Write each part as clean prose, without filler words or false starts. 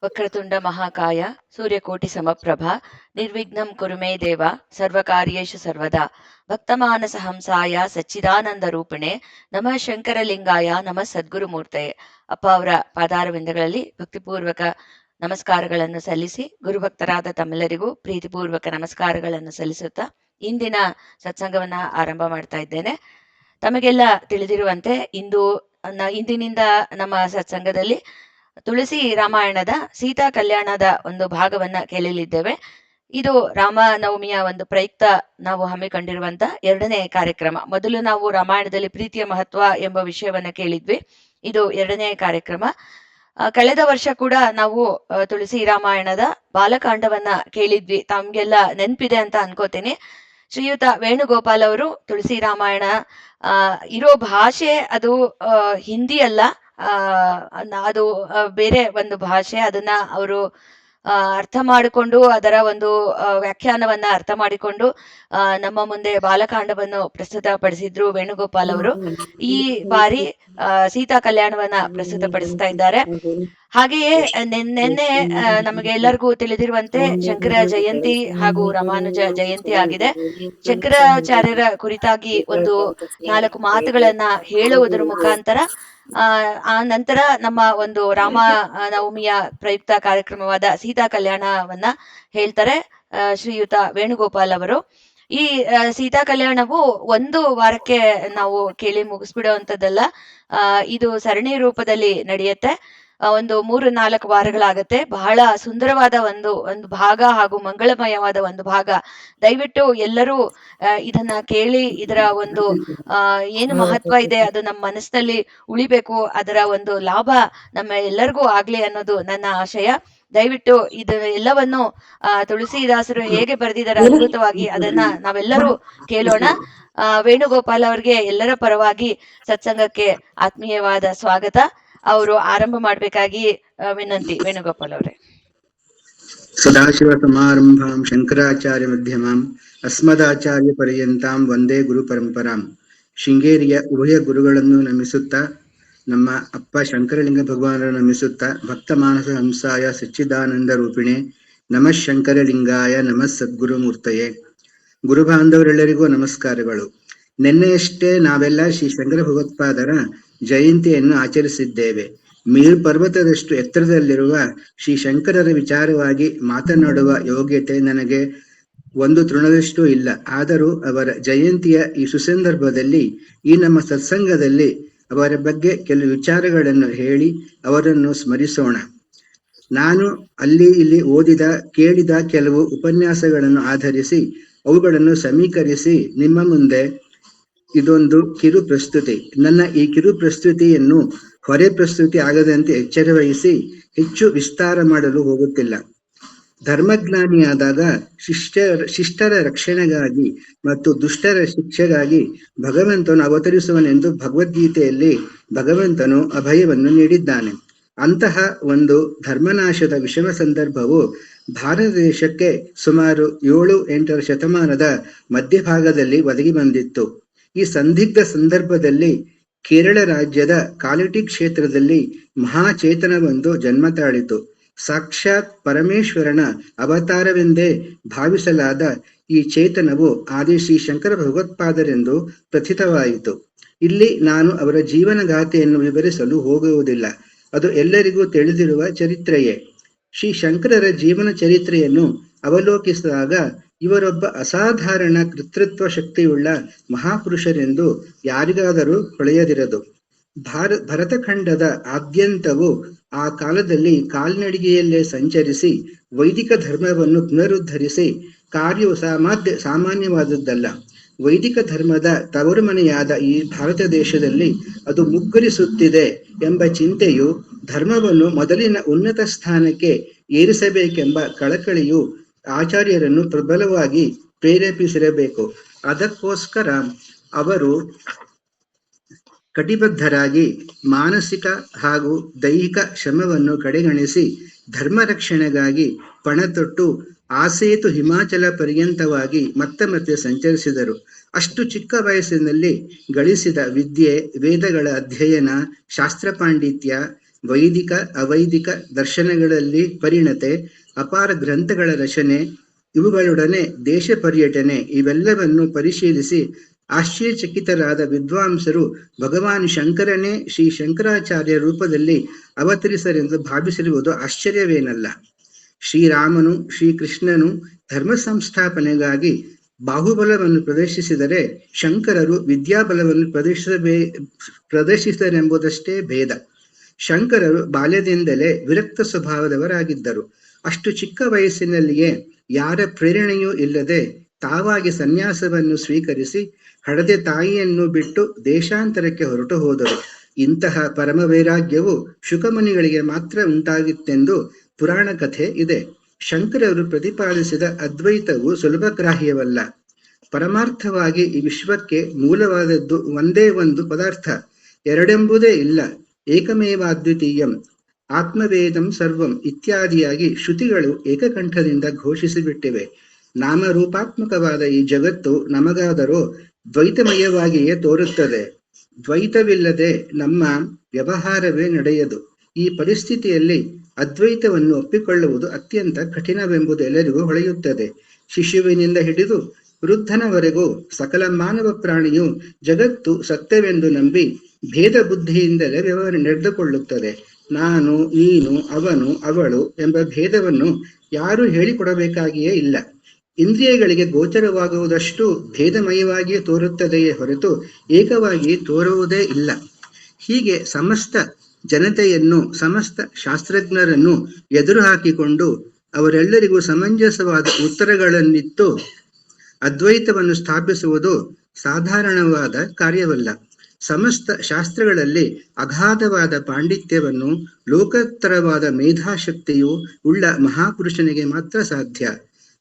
ವಕ್ರತುಂಡ ಮಹಾಕಾಯ ಸೂರ್ಯಕೋಟಿ ಸಮಪ್ರಭ ನಿರ್ವಿಘ್ನಂ ಕುರು ಮೇ ದೇವ ಸರ್ವಕಾರ್ಯೇಷು ಸರ್ವದಾ ಭಕ್ತಮಾನಸ ಹಂಸಾಯ ಸಚ್ಚಿದಾನಂದ ರೂಪಿಣೆ ನಮಃ ಶಂಕರಲಿಂಗಾಯ ನಮಃ ಸದ್ಗುರುಮೂರ್ತಯೇ. ಅಪ್ಪ ಅವರ ಪಾದಾರವಿಂದಗಳಲ್ಲಿ ಭಕ್ತಿಪೂರ್ವಕ ನಮಸ್ಕಾರಗಳನ್ನು ಸಲ್ಲಿಸಿ ಗುರುಭಕ್ತರಾದ ತಮ್ಮೆಲ್ಲರಿಗೂ ಪ್ರೀತಿಪೂರ್ವಕ ನಮಸ್ಕಾರಗಳನ್ನು ಸಲ್ಲಿಸುತ್ತಾ ಇಂದಿನ ಸತ್ಸಂಗವನ್ನ ಆರಂಭ ಮಾಡ್ತಾ ಇದ್ದೇನೆ. ತಮಗೆಲ್ಲ ತಿಳಿದಿರುವಂತೆ ಇಂದಿನಿಂದ ನಮ್ಮ ಸತ್ಸಂಗದಲ್ಲಿ ತುಳಸಿ ರಾಮಾಯಣದ ಸೀತಾ ಕಲ್ಯಾಣದ ಒಂದು ಭಾಗವನ್ನ ಕೇಳಲಿದ್ದೇವೆ. ಇದು ರಾಮನವಮಿಯ ಒಂದು ಪ್ರಯುಕ್ತ ನಾವು ಹಮ್ಮಿಕೊಂಡಿರುವಂತ ಎರಡನೇ ಕಾರ್ಯಕ್ರಮ. ಮೊದಲು ನಾವು ರಾಮಾಯಣದಲ್ಲಿ ಪ್ರೀತಿಯ ಮಹತ್ವ ಎಂಬ ವಿಷಯವನ್ನ ಕೇಳಿದ್ವಿ. ಇದು ಎರಡನೇ ಕಾರ್ಯಕ್ರಮ. ಕಳೆದ ವರ್ಷ ಕೂಡ ನಾವು ತುಳಸಿ ರಾಮಾಯಣದ ಬಾಲಕಾಂಡವನ್ನ ಕೇಳಿದ್ವಿ. ತಮ್ಗೆಲ್ಲ ನೆನ್ಪಿದೆ ಅಂತ ಅನ್ಕೋತೀನಿ. ಶ್ರೀಯುತ ವೇಣುಗೋಪಾಲ್ ಅವರು ತುಳಸಿ ರಾಮಾಯಣ ಇರೋ ಭಾಷೆ ಅದು ಹಿಂದಿ ಅಲ್ಲ, ಅದು ಬೇರೆ ಒಂದು ಭಾಷೆ. ಅದನ್ನ ಅವರು ಅರ್ಥ ಮಾಡಿಕೊಂಡು ಅದರ ಒಂದು ವ್ಯಾಖ್ಯಾನವನ್ನ ಅರ್ಥ ಮಾಡಿಕೊಂಡು ನಮ್ಮ ಮುಂದೆ ಬಾಲಕಾಂಡವನ್ನು ಪ್ರಸ್ತುತಪಡಿಸಿದ್ರು ವೇಣುಗೋಪಾಲ್ ಅವರು. ಈ ಬಾರಿ ಸೀತಾ ಕಲ್ಯಾಣವನ್ನ ಪ್ರಸ್ತುತಪಡಿಸ್ತಾ ಇದ್ದಾರೆ. ಹಾಗೆಯೇ ನಿನ್ನೆ ನಮಗೆ ಎಲ್ಲರಿಗೂ ತಿಳಿದಿರುವಂತೆ ಶಂಕರ ಜಯಂತಿ ಹಾಗೂ ರಾಮಾನುಜ ಜಯಂತಿ ಆಗಿದೆ. ಶಂಕರಾಚಾರ್ಯರ ಕುರಿತಾಗಿ ಒಂದು 4 ಮಾತುಗಳನ್ನ ಹೇಳುವುದರ ಮುಖಾಂತರ ಆ ನಂತರ ನಮ್ಮ ಒಂದು ರಾಮ ನವಮಿಯ ಪ್ರಯುಕ್ತ ಕಾರ್ಯಕ್ರಮವಾದ ಸೀತಾ ಕಲ್ಯಾಣವನ್ನ ಹೇಳ್ತಾರೆ ಶ್ರೀಯುತ ವೇಣುಗೋಪಾಲ್ ಅವರು. ಈ ಸೀತಾ ಕಲ್ಯಾಣವು ಒಂದು ವಾರಕ್ಕೆ ನಾವು ಕೇಳಿ ಮುಗಿಸ್ಬಿಡುವಂಥದ್ದಲ್ಲ. ಇದು ಸರಣಿ ರೂಪದಲ್ಲಿ ನಡೆಯುತ್ತೆ. ಒಂದು 3-4 ವಾರಗಳಾಗತ್ತೆ. ಬಹಳ ಸುಂದರವಾದ ಒಂದು ಭಾಗ ಹಾಗೂ ಮಂಗಳಮಯವಾದ ಒಂದು ಭಾಗ. ದಯವಿಟ್ಟು ಎಲ್ಲರೂ ಇದನ್ನ ಕೇಳಿ ಇದರ ಒಂದು ಏನು ಮಹತ್ವ ಇದೆ ಅದು ನಮ್ಮ ಮನಸ್ಸಿನಲ್ಲಿ ಉಳಿಬೇಕು, ಅದರ ಒಂದು ಲಾಭ ನಮ್ಮ ಎಲ್ಲರಿಗೂ ಆಗ್ಲಿ ಅನ್ನೋದು ನನ್ನ ಆಶಯ. ದಯವಿಟ್ಟು ಇದು ಎಲ್ಲವನ್ನು ತುಳಸಿದಾಸರು ಹೇಗೆ ಬರೆದಿದ್ದಾರೆ ಅದ್ಭುತವಾಗಿ, ಅದನ್ನ ನಾವೆಲ್ಲರೂ ಕೇಳೋಣ. ವೇಣುಗೋಪಾಲ್ ಅವರಿಗೆ ಎಲ್ಲರ ಪರವಾಗಿ ಸತ್ಸಂಗಕ್ಕೆ ಆತ್ಮೀಯವಾದ ಸ್ವಾಗತ. ಅವರು ಆರಂಭ ಮಾಡ್ಬೇಕಾಗಿ ವಿನಂತಿ. ವೇಣುಗೋಪಾಲ್ ಅವರೇ. ಸದಾಶಿವ ಸಮಾರಂಭಾಂ ಶಂಕರಾಚಾರ್ಯ ಮಧ್ಯಮಾಂ ಅಸ್ಮದಾಚಾರ್ಯ ಪರ್ಯಂತಾಂ ವಂದೇ ಗುರು ಪರಂಪರಾಂ. ಶೃಂಗೇರಿಯ ಉಭಯ ಗುರುಗಳನ್ನು ನಮಿಸುತ್ತಾ, ನಮ್ಮ ಅಪ್ಪ ಶಂಕರಲಿಂಗ ಭಗವಾನರನ್ನು ನಮಿಸುತ್ತಾ, ಭಕ್ತ ಮಾನಸ ಹಂಸಾಯ ಸಚ್ಚಿದಾನಂದ ರೂಪಿಣೆ ನಮಃ ಶಂಕರಲಿಂಗಾಯ ನಮಃ ಸದ್ಗುರುಮೂರ್ತಯೇ. ಗುರು ಬಾಂಧವರೆಲ್ಲರಿಗೂ ನಮಸ್ಕಾರಗಳು. ನಿನ್ನೆಯಷ್ಟೇ ನಾವೆಲ್ಲ ಶ್ರೀ ಶಂಕರ ಭಗವತ್ಪಾದರ ಜಯಂತಿಯನ್ನು ಆಚರಿಸಿದ್ದೇವೆ. ಮೇರು ಪರ್ವತದಷ್ಟು ಎತ್ತರದಲ್ಲಿರುವ ಶ್ರೀ ಶಂಕರರ ವಿಚಾರವಾಗಿ ಮಾತನಾಡುವ ಯೋಗ್ಯತೆ ನನಗೆ ಒಂದು ತೃಣದಷ್ಟು ಇಲ್ಲ. ಆದರೂ ಅವರ ಜಯಂತಿಯ ಈ ಸುಸಂದರ್ಭದಲ್ಲಿ ಈ ನಮ್ಮ ಸತ್ಸಂಗದಲ್ಲಿ ಅವರ ಬಗ್ಗೆ ಕೆಲವು ವಿಚಾರಗಳನ್ನು ಹೇಳಿ ಅವರನ್ನು ಸ್ಮರಿಸೋಣ. ನಾನು ಅಲ್ಲಿ ಇಲ್ಲಿ ಓದಿದ ಕೇಳಿದ ಕೆಲವು ಉಪನ್ಯಾಸಗಳನ್ನು ಆಧರಿಸಿ ಅವುಗಳನ್ನು ಸಮೀಕರಿಸಿ ನಿಮ್ಮ ಮುಂದೆ ಇದೊಂದು ಕಿರು ಪ್ರಸ್ತುತಿ. ನನ್ನ ಈ ಕಿರು ಪ್ರಸ್ತುತಿಯನ್ನು ಹೊರೆ ಪ್ರಸ್ತುತಿ ಆಗದಂತೆ ಎಚ್ಚರವಹಿಸಿ ಹೆಚ್ಚು ವಿಸ್ತಾರ ಮಾಡಲು ಹೋಗುತ್ತಿಲ್ಲ. ಧರ್ಮಜ್ಞಾನಿಯಾದಾಗ ಶಿಷ್ಟರ ರಕ್ಷಣೆಗಾಗಿ ಮತ್ತು ದುಷ್ಟರ ಶಿಕ್ಷೆಗಾಗಿ ಭಗವಂತನು ಅವತರಿಸುವನೆಂದು ಭಗವದ್ಗೀತೆಯಲ್ಲಿ ಭಗವಂತನು ಅಭಯವನ್ನು ನೀಡಿದ್ದಾನೆ. ಅಂತಹ ಒಂದು ಧರ್ಮನಾಶದ ವಿಷಮ ಸಂದರ್ಭವು ಭಾರತ ದೇಶಕ್ಕೆ ಸುಮಾರು 7-8ರ ಶತಮಾನದ ಮಧ್ಯಭಾಗದಲ್ಲಿ ಒದಗಿ ಬಂದಿತ್ತು. ಈ ಸಂದಿಗ್ಧ ಸಂದರ್ಭದಲ್ಲಿ ಕೇರಳ ರಾಜ್ಯದ ಕಾಲಿಟಿ ಕ್ಷೇತ್ರದಲ್ಲಿ ಮಹಾಚೇತನವೊಂದು ಜನ್ಮ ತಾಳಿತು. ಸಾಕ್ಷಾತ್ ಪರಮೇಶ್ವರನ ಅವತಾರವೆಂದೇ ಭಾವಿಸಲಾದ ಈ ಚೇತನವು ಆದಿ ಶ್ರೀ ಶಂಕರ ಭಗವತ್ಪಾದರೆಂದು ಪ್ರಥಿತವಾಯಿತು. ಇಲ್ಲಿ ನಾನು ಅವರ ಜೀವನಗಾಥೆಯನ್ನು ವಿವರಿಸಲು ಹೋಗುವುದಿಲ್ಲ, ಅದು ಎಲ್ಲರಿಗೂ ತಿಳಿದಿರುವ ಚರಿತ್ರೆಯೇ. ಶ್ರೀ ಶಂಕರರ ಜೀವನ ಚರಿತ್ರೆಯನ್ನು ಅವಲೋಕಿಸಿದಾಗ ಇವರೊಬ್ಬ ಅಸಾಧಾರಣ ಕರ್ತೃತ್ವ ಶಕ್ತಿಯುಳ್ಳ ಮಹಾಪುರುಷರೆಂದು ಯಾರಿಗಾದರೂ ಹೊಳೆಯದಿರದು. ಭರತಖಂಡದ ಆದ್ಯಂತವು ಆ ಕಾಲದಲ್ಲಿ ಕಾಲ್ನಡಿಗೆಯಲ್ಲೇ ಸಂಚರಿಸಿ ವೈದಿಕ ಧರ್ಮವನ್ನು ಪುನರುದ್ಧರಿಸಿ ಕಾರ್ಯವು ಸಾಮಾನ್ಯವಾದದ್ದಲ್ಲ. ವೈದಿಕ ಧರ್ಮದ ತವರು ಮನೆಯಾದ ಈ ಭಾರತ ದೇಶದಲ್ಲಿ ಅದು ಮುಗ್ಗರಿಸುತ್ತಿದೆ ಎಂಬ ಚಿಂತೆಯು ಧರ್ಮವನ್ನು ಮೊದಲಿನ ಉನ್ನತ ಸ್ಥಾನಕ್ಕೆ ಏರಿಸಬೇಕೆಂಬ ಕಳಕಳಿಯು ಆಚಾರ್ಯರನ್ನು ಪ್ರಬಲವಾಗಿ ಪ್ರೇರೇಪಿಸಿರಬೇಕು. ಅದಕ್ಕೋಸ್ಕರ ಅವರು ಕಟಿಬದ್ಧರಾಗಿ ಮಾನಸಿಕ ಹಾಗೂ ದೈಹಿಕ ಶ್ರಮವನ್ನು ಕಡೆಗಣಿಸಿ ಧರ್ಮ ರಕ್ಷಣೆಗಾಗಿ ಪಣತೊಟ್ಟು ಆಸೇತು ಹಿಮಾಚಲ ಪರ್ಯಂತವಾಗಿ ಮತ್ತೆ ಸಂಚರಿಸಿದರು. ಅಷ್ಟು ಚಿಕ್ಕ ವಯಸ್ಸಿನಲ್ಲಿ ಗಳಿಸಿದ ವಿದ್ಯೆ, ವೇದಗಳ ಅಧ್ಯಯನ, ಶಾಸ್ತ್ರ ಪಾಂಡಿತ್ಯ, ವೈದಿಕ ಅವೈದಿಕ ದರ್ಶನಗಳಲ್ಲಿ ಪರಿಣತೆ, ಅಪಾರ ಗ್ರಂಥಗಳ ರಚನೆ, ಇವುಗಳೊಡನೆ ದೇಶ ಪರ್ಯಟನೆ ಇವೆಲ್ಲವನ್ನು ಪರಿಶೀಲಿಸಿ ಆಶ್ಚರ್ಯಚಕಿತರಾದ ವಿದ್ವಾಂಸರು ಭಗವಾನ್ ಶಂಕರನೇ ಶ್ರೀ ಶಂಕರಾಚಾರ್ಯ ರೂಪದಲ್ಲಿ ಅವತರಿಸರೆಂದು ಭಾವಿಸಿರುವುದು ಆಶ್ಚರ್ಯವೇನಲ್ಲ. ಶ್ರೀರಾಮನು ಶ್ರೀಕೃಷ್ಣನು ಧರ್ಮ ಸಂಸ್ಥಾಪನೆಗಾಗಿ ಬಾಹುಬಲವನ್ನು ಪ್ರದರ್ಶಿಸಿದರೆ ಶಂಕರರು ವಿದ್ಯಾಬಲವನ್ನು ಪ್ರದರ್ಶಿಸಿದರೆಂಬುದಷ್ಟೇ ಭೇದ. ಶಂಕರರು ಬಾಲ್ಯದಿಂದಲೇ ವಿರಕ್ತ ಸ್ವಭಾವದವರಾಗಿದ್ದರು. ಅಷ್ಟು ಚಿಕ್ಕ ವಯಸ್ಸಿನಲ್ಲಿಯೇ ಯಾರ ಪ್ರೇರಣೆಯೂ ಇಲ್ಲದೆ ತಾವಾಗಿ ಸನ್ಯಾಸವನ್ನು ಸ್ವೀಕರಿಸಿ ಹಡದೆ ತಾಯಿಯನ್ನು ಬಿಟ್ಟು ದೇಶಾಂತರಕ್ಕೆ ಹೊರಟು ಹೋದರು. ಇಂತಹ ಪರಮ ವೈರಾಗ್ಯವು ಶುಕಮುನಿಗಳಿಗೆ ಮಾತ್ರ ಉಂಟಾಗಿತ್ತೆಂದು ಪುರಾಣ ಕಥೆ ಇದೆ. ಶಂಕರರು ಪ್ರತಿಪಾದಿಸಿದ ಅದ್ವೈತವು ಸುಲಭಗ್ರಾಹ್ಯವಲ್ಲ. ಪರಮಾರ್ಥವಾಗಿ ಈ ವಿಶ್ವಕ್ಕೆ ಮೂಲವಾದದ್ದು ಒಂದೇ ಒಂದು ಪದಾರ್ಥ, ಎರಡೆಂಬುದೇ ಇಲ್ಲ, ಏಕಮೇವಾದ್ವಿತೀಯಂ, ಆತ್ಮವೇದಂ ಸರ್ವಂ ಇತ್ಯಾದಿಯಾಗಿ ಶ್ರುತಿಗಳು ಏಕಕಂಠದಿಂದ ಘೋಷಿಸಿಬಿಟ್ಟಿವೆ. ನಾಮರೂಪಾತ್ಮಕವಾದ ಈ ಜಗತ್ತು ನಮಗಾದರೂ ದ್ವೈತಮಯವಾಗಿಯೇ ತೋರುತ್ತದೆ. ದ್ವೈತವಿಲ್ಲದೆ ನಮ್ಮ ವ್ಯವಹಾರವೇ ನಡೆಯದು. ಈ ಪರಿಸ್ಥಿತಿಯಲ್ಲಿ ಅದ್ವೈತವನ್ನು ಒಪ್ಪಿಕೊಳ್ಳುವುದು ಅತ್ಯಂತ ಕಠಿಣವೆಂಬುದು ಎಲ್ಲರಿಗೂ ಹೊಳೆಯುತ್ತದೆ. ಶಿಶುವಿನಿಂದ ಹಿಡಿದು ವೃದ್ಧನವರೆಗೂ ಸಕಲ ಮಾನವ ಪ್ರಾಣಿಯು ಜಗತ್ತು ಸತ್ಯವೆಂದು ನಂಬಿ ಭೇದ ಬುದ್ಧಿಯಿಂದಲೇ ವ್ಯವಹಾರ ನಡೆದುಕೊಳ್ಳುತ್ತದೆ. ನಾನು, ನೀನು, ಅವನು, ಅವಳು ಎಂಬ ಭೇದವನ್ನು ಯಾರೂ ಹೇಳಿಕೊಡಬೇಕಾಗಿಯೇ ಇಲ್ಲ. ಇಂದ್ರಿಯಗಳಿಗೆ ಗೋಚರವಾಗುವುದಷ್ಟು ಭೇದಮಯವಾಗಿಯೇ ತೋರುತ್ತದೆಯೇ ಹೊರತು ಏಕವಾಗಿ ತೋರುವುದೇ ಇಲ್ಲ. ಹೀಗೆ ಸಮಸ್ತ ಜನತೆಯನ್ನು, ಸಮಸ್ತ ಶಾಸ್ತ್ರಜ್ಞರನ್ನು ಎದುರು ಹಾಕಿಕೊಂಡು ಅವರೆಲ್ಲರಿಗೂ ಸಮಂಜಸವಾದ ಉತ್ತರಗಳನ್ನಿತ್ತು ಅದ್ವೈತವನ್ನು ಸ್ಥಾಪಿಸುವುದು ಸಾಧಾರಣವಾದ ಕಾರ್ಯವಲ್ಲ. ಸಮಸ್ತ ಶಾಸ್ತ್ರಗಳಲ್ಲಿ ಅಗಾಧವಾದ ಪಾಂಡಿತ್ಯವನ್ನು, ಲೋಕೋತ್ತರವಾದ ಮೇಧಾಶಕ್ತಿಯು ಉಳ್ಳ ಮಹಾಪುರುಷನಿಗೆ ಮಾತ್ರ ಸಾಧ್ಯ.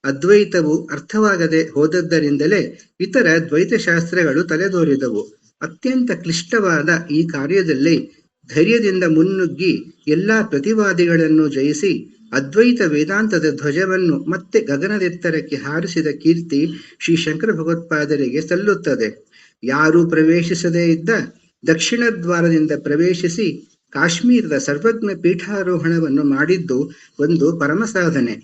ಅದ್ವೈತವು ಅರ್ಥವಾಗದೆ ಹೋದದ್ದರಿಂದಲೇ ಇತರ ದ್ವೈತಶಾಸ್ತ್ರಗಳು ತಲೆದೋರಿದವು. ಅತ್ಯಂತ ಕ್ಲಿಷ್ಟವಾದ ಈ ಕಾರ್ಯದಲ್ಲಿ ಧೈರ್ಯದಿಂದ ಮುನ್ನುಗ್ಗಿ ಎಲ್ಲಾ ಪ್ರತಿವಾದಿಗಳನ್ನು ಜಯಿಸಿ ಅದ್ವೈತ ವೇದಾಂತದ ಧ್ವಜವನ್ನು ಮತ್ತೆ ಗಗನದೆತ್ತರಕ್ಕೆ ಹಾರಿಸಿದ ಕೀರ್ತಿ ಶ್ರೀ ಶಂಕರ ಭಗವತ್ಪಾದರಿಗೆ ಸಲ್ಲುತ್ತದೆ. ಯಾರೂ ಪ್ರವೇಶಿಸದೇ ಇದ್ದ ದಕ್ಷಿಣ ದ್ವಾರದಿಂದ ಪ್ರವೇಶಿಸಿ ಕಾಶ್ಮೀರದ ಸರ್ವಜ್ಞ ಪೀಠಾರೋಹಣವನ್ನು ಮಾಡಿದ್ದು ಒಂದು ಪರಮ ಸಾಧನೆ.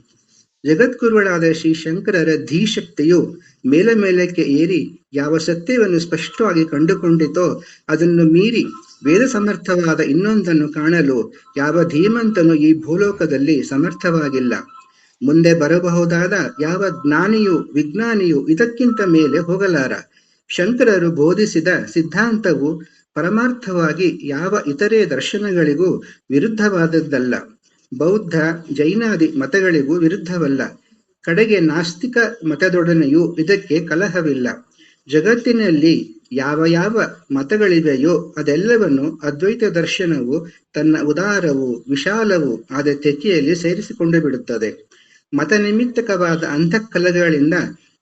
ಜಗದ್ಗುರುಗಳಾದ ಶ್ರೀ ಶಂಕರರ ಧೀಶಕ್ತಿಯು ಮೇಲಕ್ಕೆ ಏರಿ ಯಾವ ಸತ್ಯವನ್ನು ಸ್ಪಷ್ಟವಾಗಿ ಕಂಡುಕೊಂಡಿತೋ ಅದನ್ನು ಮೀರಿ ವೇದ ಸಮರ್ಥವಾದ ಇನ್ನೊಂದನ್ನು ಕಾಣಲು ಯಾವ ಧೀಮಂತನು ಈ ಭೂಲೋಕದಲ್ಲಿ ಸಮರ್ಥವಾಗಿಲ್ಲ. ಮುಂದೆ ಬರಬಹುದಾದ ಯಾವ ಜ್ಞಾನಿಯು ವಿಜ್ಞಾನಿಯು ಇದಕ್ಕಿಂತ ಮೇಲೆ ಹೋಗಲಾರ. ಶಂಕರರು ಬೋಧಿಸಿದ ಸಿದ್ಧಾಂತವು ಪರಮಾರ್ಥವಾಗಿ ಯಾವ ಇತರೆ ದರ್ಶನಗಳಿಗೂ ವಿರುದ್ಧವಾದದ್ದಲ್ಲ. ಬೌದ್ಧ ಜೈನಾದಿ ಮತಗಳಿಗೂ ವಿರುದ್ಧವಲ್ಲ. ಕಡೆಗೆ ನಾಸ್ತಿಕ ಮತದೊಡನೆಯೂ ಇದಕ್ಕೆ ಕಲಹವಿಲ್ಲ. ಜಗತ್ತಿನಲ್ಲಿ ಯಾವ ಯಾವ ಮತಗಳಿವೆಯೋ ಅದೆಲ್ಲವನ್ನು ಅದ್ವೈತ ದರ್ಶನವು ತನ್ನ ಉದಾರವೂ ವಿಶಾಲವೂ ಆದ ತೆಕ್ಕೆಯಲ್ಲಿ ಸೇರಿಸಿಕೊಂಡು ಬಿಡುತ್ತದೆ. ಮತ ನಿಮಿತ್ತಕವಾದ ಅಂತಃಕಲಹಗಳಿಂದ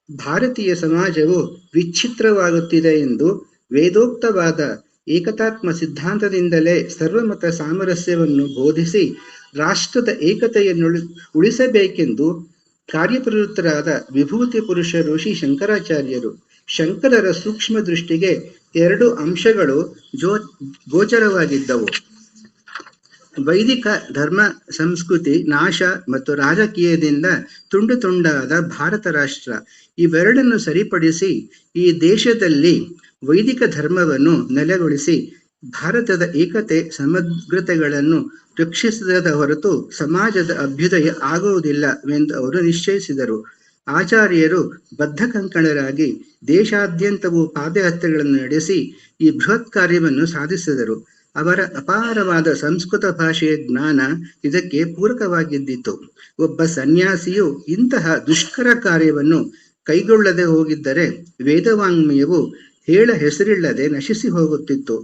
ಭಾರತೀಯ ಸಮಾಜವು ವಿಚ್ಛಿತ್ರವಾಗುತ್ತಿದೆ ಎಂದು ವೇದೋಕ್ತವಾದ ಏಕತಾತ್ಮ ಸಿದ್ಧಾಂತದಿಂದಲೇ ಸರ್ವಮತ ಸಾಮರಸ್ಯವನ್ನು ಬೋಧಿಸಿ ರಾಷ್ಟ್ರದ ಏಕತೆಯನ್ನು ಉಳಿಸಬೇಕೆಂದು ಕಾರ್ಯಪ್ರವೃತ್ತರಾದ ವಿಭೂತಿ ಪುರುಷರು ಶ್ರೀ ಶಂಕರಾಚಾರ್ಯರು. ಶಂಕರರ ಸೂಕ್ಷ್ಮ ದೃಷ್ಟಿಗೆ ಎರಡು ಅಂಶಗಳು ಗೋಚರವಾಗಿದ್ದವು: ವೈದಿಕ ಧರ್ಮ ಸಂಸ್ಕೃತಿ ನಾಶ ಮತ್ತು ರಾಜಕೀಯದಿಂದ ತುಂಡು ತುಂಡಾದ ಭಾರತ ರಾಷ್ಟ್ರ. ಇವೆರಡನ್ನು ಸರಿಪಡಿಸಿ ಈ ದೇಶದಲ್ಲಿ ವೈದಿಕ ಧರ್ಮವನ್ನು ನೆಲೆಗೊಳಿಸಿ ಭಾರತದ ಏಕತೆ ಸಮಗ್ರತೆಗಳನ್ನು ರಕ್ಷಿಸದ ಹೊರತು ಸಮಾಜದ ಅಭ್ಯುದಯ ಆಗುವುದಿಲ್ಲವೆಂದು ಅವರು ನಿಶ್ಚಯಿಸಿದರು. ಆಚಾರ್ಯರು ಬದ್ಧ ಕಂಕಣರಾಗಿ ದೇಶಾದ್ಯಂತವೂ ಪಾದಯಾತ್ರೆಗಳನ್ನು ನಡೆಸಿ ಈ ಬೃಹತ್ ಕಾರ್ಯವನ್ನು ಸಾಧಿಸಿದರು. ಅವರ ಅಪಾರವಾದ ಸಂಸ್ಕೃತ ಭಾಷೆಯ ಜ್ಞಾನ ಇದಕ್ಕೆ ಪೂರಕವಾಗಿದ್ದಿತು. ಒಬ್ಬ ಸನ್ಯಾಸಿಯು ಇಂತಹ ದುಷ್ಕರ ಕಾರ್ಯವನ್ನು ಕೈಗೊಳ್ಳದೆ ಹೋಗಿದ್ದರೆ ವೇದವಾಂಗ್ಮಯವು ಹೇಳ ಹೆಸರಿಲ್ಲದೆ ನಶಿಸಿ ಹೋಗುತ್ತಿತ್ತು.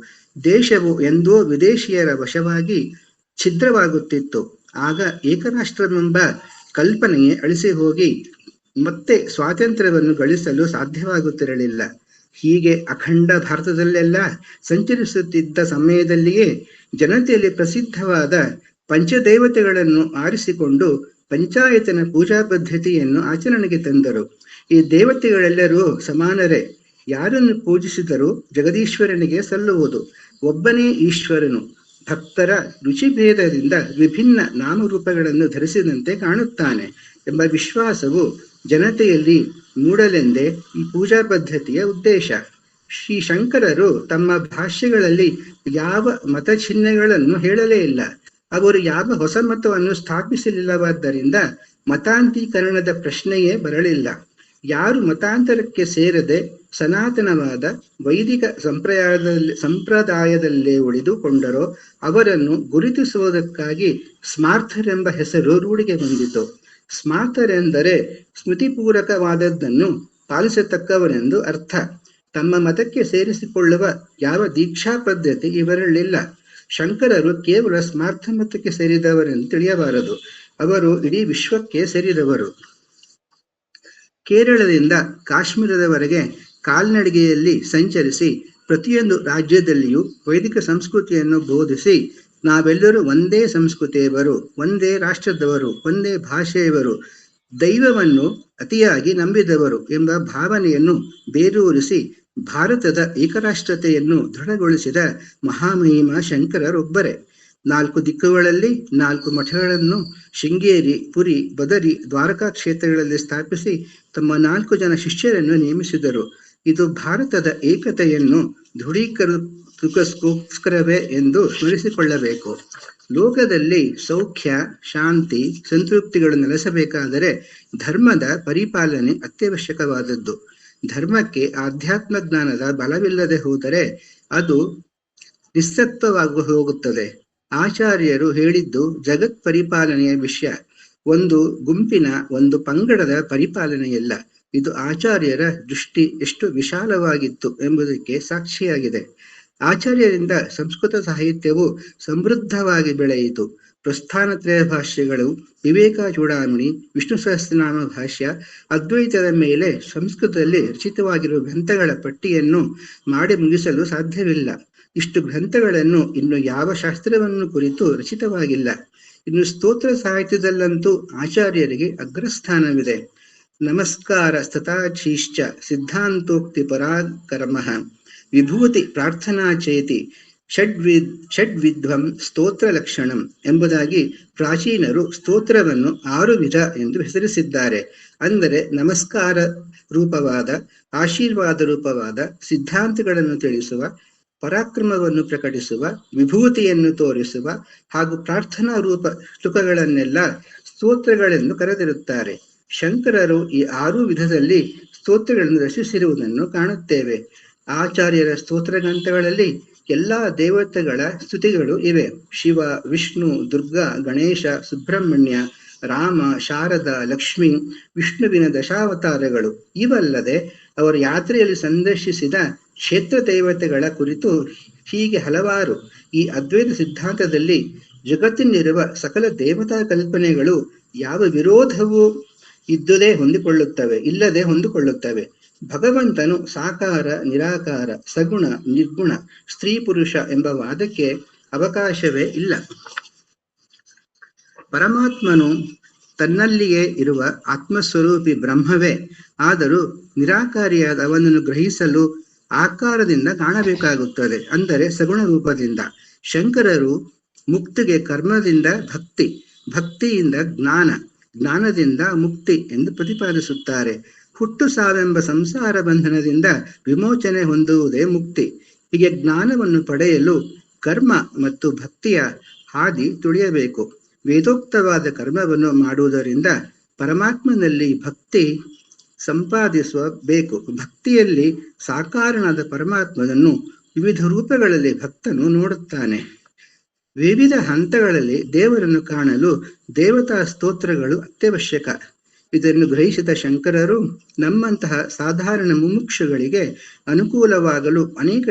ದೇಶವು ಎಂದೋ ವಿದೇಶಿಯರ ವಶವಾಗಿ ಛಿದ್ರವಾಗುತ್ತಿತ್ತು. ಆಗ ಏಕರಾಷ್ಟ್ರವೆಂಬ ಕಲ್ಪನೆಯೇ ಅಳಿಸಿ ಹೋಗಿ ಮತ್ತೆ ಸ್ವಾತಂತ್ರ್ಯವನ್ನು ಗಳಿಸಲು ಸಾಧ್ಯವಾಗುತ್ತಿರಲಿಲ್ಲ. ಹೀಗೆ ಅಖಂಡ ಭಾರತದಲ್ಲೆಲ್ಲ ಸಂಚರಿಸುತ್ತಿದ್ದ ಸಮಯದಲ್ಲಿಯೇ ಜನತೆಯಲ್ಲಿ ಪ್ರಸಿದ್ಧವಾದ ಪಂಚದೇವತೆಗಳನ್ನು ಆರಿಸಿಕೊಂಡು ಪಂಚಾಯತನ ಪೂಜಾ ಪದ್ಧತಿಯನ್ನು ಆಚರಣೆಗೆ ತಂದರು. ಈ ದೇವತೆಗಳೆಲ್ಲರೂ ಸಮಾನರೇ. ಯಾರನ್ನು ಪೂಜಿಸಿದರೂ ಜಗದೀಶ್ವರನಿಗೆ ಸಲ್ಲುವುದು. ಒಬ್ಬನೇ ಈಶ್ವರನು. ಭಕ್ತರ ರುಚಿಭೇದದಿಂದ ವಿಭಿನ್ನ ನಾಮರೂಪಗಳನ್ನು ಧರಿಸಿದಂತೆ ಕಾಣುತ್ತಾನೆ ಎಂಬ ವಿಶ್ವಾಸವು ಜನತೆಯಲ್ಲಿ ಮೂಡಲೆಂದೇ ಈ ಪೂಜಾ ಪದ್ಧತಿಯ ಉದ್ದೇಶ. ಶ್ರೀ ಶಂಕರರು ತಮ್ಮ ಭಾಷ್ಯಗಳಲ್ಲಿ ಯಾವ ಮತಚಿಹ್ನೆಗಳನ್ನು ಹೇಳಲೇ ಇಲ್ಲ. ಅವರು ಯಾವ ಹೊಸ ಮತವನ್ನು ಸ್ಥಾಪಿಸಲಿಲ್ಲವಾದ್ದರಿಂದ ಮತಾಂತೀಕರಣದ ಪ್ರಶ್ನೆಯೇ ಬರಲಿಲ್ಲ. ಯಾರು ಮತಾಂತರಕ್ಕೆ ಸೇರದೆ ಸನಾತನವಾದ ವೈದಿಕ ಸಂಪ್ರದಾಯದಲ್ಲೇ ಉಳಿದುಕೊಂಡರೋ ಅವರನ್ನು ಗುರುತಿಸುವುದಕ್ಕಾಗಿ ಸ್ಮಾರ್ಥರೆಂಬ ಹೆಸರು ರೂಢಿಗೆ ಬಂದಿತು. ಸ್ಮಾರ್ಥರೆಂದರೆ ಸ್ಮೃತಿಪೂರ್ವಕವಾದದ್ದನ್ನು ಪಾಲಿಸತಕ್ಕವರೆಂದು ಅರ್ಥ. ತಮ್ಮ ಮತಕ್ಕೆ ಸೇರಿಸಿಕೊಳ್ಳುವ ಯಾವ ದೀಕ್ಷಾ ಪದ್ಧತಿ ಇವರಲ್ಲಿಲ್ಲ. ಶಂಕರರು ಕೇವಲ ಸ್ಮಾರ್ಥ ಮತಕ್ಕೆ ಸೇರಿದವರೆಂದು ತಿಳಿಯಬಾರದು. ಅವರು ಇಡೀ ವಿಶ್ವಕ್ಕೆ ಸೇರಿದವರು. ಕೇರಳದಿಂದ ಕಾಶ್ಮೀರದವರೆಗೆ ಕಾಲ್ನಡಿಗೆಯಲ್ಲಿ ಸಂಚರಿಸಿ ಪ್ರತಿಯೊಂದು ರಾಜ್ಯದಲ್ಲಿಯೂ ವೈದಿಕ ಸಂಸ್ಕೃತಿಯನ್ನು ಬೋಧಿಸಿ ನಾವೆಲ್ಲರೂ ಒಂದೇ ಸಂಸ್ಕೃತಿಯವರು, ಒಂದೇ ರಾಷ್ಟ್ರದವರು, ಒಂದೇ ಭಾಷೆಯವರು, ದೈವವನ್ನು ಅತಿಯಾಗಿ ನಂಬಿದವರು ಎಂಬ ಭಾವನೆಯನ್ನು ಬೇರೂರಿಸಿ ಭಾರತದ ಏಕರಾಷ್ಟ್ರತೆಯನ್ನು ದೃಢಗೊಳಿಸಿದ ಮಹಾಮಹಿಮ ಶಂಕರರೊಬ್ಬರೇ. 4 ದಿಕ್ಕುಗಳಲ್ಲಿ 4 ಮಠಗಳನ್ನು ಶೃಂಗೇರಿ, ಪುರಿ, ಬದರಿ, ದ್ವಾರಕಾ ಕ್ಷೇತ್ರಗಳಲ್ಲಿ ಸ್ಥಾಪಿಸಿ ತಮ್ಮ 4 ಜನ ಶಿಷ್ಯರನ್ನು ನೇಮಿಸಿದರು. ಇದು ಭಾರತದ ಏಕತೆಯನ್ನು ದೃಢೀಕರಿಸೋಸ್ಕರವೇ ಎಂದು ಸ್ಮರಿಸಿಕೊಳ್ಳಬೇಕು. ಲೋಕದಲ್ಲಿ ಸೌಖ್ಯ, ಶಾಂತಿ, ಸಂತೃಪ್ತಿಗಳು ನೆಲೆಸಬೇಕಾದರೆ ಧರ್ಮದ ಪರಿಪಾಲನೆ ಅತ್ಯವಶ್ಯಕವಾದದ್ದು. ಧರ್ಮಕ್ಕೆ ಆಧ್ಯಾತ್ಮ ಜ್ಞಾನದ ಬಲವಿಲ್ಲದೆ ಹೋದರೆ ಅದು ನಿಸ್ಸತ್ವವಾಗಿ ಹೋಗುತ್ತದೆ. ಆಚಾರ್ಯರು ಹೇಳಿದ್ದು ಜಗತ್ ಪರಿಪಾಲನೆಯ ವಿಷಯ, ಒಂದು ಗುಂಪಿನ, ಒಂದು ಪಂಗಡದ ಪರಿಪಾಲನೆಯಲ್ಲ. ಇದು ಆಚಾರ್ಯರ ದೃಷ್ಟಿ ಎಷ್ಟು ವಿಶಾಲವಾಗಿತ್ತು ಎಂಬುದಕ್ಕೆ ಸಾಕ್ಷಿಯಾಗಿದೆ. ಆಚಾರ್ಯರಿಂದ ಸಂಸ್ಕೃತ ಸಾಹಿತ್ಯವು ಸಮೃದ್ಧವಾಗಿ ಬೆಳೆಯಿತು. ಪ್ರಸ್ಥಾನತ್ರಯ ಭಾಷ್ಯಗಳು, ವಿವೇಕ ಚೂಡಾಮಣಿ, ವಿಷ್ಣು ಸಹಸ್ರನಾಮ ಭಾಷ್ಯ, ಅದ್ವೈತದ ಮೇಲೆ ಸಂಸ್ಕೃತದಲ್ಲಿ ರಚಿತವಾಗಿರುವ ಗ್ರಂಥಗಳ ಪಟ್ಟಿಯನ್ನು ಮಾಡಿ ಮುಗಿಸಲು ಸಾಧ್ಯವಿಲ್ಲ. ಇಷ್ಟು ಗ್ರಂಥಗಳನ್ನು ಇನ್ನು ಯಾವ ಶಾಸ್ತ್ರವನ್ನು ಕುರಿತು ರಚಿತವಾಗಿಲ್ಲ. ಇನ್ನು ಸ್ತೋತ್ರ ಸಾಹಿತ್ಯದಲ್ಲಂತೂ ಆಚಾರ್ಯರಿಗೆ ಅಗ್ರಸ್ಥಾನವಿದೆ. ನಮಸ್ಕಾರ ಸ್ತತಾಚೀಶ್ಚ ಸಿದ್ಧಾಂತೋಕ್ತಿ ಪರಾಕರ್ಮ ವಿಭೂತಿ ಪ್ರಾರ್ಥನಾ ಚೇತಿ ಷಡ್ವಿಧ್ವಂ ಸ್ತೋತ್ರ ಲಕ್ಷಣಂ ಎಂಬುದಾಗಿ ಪ್ರಾಚೀನರು ಸ್ತೋತ್ರವನ್ನು 6 ವಿಧ ಎಂದು ಹೆಸರಿಸಿದ್ದಾರೆ. ಅಂದರೆ ನಮಸ್ಕಾರ ರೂಪವಾದ, ಆಶೀರ್ವಾದ ರೂಪವಾದ, ಸಿದ್ಧಾಂತಗಳನ್ನು ತಿಳಿಸುವ, ಪರಾಕ್ರಮವನ್ನು ಪ್ರಕಟಿಸುವ, ವಿಭೂತಿಯನ್ನು ತೋರಿಸುವ ಹಾಗೂ ಪ್ರಾರ್ಥನಾ ರೂಪ ಶ್ಲೋಕಗಳನ್ನೆಲ್ಲ ಸ್ತೋತ್ರಗಳೆಂದು ಕರೆದಿರುತ್ತಾರೆ. ಶಂಕರರು ಈ 6 ವಿಧದಲ್ಲಿ ಸ್ತೋತ್ರಗಳನ್ನು ರಚಿಸಿರುವುದನ್ನು ಕಾಣುತ್ತೇವೆ. ಆಚಾರ್ಯರ ಸ್ತೋತ್ರ ಗ್ರಂಥಗಳಲ್ಲಿ ಎಲ್ಲಾ ದೇವತೆಗಳ ಸ್ತುತಿಗಳು ಇವೆ. ಶಿವ, ವಿಷ್ಣು, ದುರ್ಗಾ, ಗಣೇಶ, ಸುಬ್ರಹ್ಮಣ್ಯ, ರಾಮ, ಶಾರದ, ಲಕ್ಷ್ಮಿ, ವಿಷ್ಣುವಿನ ದಶಾವತಾರಗಳು ಇವಲ್ಲದೆ ಅವರು ಯಾತ್ರೆಯಲ್ಲಿ ಸಂದರ್ಶಿಸಿದ ಕ್ಷೇತ್ರ ದೇವತೆಗಳ ಕುರಿತು ಹೀಗೆ ಹಲವಾರು. ಈ ಅದ್ವೈತ ಸಿದ್ಧಾಂತದಲ್ಲಿ ಜಗತ್ತಿನಲ್ಲಿರುವ ಸಕಲ ದೇವತಾ ಕಲ್ಪನೆಗಳು ಯಾವ ವಿರೋಧವೂ ಇಲ್ಲದೆ ಹೊಂದಿಕೊಳ್ಳುತ್ತವೆ. ಭಗವಂತನು ಸಾಕಾರ, ನಿರಾಕಾರ, ಸಗುಣ, ನಿರ್ಗುಣ, ಸ್ತ್ರೀ ಪುರುಷ ಎಂಬ ವಾದಕ್ಕೆ ಅವಕಾಶವೇ ಇಲ್ಲ. ಪರಮಾತ್ಮನು ತನ್ನಲ್ಲಿಯೇ ಇರುವ ಆತ್ಮಸ್ವರೂಪಿ ಬ್ರಹ್ಮವೇ. ಆದರೂ ನಿರಾಕಾರಿಯಾದ ಅವನನ್ನು ಗ್ರಹಿಸಲು ಆಕಾರದಿಂದ ಕಾಣಬೇಕಾಗುತ್ತದೆ, ಅಂದರೆ ಸಗುಣ ರೂಪದಿಂದ. ಶಂಕರರು ಮುಕ್ತಿಗೆ ಕರ್ಮದಿಂದ ಭಕ್ತಿ, ಭಕ್ತಿಯಿಂದ ಜ್ಞಾನ, ಜ್ಞಾನದಿಂದ ಮುಕ್ತಿ ಎಂದು ಪ್ರತಿಪಾದಿಸುತ್ತಾರೆ. ಹುಟ್ಟು ಸಾವೆಂಬ ಸಂಸಾರ ಬಂಧನದಿಂದ ವಿಮೋಚನೆ ಹೊಂದುವುದೇ ಮುಕ್ತಿ. ಹೀಗೆ ಜ್ಞಾನವನ್ನು ಪಡೆಯಲು ಕರ್ಮ ಮತ್ತು ಭಕ್ತಿಯ ಹಾದಿ ತುಳಿಯಬೇಕು. ವೇದೋಕ್ತವಾದ ಕರ್ಮವನ್ನು ಮಾಡುವುದರಿಂದ ಪರಮಾತ್ಮನಲ್ಲಿ ಭಕ್ತಿ ಸಂಪಾದಿಸಬೇಕು. ಭಕ್ತಿಯಲ್ಲಿ ಸಾಕಾರನಾದ ಪರಮಾತ್ಮನನ್ನು ವಿವಿಧ ರೂಪಗಳಲ್ಲಿ ಭಕ್ತನು ನೋಡುತ್ತಾನೆ. ವಿವಿಧ ಹಂತಗಳಲ್ಲಿ ದೇವರನ್ನು ಕಾಣಲು ದೇವತಾ ಸ್ತೋತ್ರಗಳು ಅತ್ಯವಶ್ಯಕ. ಇದನ್ನು ಗ್ರಹಿಸಿದ ಶಂಕರರು ನಮ್ಮಂತಹ ಸಾಧಾರಣ ಮುಮುಕ್ಷುಗಳಿಗೆ ಅನುಕೂಲವಾಗಲು ಅನೇಕ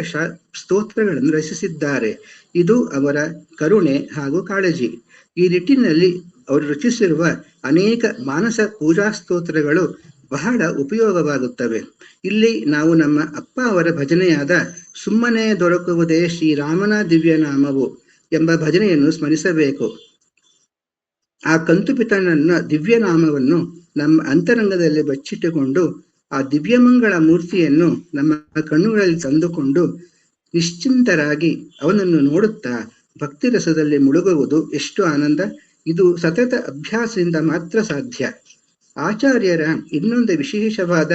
ಸ್ತೋತ್ರಗಳನ್ನು ರಚಿಸಿದ್ದಾರೆ. ಇದು ಅವರ ಕರುಣೆ ಹಾಗೂ ಕಾಳಜಿ. ಈ ನಿಟ್ಟಿನಲ್ಲಿ ಅವರು ರಚಿಸಿರುವ ಅನೇಕ ಮಾನಸ ಪೂಜಾ ಸ್ತೋತ್ರಗಳು ಬಹಳ ಉಪಯೋಗವಾಗುತ್ತವೆ. ಇಲ್ಲಿ ನಾವು ನಮ್ಮ ಅಪ್ಪ ಅವರ ಭಜನೆಯಾದ ಸುಮ್ಮನೆ ದೊರಕುವುದೇ ಶ್ರೀರಾಮನ ದಿವ್ಯ ನಾಮವು ಎಂಬ ಭಜನೆಯನ್ನು ಸ್ಮರಿಸಬೇಕು. ಆ ಕಂತುಪಿತನನ್ನ ದಿವ್ಯ ನಾಮವನ್ನು ನಮ್ಮ ಅಂತರಂಗದಲ್ಲಿ ಬಚ್ಚಿಟ್ಟುಕೊಂಡು ಆ ದಿವ್ಯಮಂಗಳ ಮೂರ್ತಿಯನ್ನು ನಮ್ಮ ಕಣ್ಣುಗಳಲ್ಲಿ ತಂದುಕೊಂಡು ನಿಶ್ಚಿಂತರಾಗಿ ಅವನನ್ನು ನೋಡುತ್ತಾ ಭಕ್ತಿ ರಸದಲ್ಲಿ ಮುಳುಗುವುದು ಎಷ್ಟು ಆನಂದ! ಇದು ಸತತ ಅಭ್ಯಾಸದಿಂದ ಮಾತ್ರ ಸಾಧ್ಯ. ಆಚಾರ್ಯರ ಇನ್ನೊಂದು ವಿಶೇಷವಾದ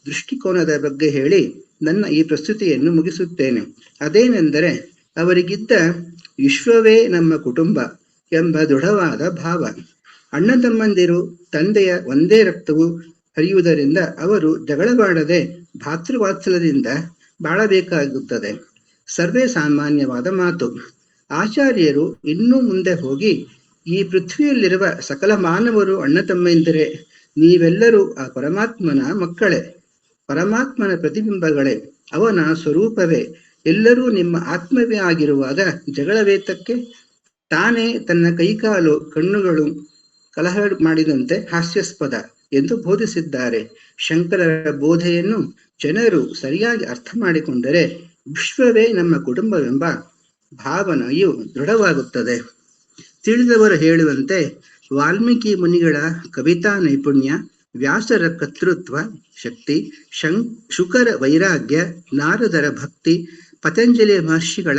ದೃಷ್ಟಿಕೋನದ ಬಗ್ಗೆ ಹೇಳಿ ನನ್ನ ಈ ಪ್ರಸ್ತುತಿಯನ್ನು ಮುಗಿಸುತ್ತೇನೆ. ಅದೇನೆಂದರೆ, ಅವರಿಗಿದ್ದ ವಿಶ್ವವೇ ನಮ್ಮ ಕುಟುಂಬ ಎಂಬ ದೃಢವಾದ ಭಾವ. ಅಣ್ಣ ತಮ್ಮಂದಿರು ತಂದೆಯ ಒಂದೇ ರಕ್ತವು ಹರಿಯುವುದರಿಂದ ಅವರು ಜಗಳವಾಡದೆ ಭಾತೃವಾತ್ಸಲ್ಯದಿಂದ ಬಾಳಬೇಕಾಗುತ್ತದೆ. ಸರ್ವೇ ಸಾಮಾನ್ಯವಾದ ಮಾತು. ಆಚಾರ್ಯರು ಇನ್ನೂ ಮುಂದೆ ಹೋಗಿ, ಈ ಪೃಥ್ವಿಯಲ್ಲಿರುವ ಸಕಲ ಮಾನವರು ಅಣ್ಣ ತಮ್ಮಂದಿರೇ, ನೀವೆಲ್ಲರೂ ಆ ಪರಮಾತ್ಮನ ಮಕ್ಕಳೇ, ಪರಮಾತ್ಮನ ಪ್ರತಿಬಿಂಬಗಳೇ, ಅವನ ಸ್ವರೂಪವೇ. ಎಲ್ಲರೂ ನಿಮ್ಮ ಆತ್ಮವೇ ಆಗಿರುವಾಗ ಜಗಳವೇತಕ್ಕೆ? ತಾನೇ ತನ್ನ ಕೈಕಾಲು ಕಣ್ಣುಗಳು ಕಲಹ ಮಾಡಿದಂತೆ ಹಾಸ್ಯಾಸ್ಪದ ಎಂದು ಬೋಧಿಸಿದ್ದಾರೆ. ಶಂಕರರ ಬೋಧೆಯನ್ನು ಜನರು ಸರಿಯಾಗಿ ಅರ್ಥ ಮಾಡಿಕೊಂಡರೆ ವಿಶ್ವವೇ ನಮ್ಮ ಕುಟುಂಬವೆಂಬ ಭಾವನೆಯು ದೃಢವಾಗುತ್ತದೆ. ತಿಳಿದವರು ಹೇಳುವಂತೆ ವಾಲ್ಮೀಕಿ ಮುನಿಗಳ ಕವಿತಾ ನೈಪುಣ್ಯ, ವ್ಯಾಸರ ಕರ್ತೃತ್ವ ಶಕ್ತಿ, ಶುಕರ ವೈರಾಗ್ಯ, ನಾರದರ ಭಕ್ತಿ, ಪತಂಜಲಿ ಮಹರ್ಷಿಗಳ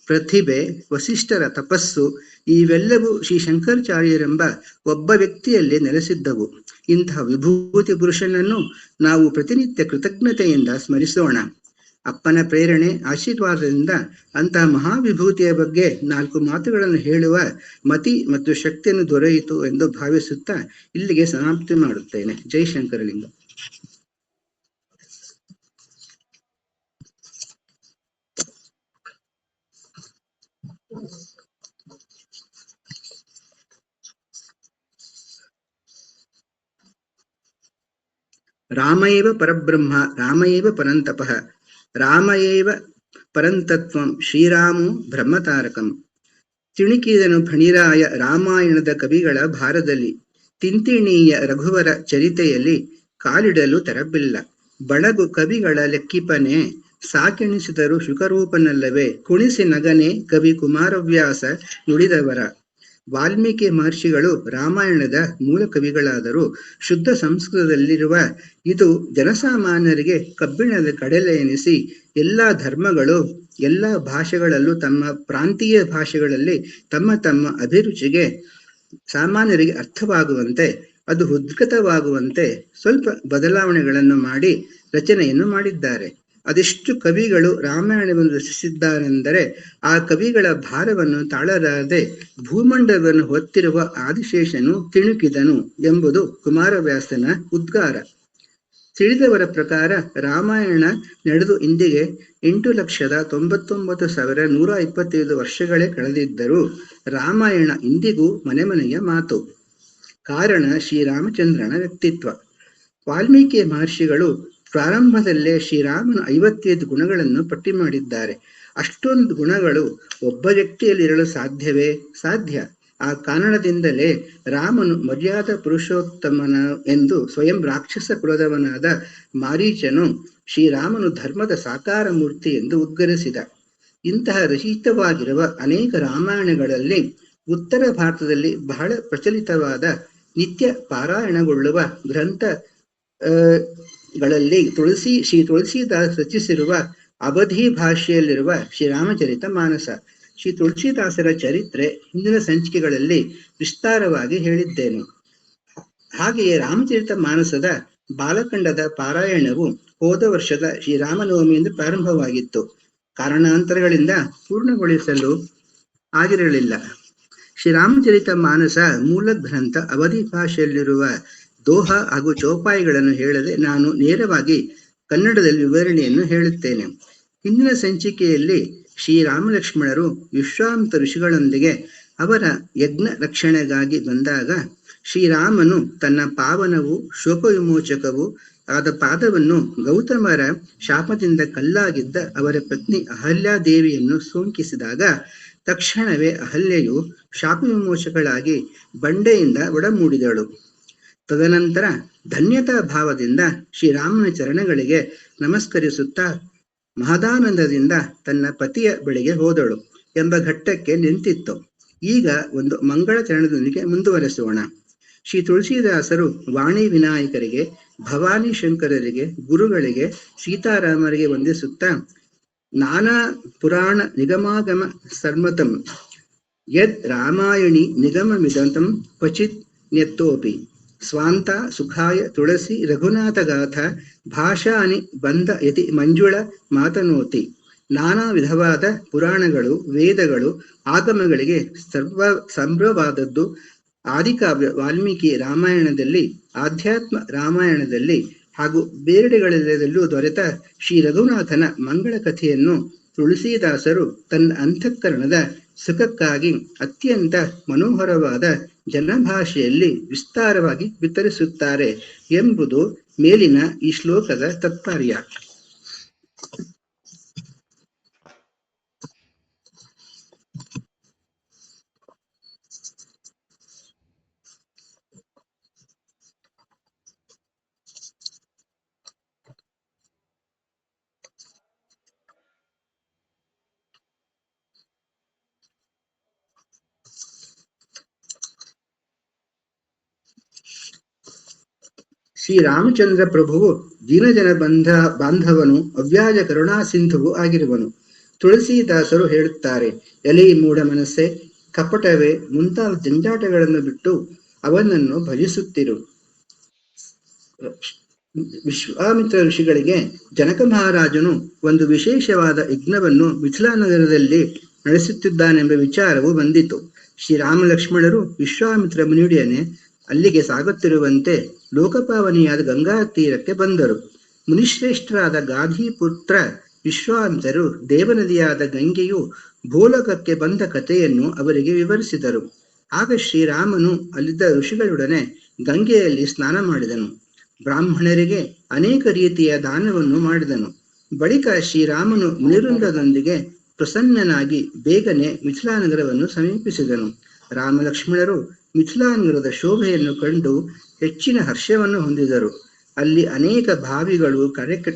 ಪ್ರತಿಭೆ, ವಸಿಷ್ಠರ ತಪಸ್ಸು ಇವೆಲ್ಲವೂ ಶ್ರೀ ಶಂಕರಾಚಾರ್ಯರೆಂಬ ಒಬ್ಬ ವ್ಯಕ್ತಿಯಲ್ಲಿ ನೆಲೆಸಿದ್ದವು. ಇಂತಹ ವಿಭೂತಿ ಪುರುಷನನ್ನು ನಾವು ಪ್ರತಿನಿತ್ಯ ಕೃತಜ್ಞತೆಯಿಂದ ಸ್ಮರಿಸೋಣ. ಅಪ್ಪನ ಪ್ರೇರಣೆ ಆಶೀರ್ವಾದದಿಂದ ಅಂತಹ ಮಹಾವಿಭೂತಿಯ ಬಗ್ಗೆ 4 ಮಾತುಗಳನ್ನು ಹೇಳುವ ಮತಿ ಮತ್ತು ಶಕ್ತಿಯನ್ನು ದೊರೆಯಿತು ಎಂದು ಭಾವಿಸುತ್ತಾ ಇಲ್ಲಿಗೆ ಸಮಾಪ್ತಿ ಮಾಡುತ್ತೇನೆ. ಜೈ ಶಂಕರಲಿಂಗ. ರಾಮಯೇವ ಪರಬ್ರಹ್ಮ ರಾಮಯೇವ ಪರಂತಪಃ ರಾಮಯೇವ ಪರಂತತ್ವಂ ಶ್ರೀರಾಮೋ ಬ್ರಹ್ಮತಾರಕಂ. ತಿಣಿಕಿದನು ಫಣಿರಾಯ ರಾಮಾಯಣದ ಕವಿಗಳ ಭಾರದಲ್ಲಿ. ತಿಂತಿಣೀಯ ರಘುವರ ಚರಿತೆಯಲ್ಲಿ ಕಾಲಿಡಲು ತೆರಬಿಲ್ಲ. ಬಡಗು ಕವಿಗಳ ಲೆಕ್ಕಿಪನೆ ಸಾಕೆಣಿಸಿದರು ಶುಕರೂಪನಲ್ಲವೇ. ಕುಣಿಸಿ ನಗನೆ ಕವಿ ಕುಮಾರವ್ಯಾಸ ನುಡಿದವರ. ವಾಲ್ಮೀಕಿ ಮಹರ್ಷಿಗಳು ರಾಮಾಯಣದ ಮೂಲ ಕವಿಗಳಾದರೂ ಶುದ್ಧ ಸಂಸ್ಕೃತದಲ್ಲಿರುವ ಇದು ಜನಸಾಮಾನ್ಯರಿಗೆ ಕಬ್ಬಿಣದ ಕಡಲೆ ಎನಿಸಿ ಎಲ್ಲ ಧರ್ಮಗಳು ಎಲ್ಲ ಭಾಷೆಗಳಲ್ಲೂ ತಮ್ಮ ಪ್ರಾಂತೀಯ ಭಾಷೆಗಳಲ್ಲಿ ತಮ್ಮ ತಮ್ಮ ಅಭಿರುಚಿಗೆ ಸಾಮಾನ್ಯರಿಗೆ ಅರ್ಥವಾಗುವಂತೆ ಅದು ಉದ್ಗತವಾಗುವಂತೆ ಸ್ವಲ್ಪ ಬದಲಾವಣೆಗಳನ್ನು ಮಾಡಿ ರಚನೆಯನ್ನು ಮಾಡಿದ್ದಾರೆ. ಅದೆಷ್ಟು ಕವಿಗಳು ರಾಮಾಯಣವನ್ನು ರಚಿಸಿದ್ದಾರೆಂದರೆ ಆ ಕವಿಗಳ ಭಾರವನ್ನು ತಾಳಲಾರದೆ ಭೂಮಂಡಲವನ್ನು ಹೊತ್ತಿರುವ ಆದಿಶೇಷನು ತಿಣುಕಿದನು ಎಂಬುದು ಕುಮಾರವ್ಯಾಸನ ಉದ್ಗಾರ. ತಿಳಿದವರ ಪ್ರಕಾರ ರಾಮಾಯಣ ನಡೆದು ಇಂದಿಗೆ 8,99,125 ವರ್ಷಗಳೇ ಕಳೆದಿದ್ದರೂ ರಾಮಾಯಣ ಇಂದಿಗೂ ಮನೆ ಮನೆಯ ಮಾತು. ಕಾರಣ ಶ್ರೀರಾಮಚಂದ್ರನ ವ್ಯಕ್ತಿತ್ವ. ವಾಲ್ಮೀಕಿ ಮಹರ್ಷಿಗಳು ಪ್ರಾರಂಭದಲ್ಲೇ ಶ್ರೀರಾಮನ 55 ಗುಣಗಳನ್ನು ಪಟ್ಟಿ ಮಾಡಿದ್ದಾರೆ. ಅಷ್ಟೊಂದು ಗುಣಗಳು ಒಬ್ಬ ವ್ಯಕ್ತಿಯಲ್ಲಿರಲು ಸಾಧ್ಯವೇ? ಸಾಧ್ಯ. ಆ ಕಾರಣದಿಂದಲೇ ರಾಮನು ಮರ್ಯಾದಾ ಪುರುಷೋತ್ತಮನ ಎಂದು ಸ್ವಯಂ ರಾಕ್ಷಸ ಕುಲದವನಾದ ಮಾರೀಚನು ಶ್ರೀರಾಮನು ಧರ್ಮದ ಸಾಕಾರ ಮೂರ್ತಿ ಎಂದು ಉದ್ಗರಿಸಿದ. ಇಂತಹ ರಚಿತವಾಗಿರುವ ಅನೇಕ ರಾಮಾಯಣಗಳಲ್ಲಿ ಉತ್ತರ ಭಾರತದಲ್ಲಿ ಬಹಳ ಪ್ರಚಲಿತವಾದ ನಿತ್ಯ ಪಾರಾಯಣಗೊಳ್ಳುವ ಗ್ರಂಥ ಗಳಲ್ಲಿ ಶ್ರೀ ತುಳಸಿದಾಸ್ ರಚಿಸಿರುವ ಅವಧಿ ಭಾಷೆಯಲ್ಲಿರುವ ಶ್ರೀರಾಮಚರಿತ ಮಾನಸ. ಶ್ರೀ ತುಳಸಿದಾಸರ ಚರಿತ್ರೆ ಹಿಂದಿನ ಸಂಚಿಕೆಗಳಲ್ಲಿ ವಿಸ್ತಾರವಾಗಿ ಹೇಳಿದ್ದೇನೆ. ಹಾಗೆಯೇ ರಾಮಚರಿತ ಮಾನಸದ ಬಾಲಖಂಡದ ಪಾರಾಯಣವು ಹೋದ ವರ್ಷದ ಶ್ರೀರಾಮನವಮಿಯಿಂದ ಪ್ರಾರಂಭವಾಗಿತ್ತು. ಕಾರಣಾಂತರಗಳಿಂದ ಪೂರ್ಣಗೊಳಿಸಲು ಆಗಿರಲಿಲ್ಲ. ಶ್ರೀರಾಮಚರಿತ ಮಾನಸ ಮೂಲ ಗ್ರಂಥ ಅವಧಿ ಭಾಷೆಯಲ್ಲಿರುವ ದೋಹ ಹಾಗೂ ಚೌಪಾಯಿಗಳನ್ನು ಹೇಳದೆ ನಾನು ನೇರವಾಗಿ ಕನ್ನಡದಲ್ಲಿ ವಿವರಣೆಯನ್ನು ಹೇಳುತ್ತೇನೆ. ಹಿಂದಿನ ಸಂಚಿಕೆಯಲ್ಲಿ ಶ್ರೀರಾಮಲಕ್ಷ್ಮಣರು ವಿಶ್ವಾಮಿತ್ರ ಋಷಿಗಳೊಂದಿಗೆ ಅವರ ಯಜ್ಞ ರಕ್ಷಣೆಗಾಗಿ ಬಂದಾಗ ಶ್ರೀರಾಮನು ತನ್ನ ಪಾವನವು ಶೋಕ ವಿಮೋಚಕವೂ ಆದ ಪಾದವನ್ನು ಗೌತಮರ ಶಾಪದಿಂದ ಕಲ್ಲಾಗಿದ್ದ ಅವರ ಪತ್ನಿ ಅಹಲ್ಯಾದೇವಿಯನ್ನು ಸೋಂಕಿಸಿದಾಗ ತಕ್ಷಣವೇ ಅಹಲ್ಯೆಯು ಶಾಪ ವಿಮೋಚಕಳಾಗಿ ಬಂಡೆಯಿಂದ ಒಡಮೂಡಿದಳು. ತದನಂತರ ಧನ್ಯತಾ ಭಾವದಿಂದ ಶ್ರೀರಾಮನ ಚರಣಗಳಿಗೆ ನಮಸ್ಕರಿಸುತ್ತಾ ಮಹದಾನಂದದಿಂದ ತನ್ನ ಪತಿಯ ಬಳಿಗೆ ಹೋದಳು ಎಂಬ ಘಟ್ಟಕ್ಕೆ ನಿಂತಿತ್ತು. ಈಗ ಒಂದು ಮಂಗಳ ಚರಣದೊಂದಿಗೆ ಮುಂದುವರೆಸೋಣ. ಶ್ರೀ ತುಳಸಿದಾಸರು ವಾಣಿ ವಿನಾಯಕರಿಗೆ, ಭವಾನಿ ಶಂಕರರಿಗೆ, ಗುರುಗಳಿಗೆ, ಸೀತಾರಾಮರಿಗೆ ವಂದಿಸುತ್ತಾ ನಾನಾ ಪುರಾಣ ನಿಗಮಾಗಮ ಸರ್ಮತಂ ಯದ್ ರಾಮಾಯಣಿ ನಿಗಮಮಿದಂತಂ ಕ್ವಚಿತ್ ನ್ಯತ್ತೋಪಿ ಸ್ವಾಂತ ಸುಖಾಯ ತುಳಸಿ ರಘುನಾಥಗಾಥ ಭಾಷಾನಿ ಬಂಧ ಯತಿ ಮಂಜುಳ ಮಾತನೋತಿ. ನಾನಾ ವಿಧವಾದ ಪುರಾಣಗಳು, ವೇದಗಳು, ಆಗಮಗಳಿಗೆ ಸಂಭ್ರವಾದದ್ದು ಆದಿಕಾವ್ಯ ವಾಲ್ಮೀಕಿ ರಾಮಾಯಣದಲ್ಲಿ, ಆಧ್ಯಾತ್ಮ ರಾಮಾಯಣದಲ್ಲಿ ಹಾಗೂ ಬೇರೆಡೆಗಳೆಲ್ಲದಲ್ಲೂ ದೊರೆತ ಶ್ರೀ ರಘುನಾಥನ ಮಂಗಳ ಕಥೆಯನ್ನು ತುಳಸೀದಾಸರು ತನ್ನ ಅಂತಃಕರಣದ ಸುಖಕ್ಕಾಗಿ ಅತ್ಯಂತ ಮನೋಹರವಾದ ಜನಭಾಷೆಯಲ್ಲಿ ವಿಸ್ತಾರವಾಗಿ ವಿತರಿಸುತ್ತಾರೆ ಎಂಬುದು ಮೇಲಿನ ಈ ಶ್ಲೋಕದ ತಾತ್ಪರ್ಯ. ಶ್ರೀರಾಮಚಂದ್ರ ಪ್ರಭುವು ದೀನಜನ ಬಾಂಧವನು, ಅವ್ಯಾಜ ಕರುಣಾ ಸಿಂಧುವು ಆಗಿರುವನು. ತುಳಸೀದಾಸರು ಹೇಳುತ್ತಾರೆ, ಎಲೆ ಮೂಢ ಮನಸ್ಸೆ, ಕಪಟವೇ ಮುಂತಾದ ಜಂಜಾಟಗಳನ್ನು ಬಿಟ್ಟು ಅವನನ್ನು ಭಜಿಸುತ್ತಿರು. ವಿಶ್ವಾಮಿತ್ರ ಋಷಿಗಳಿಗೆ ಜನಕ ಮಹಾರಾಜನು ಒಂದು ವಿಶೇಷವಾದ ಯಜ್ಞವನ್ನು ಮಿಥಿಲಾನಗರದಲ್ಲಿ ನಡೆಸುತ್ತಿದ್ದಾನೆಂಬ ವಿಚಾರವು ಬಂದಿತು. ಶ್ರೀರಾಮ ಲಕ್ಷ್ಮಣರು ವಿಶ್ವಾಮಿತ್ರ ಮುನಿಯೊಡನೆ ಅಲ್ಲಿಗೆ ಸಾಗುತ್ತಿರುವಂತೆ ಲೋಕಪಾವನಿಯಾದ ಗಂಗಾ ತೀರಕ್ಕೆ ಬಂದರು. ಮುನಿಶ್ರೇಷ್ಠರಾದ ಗಾಧಿಪುತ್ರ ವಿಶ್ವಾಮಿತ್ರರು ದೇವನದಿಯಾದ ಗಂಗೆಯು ಭೂಲೋಕಕ್ಕೆ ಬಂದ ಕಥೆಯನ್ನು ಅವರಿಗೆ ವಿವರಿಸಿದರು. ಆಗ ಶ್ರೀರಾಮನು ಅಲ್ಲಿದ್ದ ಋಷಿಗಳೊಡನೆ ಗಂಗೆಯಲ್ಲಿ ಸ್ನಾನ ಮಾಡಿದನು. ಬ್ರಾಹ್ಮಣರಿಗೆ ಅನೇಕ ರೀತಿಯ ದಾನವನ್ನು ಮಾಡಿದನು. ಬಳಿಕ ಶ್ರೀರಾಮನು ಮುನಿವೃಂದದೊಂದಿಗೆ ಪ್ರಸನ್ನನಾಗಿ ಬೇಗನೆ ಮಿಥಿಲಾನಗರವನ್ನು ಸಮೀಪಿಸಿದನು. ರಾಮ ಲಕ್ಷ್ಮಣರು ಮಿಥಿಲಾನಗರದ ಶೋಭೆಯನ್ನು ಕಂಡು ಹೆಚ್ಚಿನ ಹರ್ಷವನ್ನು ಹೊಂದಿದರು. ಅಲ್ಲಿ ಅನೇಕ ಬಾವಿಗಳು,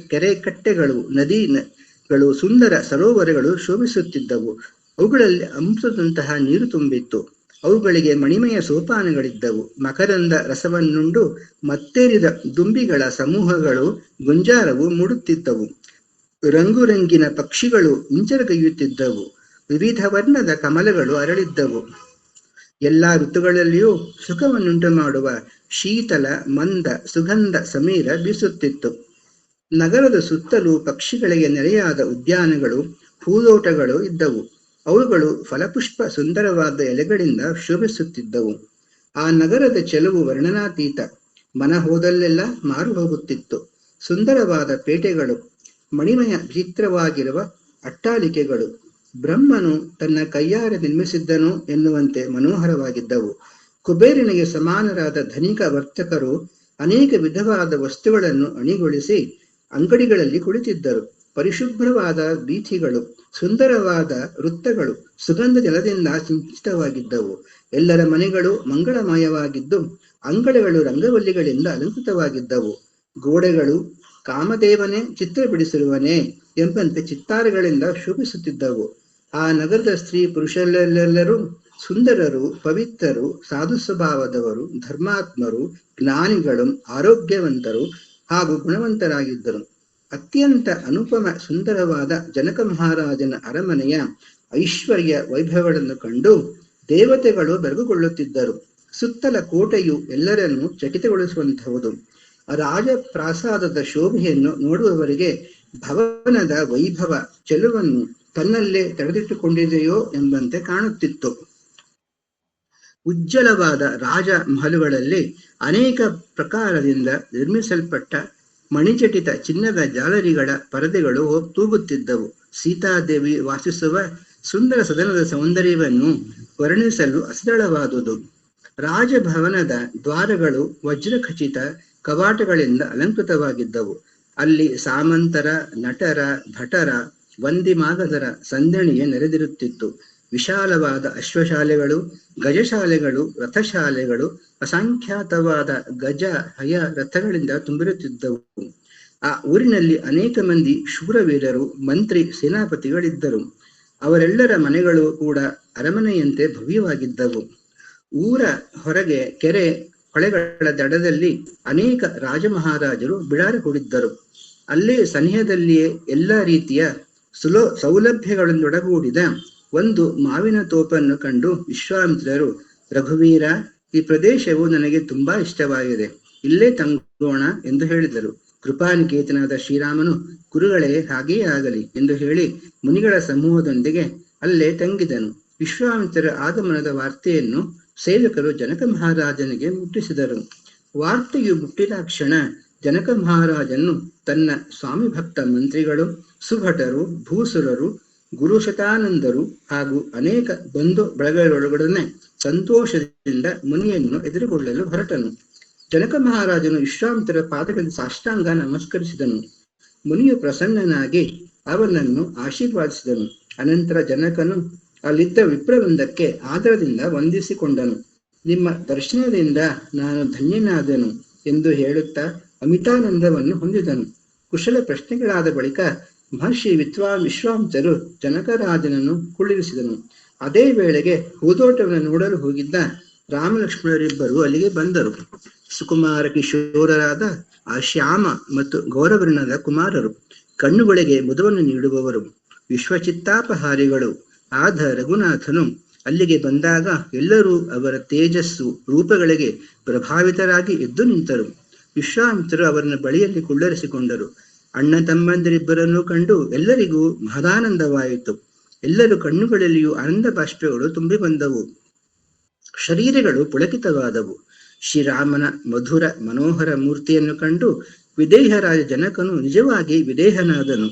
ಕೆರೆ ಕಟ್ಟೆಗಳು, ನದಿಗಳು, ಸುಂದರ ಸರೋವರಗಳು ಶೋಭಿಸುತ್ತಿದ್ದವು. ಅವುಗಳಲ್ಲಿ ಅಮೃತದಂತಹ ನೀರು ತುಂಬಿತ್ತು. ಅವುಗಳಿಗೆ ಮಣಿಮಯ ಸೋಪಾನಗಳಿದ್ದವು. ಮಕರಂದ ರಸವನ್ನುಂಡು ಮತ್ತೇರಿದ ದುಂಬಿಗಳ ಸಮೂಹಗಳು ಗುಂಜಾರವು ಮೂಡುತ್ತಿದ್ದವು. ರಂಗುರಂಗಿನ ಪಕ್ಷಿಗಳು ಇಂಚರಗೈಯುತ್ತಿದ್ದವು. ವಿವಿಧ ವರ್ಣದ ಕಮಲಗಳು ಅರಳಿದ್ದವು. ಎಲ್ಲಾ ಋತುಗಳಲ್ಲಿಯೂ ಸುಖವನ್ನುಂಟು ಮಾಡುವ ಶೀತಲ ಮಂದ ಸುಗಂಧ ಸಮೀರ ಬೀಸುತ್ತಿತ್ತು. ನಗರದ ಸುತ್ತಲೂ ಪಕ್ಷಿಗಳಿಗೆ ನೆರೆಯಾದ ಉದ್ಯಾನಗಳು, ಹೂದೋಟಗಳು ಇದ್ದವು. ಅವುಗಳು ಫಲಪುಷ್ಪ ಸುಂದರವಾದ ಎಲೆಗಳಿಂದ ಶೋಭಿಸುತ್ತಿದ್ದವು. ಆ ನಗರದ ಚೆಲುವು ವರ್ಣನಾತೀತ. ಮನ ಹೋದಲ್ಲೆಲ್ಲ ಮಾರು ಹೋಗುತ್ತಿತ್ತು. ಸುಂದರವಾದ ಪೇಟೆಗಳು, ಮಣಿಮಯ ವಿಚಿತ್ರವಾಗಿರುವ ಅಟ್ಟಾಲಿಕೆಗಳು, ಬ್ರಹ್ಮನು ತನ್ನ ಕೈಯಾರೆ ನಿರ್ಮಿಸಿದ್ದನು ಎನ್ನುವಂತೆ ಮನೋಹರವಾಗಿದ್ದವು. ಕುಬೇರನಿಗೆ ಸಮಾನರಾದ ಧನಿಕ ವರ್ತಕರು ಅನೇಕ ವಿಧವಾದ ವಸ್ತುಗಳನ್ನು ಅಣಿಗೊಳಿಸಿ ಅಂಗಡಿಗಳಲ್ಲಿ ಕುಳಿತಿದ್ದರು. ಪರಿಶುಭ್ರವಾದ ಬೀಥಿಗಳು, ಸುಂದರವಾದ ವೃತ್ತಗಳು ಸುಗಂಧ ಜಲದಿಂದ ಸಿಂಚಿತವಾಗಿದ್ದವು. ಎಲ್ಲರ ಮನೆಗಳು ಮಂಗಳಮಯವಾಗಿದ್ದು ಅಂಗಳಗಳು ರಂಗವಲ್ಲಿಗಳಿಂದ ಅಲಂಕೃತವಾಗಿದ್ದವು. ಗೋಡೆಗಳು ಕಾಮದೇವನೇ ಚಿತ್ರ ಬಿಡಿಸಿರುವನೇ ಎಂಬಂತೆ ಚಿತ್ತಾರಗಳಿಂದ ಶೋಭಿಸುತ್ತಿದ್ದವು. ಆ ನಗರದ ಸ್ತ್ರೀ ಪುರುಷರೆಲ್ಲರೂ ಸುಂದರರು, ಪವಿತ್ರರು, ಸಾಧು ಸ್ವಭಾವದವರು, ಧರ್ಮಾತ್ಮರು, ಜ್ಞಾನಿಗಳು, ಆರೋಗ್ಯವಂತರು ಹಾಗೂ ಗುಣವಂತರಾಗಿದ್ದರು. ಅತ್ಯಂತ ಅನುಪಮ ಸುಂದರವಾದ ಜನಕ ಮಹಾರಾಜನ ಅರಮನೆಯ ಐಶ್ವರ್ಯ ವೈಭವಗಳನ್ನು ಕಂಡು ದೇವತೆಗಳು ಬೆರಗುಗೊಳ್ಳುತ್ತಿದ್ದರು. ಸುತ್ತಲ ಕೋಟೆಯು ಎಲ್ಲರನ್ನೂ ಚಕಿತಗೊಳಿಸುವಂತಹುದು. ರಾಜ ಪ್ರಾಸಾದದ ಶೋಭೆಯನ್ನು ನೋಡುವವರಿಗೆ ಭವನದ ವೈಭವ ಚೆಲುವನ್ನು ತನ್ನಲ್ಲೇ ತಡೆದಿಟ್ಟುಕೊಂಡಿದೆಯೋ ಎಂಬಂತೆ ಕಾಣುತ್ತಿತ್ತು. ಉಜ್ವಲವಾದ ರಾಜ ಮಹಲುಗಳಲ್ಲಿ ಅನೇಕ ಪ್ರಕಾರದಿಂದ ನಿರ್ಮಿಸಲ್ಪಟ್ಟ ಮಣಿಚಟಿತ ಚಿನ್ನದ ಜಾಲರಿಗಳ ಪರದೆಗಳು ತೂಗುತ್ತಿದ್ದವು. ಸೀತಾದೇವಿ ವಾಸಿಸುವ ಸುಂದರ ಸದನದ ಸೌಂದರ್ಯವನ್ನು ವರ್ಣಿಸಲು ಅಸರಳವಾದುದು. ರಾಜಭವನದ ದ್ವಾರಗಳು ವಜ್ರಖಚಿತ ಕವಾಟಗಳಿಂದ ಅಲಂಕೃತವಾಗಿದ್ದವು. ಅಲ್ಲಿ ಸಾಮಂತರ, ನಟರ, ಭಟರ, ವಂದಿಮಾಗಧರ ಸಂದಣಿಯೇ ನೆರೆದಿರುತ್ತಿತ್ತು. ವಿಶಾಲವಾದ ಅಶ್ವಶಾಲೆಗಳು, ಗಜಶಾಲೆಗಳು, ರಥಶಾಲೆಗಳು, ಅಸಂಖ್ಯಾತವಾದ ಗಜ ಹಯ ರಥಗಳಿಂದ ತುಂಬಿರುತ್ತಿದ್ದವು. ಆ ಊರಿನಲ್ಲಿ ಅನೇಕ ಮಂದಿ ಶೂರವೀರರು, ಮಂತ್ರಿ, ಸೇನಾಪತಿಗಳಿದ್ದರು. ಅವರೆಲ್ಲರ ಮನೆಗಳು ಕೂಡ ಅರಮನೆಯಂತೆ ಭವ್ಯವಾಗಿದ್ದವು. ಊರ ಹೊರಗೆ ಕೆರೆ ಹೊಳೆಗಳ ದಡದಲ್ಲಿ ಅನೇಕ ರಾಜಮಹಾರಾಜರು ಬಿಡಾರ ಹೂಡಿದ್ದರು. ಅಲ್ಲೇ ಸನಿಹದಲ್ಲಿಯೇ ಎಲ್ಲ ರೀತಿಯ ಸೌಲಭ್ಯಗಳನ್ನೊಡಗೂಡಿದ ಒಂದು ಮಾವಿನ ತೋಪನ್ನು ಕಂಡು ವಿಶ್ವಾಮಿತ್ರರು, ರಘುವೀರ, ಈ ಪ್ರದೇಶವು ನನಗೆ ತುಂಬಾ ಇಷ್ಟವಾಗಿದೆ, ಇಲ್ಲೇ ತಂಗೋಣ ಎಂದು ಹೇಳಿದರು. ಕೃಪಾನಿಕೇತನಾದ ಶ್ರೀರಾಮನು, ಗುರುಗಳೇ, ಹಾಗೆಯೇ ಆಗಲಿ ಎಂದು ಹೇಳಿ ಮುನಿಗಳ ಸಮೂಹದೊಂದಿಗೆ ಅಲ್ಲೇ ತಂಗಿದನು. ವಿಶ್ವಾಮಿತ್ರರ ಆಗಮನದ ವಾರ್ತೆಯನ್ನು ಸೇವಕರು ಜನಕ ಮಹಾರಾಜನಿಗೆ ಮುಟ್ಟಿಸಿದರು. ವಾರ್ತೆಯು ಮುಟ್ಟಿದ ಕ್ಷಣ ಜನಕ ಮಹಾರಾಜನು ತನ್ನ ಸ್ವಾಮಿ ಭಕ್ತ ಮಂತ್ರಿಗಳು, ಸುಭಟರು, ಭೂಸುರರು, ಗುರುಶತಾನಂದರು ಹಾಗೂ ಅನೇಕ ಬಂಧು ಬಳಗಗಳೊಡನೆ ಸಂತೋಷದಿಂದ ಮುನಿಯನ್ನು ಎದುರುಗೊಳ್ಳಲು ಹೊರಟನು. ಜನಕ ಮಹಾರಾಜನು ವಿಶ್ವಾಮಿತ್ರರ ಪಾದಗಳಲ್ಲಿ ಸಾಷ್ಟಾಂಗ ನಮಸ್ಕರಿಸಿದನು. ಮುನಿಯು ಪ್ರಸನ್ನನಾಗಿ ಅವನನ್ನು ಆಶೀರ್ವಾದಿಸಿದನು. ಅನಂತರ ಜನಕನು ಅಲ್ಲಿದ್ದ ವಿಪ್ರವೃಂದಕ್ಕೆ ಆದರದಿಂದ ವಂದಿಸಿಕೊಂಡನು. ನಿಮ್ಮ ದರ್ಶನದಿಂದ ನಾನು ಧನ್ಯನಾದನು ಎಂದು ಹೇಳುತ್ತಾ ಅಮಿತಾನಂದವನ್ನು ಹೊಂದಿದನು. ಕುಶಲ ಪ್ರಶ್ನೆಗಳಾದ ಬಳಿಕ ಮಹರ್ಷಿ ವಿಶ್ವಾಮಿತ್ರರು ಜನಕರಾಜನನ್ನು ಕುಳ್ಳಿರಿಸಿದನು. ಅದೇ ವೇಳೆಗೆ ಹೂದೋಟವನ್ನು ನೋಡಲು ಹೋಗಿದ್ದ ರಾಮಲಕ್ಷ್ಮಣರಿಬ್ಬರು ಅಲ್ಲಿಗೆ ಬಂದರು. ಸುಕುಮಾರ ಕಿಶೋರರಾದ ಆ ಶ್ಯಾಮ ಮತ್ತು ಗೌರವರ್ಣದ ಕುಮಾರರು, ಕಣ್ಣುಗಳಿಗೆ ಮುದವನ್ನು ನೀಡುವವರು, ವಿಶ್ವಚಿತ್ತಾಪಹಾರಿಗಳು ಆದ ರಘುನಾಥನು ಅಲ್ಲಿಗೆ ಬಂದಾಗ ಎಲ್ಲರೂ ಅವರ ತೇಜಸ್ಸು ರೂಪಗಳಿಗೆ ಪ್ರಭಾವಿತರಾಗಿ ಎದ್ದು ನಿಂತರು. ವಿಶ್ವಾಮಿತ್ರರು ಅವರನ್ನು ಬಳಿಯಲ್ಲಿ ಕುಳ್ಳರಿಸಿಕೊಂಡರು. ಅಣ್ಣ ತಮ್ಮಂದಿರಿಬ್ಬರನ್ನು ಕಂಡು ಎಲ್ಲರಿಗೂ ಮಹದಾನಂದವಾಯಿತು. ಎಲ್ಲರೂ ಕಣ್ಣುಗಳಲ್ಲಿಯೂ ಆನಂದ ಬಾಷ್ಪಗಳು ತುಂಬಿ ಬಂದವು. ಶರೀರಗಳು ಪುಳಕಿತವಾದವು. ಶ್ರೀರಾಮನ ಮಧುರ ಮನೋಹರ ಮೂರ್ತಿಯನ್ನು ಕಂಡು ವಿದೇಹರಾಜ ಜನಕನು ನಿಜವಾಗಿ ವಿದೇಹನಾದನು.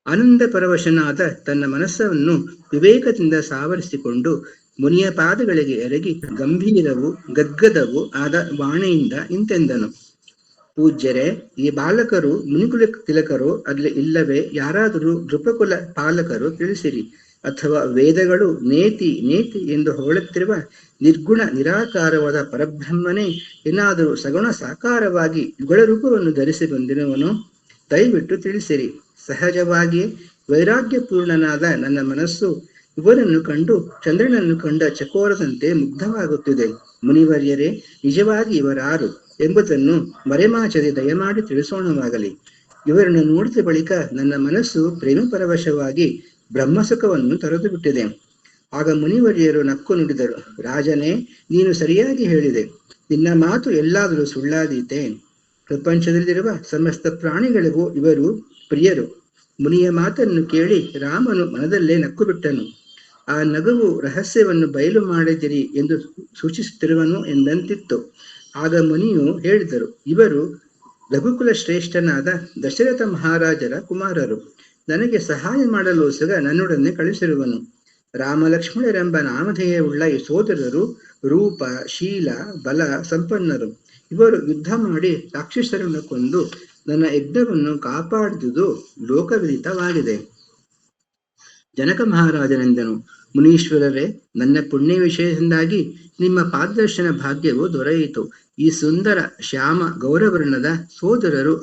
ಆನಂದ ಪರವಶನಾದ ತನ್ನ ಮನಸ್ಸನ್ನು ವಿವೇಕದಿಂದ ಸಾವರಿಸಿಕೊಂಡು ಮುನಿಯ ಪಾದಗಳಿಗೆ ಎರಗಿ ಗಂಭೀರವೂ ಗದ್ಗದವೂ ಆದ ವಾಣಿಯಿಂದ ಇಂತೆಂದನು. ಪೂಜ್ಯರೇ, ಈ ಬಾಲಕರು ಮುನಿಕುಲ ತಿಲಕರು ಅಲ್ಲಿ ಇಲ್ಲವೇ ಯಾರಾದರೂ ನೃಪಕುಲ ಪಾಲಕರು ತಿಳಿಸಿರಿ, ಅಥವಾ ವೇದಗಳು ನೇತಿ ನೇತಿ ಎಂದು ಹೊಗಳುತ್ತಿರುವ ನಿರ್ಗುಣ ನಿರಾಕಾರವಾದ ಪರಬ್ರಹ್ಮನೇ ಏನಾದರೂ ಸಗುಣ ಸಾಕಾರವಾಗಿ ಯುಗಳ ರೂಪವನ್ನು ಧರಿಸಿ ಬಂದಿರುವನು? ದಯವಿಟ್ಟು ತಿಳಿಸಿರಿ. ಸಹಜವಾಗಿಯೇ ವೈರಾಗ್ಯಪೂರ್ಣನಾದ ನನ್ನ ಮನಸ್ಸು ಇವರನ್ನು ಕಂಡು ಚಂದ್ರನನ್ನು ಕಂಡ ಚಕೋರದಂತೆ ಮುಗ್ಧವಾಗುತ್ತಿದೆ. ಮುನಿವರ್ಯರೇ, ನಿಜವಾಗಿ ಇವರಾರು ಎಂಬುದನ್ನು ಮರೆಮಾಚದೆ ದಯಮಾಡಿ ತಿಳಿಸೋಣವಾಗಲಿ. ಇವರನ್ನು ನೋಡಿದ ಬಳಿಕ ನನ್ನ ಮನಸ್ಸು ಪ್ರೇಮ ಪರವಶವಾಗಿ ಬ್ರಹ್ಮಸುಖವನ್ನು ತೊರೆದು ಬಿಟ್ಟಿದೆ. ಆಗ ಮುನಿವರ್ಯರು ನಕ್ಕು ನುಡಿದರು. ರಾಜನೇ, ನೀನು ಸರಿಯಾಗಿ ಹೇಳಿದೆ. ನಿನ್ನ ಮಾತು ಎಲ್ಲಾದರೂ ಸುಳ್ಳಾದೀತೆ? ಪ್ರಪಂಚದಲ್ಲಿರುವ ಸಮಸ್ತ ಪ್ರಾಣಿಗಳಿಗೂ ಇವರು ಪ್ರಿಯರು. ಮುನಿಯ ಮಾತನ್ನು ಕೇಳಿ ರಾಮನು ಮನದಲ್ಲೇ ನಕ್ಕು ಬಿಟ್ಟನು. ಆ ನಗುವು ರಹಸ್ಯವನ್ನು ಬಯಲು ಮಾಡಿದಿರಿ ಎಂದು ಸೂಚಿಸುತ್ತಿರುವನು ಎಂದಂತಿತ್ತು. ಆಗ ಮುನಿಯು ಹೇಳಿದರು, ಇವರು ರಘುಕುಲ ಶ್ರೇಷ್ಠನಾದ ದಶರಥ ಮಹಾರಾಜರ ಕುಮಾರರು. ನನಗೆ ಸಹಾಯ ಮಾಡಲು ಸಹ ನನ್ನೊಡನೆ ಕಳಿಸಿರುವನು. ರಾಮಲಕ್ಷ್ಮಣರೆಂಬ ನಾಮಧೇಯವುಳ್ಳ ಈ ಸೋದರರು ರೂಪ, ಶೀಲ, ಬಲ ಸಂಪನ್ನರು. ಇವರು ಯುದ್ಧ ಮಾಡಿ ರಾಕ್ಷಸರನ್ನು ಕೊಂದು ನನ್ನ ಯಜ್ಞವನ್ನು ಕಾಪಾಡಿದುದು ಲೋಕವಿದಿತವಾಗಿದೆ. ಜನಕ ಮಹಾರಾಜನೆಂದನು. ಮುನೀಶ್ವರರೇ, ನನ್ನ ಪುಣ್ಯ ವಿಷಯದಿಂದಾಗಿ ನಿಮ್ಮ ಪಾದದರ್ಶನ ಭಾಗ್ಯವು ದೊರೆಯಿತು. ಈ ಸುಂದರ ಶ್ಯಾಮ ಗೌರವರ್ಣದ ಸೋದರರು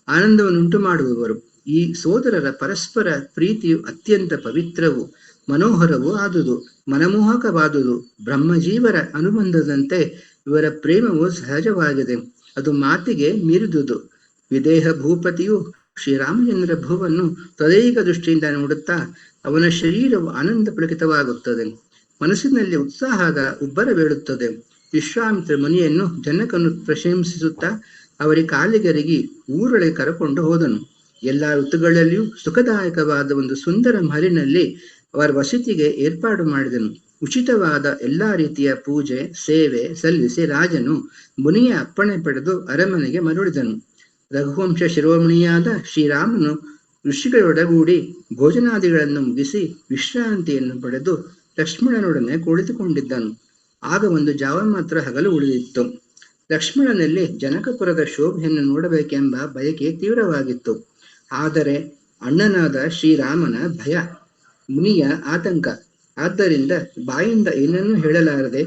ಆನಂದವನ್ನುಂಟು ಮಾಡುವವರು. ಈ ಸೋದರರ ಪರಸ್ಪರ ಪ್ರೀತಿಯು ಅತ್ಯಂತ ಪವಿತ್ರವು, ಮನೋಹರವೂ ಆದುದು, ಮನಮೋಹಕವಾದುದು. ಬ್ರಹ್ಮಜೀವರ ಅನುಬಂಧದಂತೆ ಇವರ ಪ್ರೇಮವು ಸಹಜವಾಗಿದೆ, ಅದು ಮಾತಿಗೆ ಮೀರಿದುದು. ವಿದೇಹ ಭೂಪತಿಯು ಶ್ರೀರಾಮಚಂದ್ರ ಭೂವನ್ನು ತದೈಕ ದೃಷ್ಟಿಯಿಂದ ನೋಡುತ್ತಾ ಅವನ ಶರೀರವು ಆನಂದ ಪುಳಕಿತವಾಗುತ್ತದೆ. ಮನಸ್ಸಿನಲ್ಲಿ ಉತ್ಸಾಹದ ಉಬ್ಬರ ಬೀಳುತ್ತದೆ. ವಿಶ್ವಾಮಿತ್ರ ಮುನಿಯನ್ನು ಜನಕನು ಪ್ರಶಂಸಿಸುತ್ತಾ ಅವರ ಕಾಲಿಗರಿಗೆ ಊರೊಳಗೆ ಕರಕೊಂಡು ಹೋದನು. ಎಲ್ಲಾ ಋತುಗಳಲ್ಲಿಯೂ ಸುಖದಾಯಕವಾದ ಒಂದು ಸುಂದರ ಮಹಲಿನಲ್ಲಿ ಅವರ ವಸತಿಗೆ ಏರ್ಪಾಡು ಮಾಡಿದನು. ಉಚಿತವಾದ ಎಲ್ಲಾ ರೀತಿಯ ಪೂಜೆ ಸೇವೆ ಸಲ್ಲಿಸಿ ರಾಜನು ಮುನಿಯ ಅಪ್ಪಣೆ ಪಡೆದು ಅರಮನೆಗೆ ಮರಳಿದನು. ರಘುವಂಶ ಶಿರೋಮಣಿಯಾದ ಶ್ರೀರಾಮನು ಋಷಿಗಳೊಡಗೂಡಿ ಭೋಜನಾದಿಗಳನ್ನು ಮುಗಿಸಿ ವಿಶ್ರಾಂತಿಯನ್ನು ಪಡೆದು ಲಕ್ಷ್ಮಣನೊಡನೆ ಕುಳಿತುಕೊಂಡಿದ್ದನು. ಆಗ ಒಂದು ಜಾವ ಮಾತ್ರ ಹಗಲು ಉಳಿದಿತ್ತು. ಲಕ್ಷ್ಮಣನಲ್ಲಿ ಜನಕಪುರದ ಶೋಭೆಯನ್ನು ನೋಡಬೇಕೆಂಬ ಬಯಕೆ ತೀವ್ರವಾಗಿತ್ತು. ಆದರೆ ಅಣ್ಣನಾದ ಶ್ರೀರಾಮನ ಭಯ, ಮುನಿಯ ಆತಂಕ. ಆದ್ದರಿಂದ ಬಾಯಿಂದ ಏನನ್ನೂ ಹೇಳಲಾರದೆ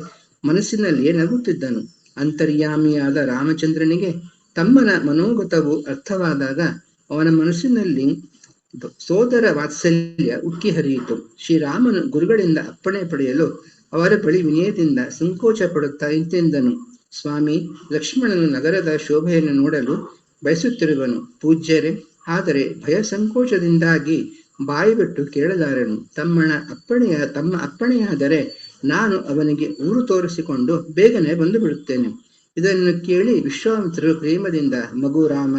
ಮನಸ್ಸಿನಲ್ಲಿಯೇ ನಗುತ್ತಿದ್ದನು. ಅಂತರ್ಯಾಮಿಯಾದ ರಾಮಚಂದ್ರನಿಗೆ ತಮ್ಮನ ಮನೋಗತವು ಅರ್ಥವಾದಾಗ ಅವನ ಮನಸ್ಸಿನಲ್ಲಿ ಸೋದರ ವಾತ್ಸಲ್ಯ ಉಕ್ಕಿ ಹರಿಯಿತು. ಶ್ರೀರಾಮನು ಗುರುಗಳಿಂದ ಅಪ್ಪಣೆ ಪಡೆಯಲು ಅವರ ಬಳಿ ವಿನಯದಿಂದ ಸಂಕೋಚ ಪಡುತ್ತಾ ಇಂತೆಂದನು. ಸ್ವಾಮಿ, ಲಕ್ಷ್ಮಣನು ನಗರದ ಶೋಭೆಯನ್ನು ನೋಡಲು ಬಯಸುತ್ತಿರುವನು. ಪೂಜ್ಯರೇ, ಆದರೆ ಭಯ ಸಂಕೋಚದಿಂದಾಗಿ ಬಾಯಿ ಬಿಟ್ಟು ಕೇಳಲಾರನು. ತಮ್ಮ ಅಪ್ಪಣೆಯಾದರೆ ನಾನು ಅವನಿಗೆ ಊರು ತೋರಿಸಿಕೊಂಡು ಬೇಗನೆ ಬಂದು ಬಿಡುತ್ತೇನೆ. ಇದನ್ನು ಕೇಳಿ ವಿಶ್ವಾಮಿತ್ರರು ಪ್ರೇಮದಿಂದ, ಮಗು ರಾಮ,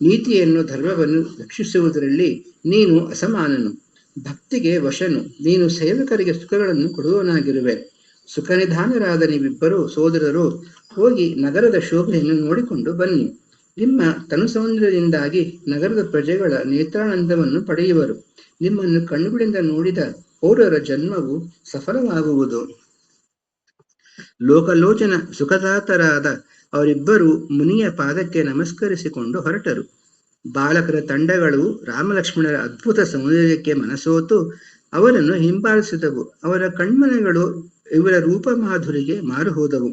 ನೀತಿಯನ್ನು ಧರ್ಮವನ್ನು ರಕ್ಷಿಸುವುದರಲ್ಲಿ ನೀನು ಅಸಮಾನನು, ಭಕ್ತಿಗೆ ವಶನು, ನೀನು ಸೇವಕರಿಗೆ ಸುಖಗಳನ್ನು ಕೊಡುವನಾಗಿರುವೆ. ಸುಖನಿಧಾನರಾದ ನೀವಿಬ್ಬರು ಸೋದರರು ಹೋಗಿ ನಗರದ ಶೋಭೆಯನ್ನು ನೋಡಿಕೊಂಡು ಬನ್ನಿ. ನಿಮ್ಮ ತನು ಸೌಂದರ್ಯದಿಂದಾಗಿ ನಗರದ ಪ್ರಜೆಗಳ ನೇತ್ರಾನಂದವನ್ನು ಪಡೆಯುವರು. ನಿಮ್ಮನ್ನು ಕಣ್ಣುಗಳಿಂದ ನೋಡಿದ ಪೌರರ ಜನ್ಮವು ಸಫಲವಾಗುವುದು. ಲೋಕಲೋಚನ ಸುಖದಾತರಾದ ಅವರಿಬ್ಬರು ಮುನಿಯ ಪಾದಕ್ಕೆ ನಮಸ್ಕರಿಸಿಕೊಂಡು ಹೊರಟರು. ಬಾಲಕರ ತಂಡಗಳು ರಾಮಲಕ್ಷ್ಮಣರ ಅದ್ಭುತ ಸೌಂದರ್ಯಕ್ಕೆ ಮನಸೋತು ಅವರನ್ನು ಹಿಂಬಾಲಿಸಿದವು. ಅವರ ಕಣ್ಮನೆಗಳು ಇವರ ರೂಪ ಮಾಧುರಿಗೆ ಮಾರು ಹೋದವು.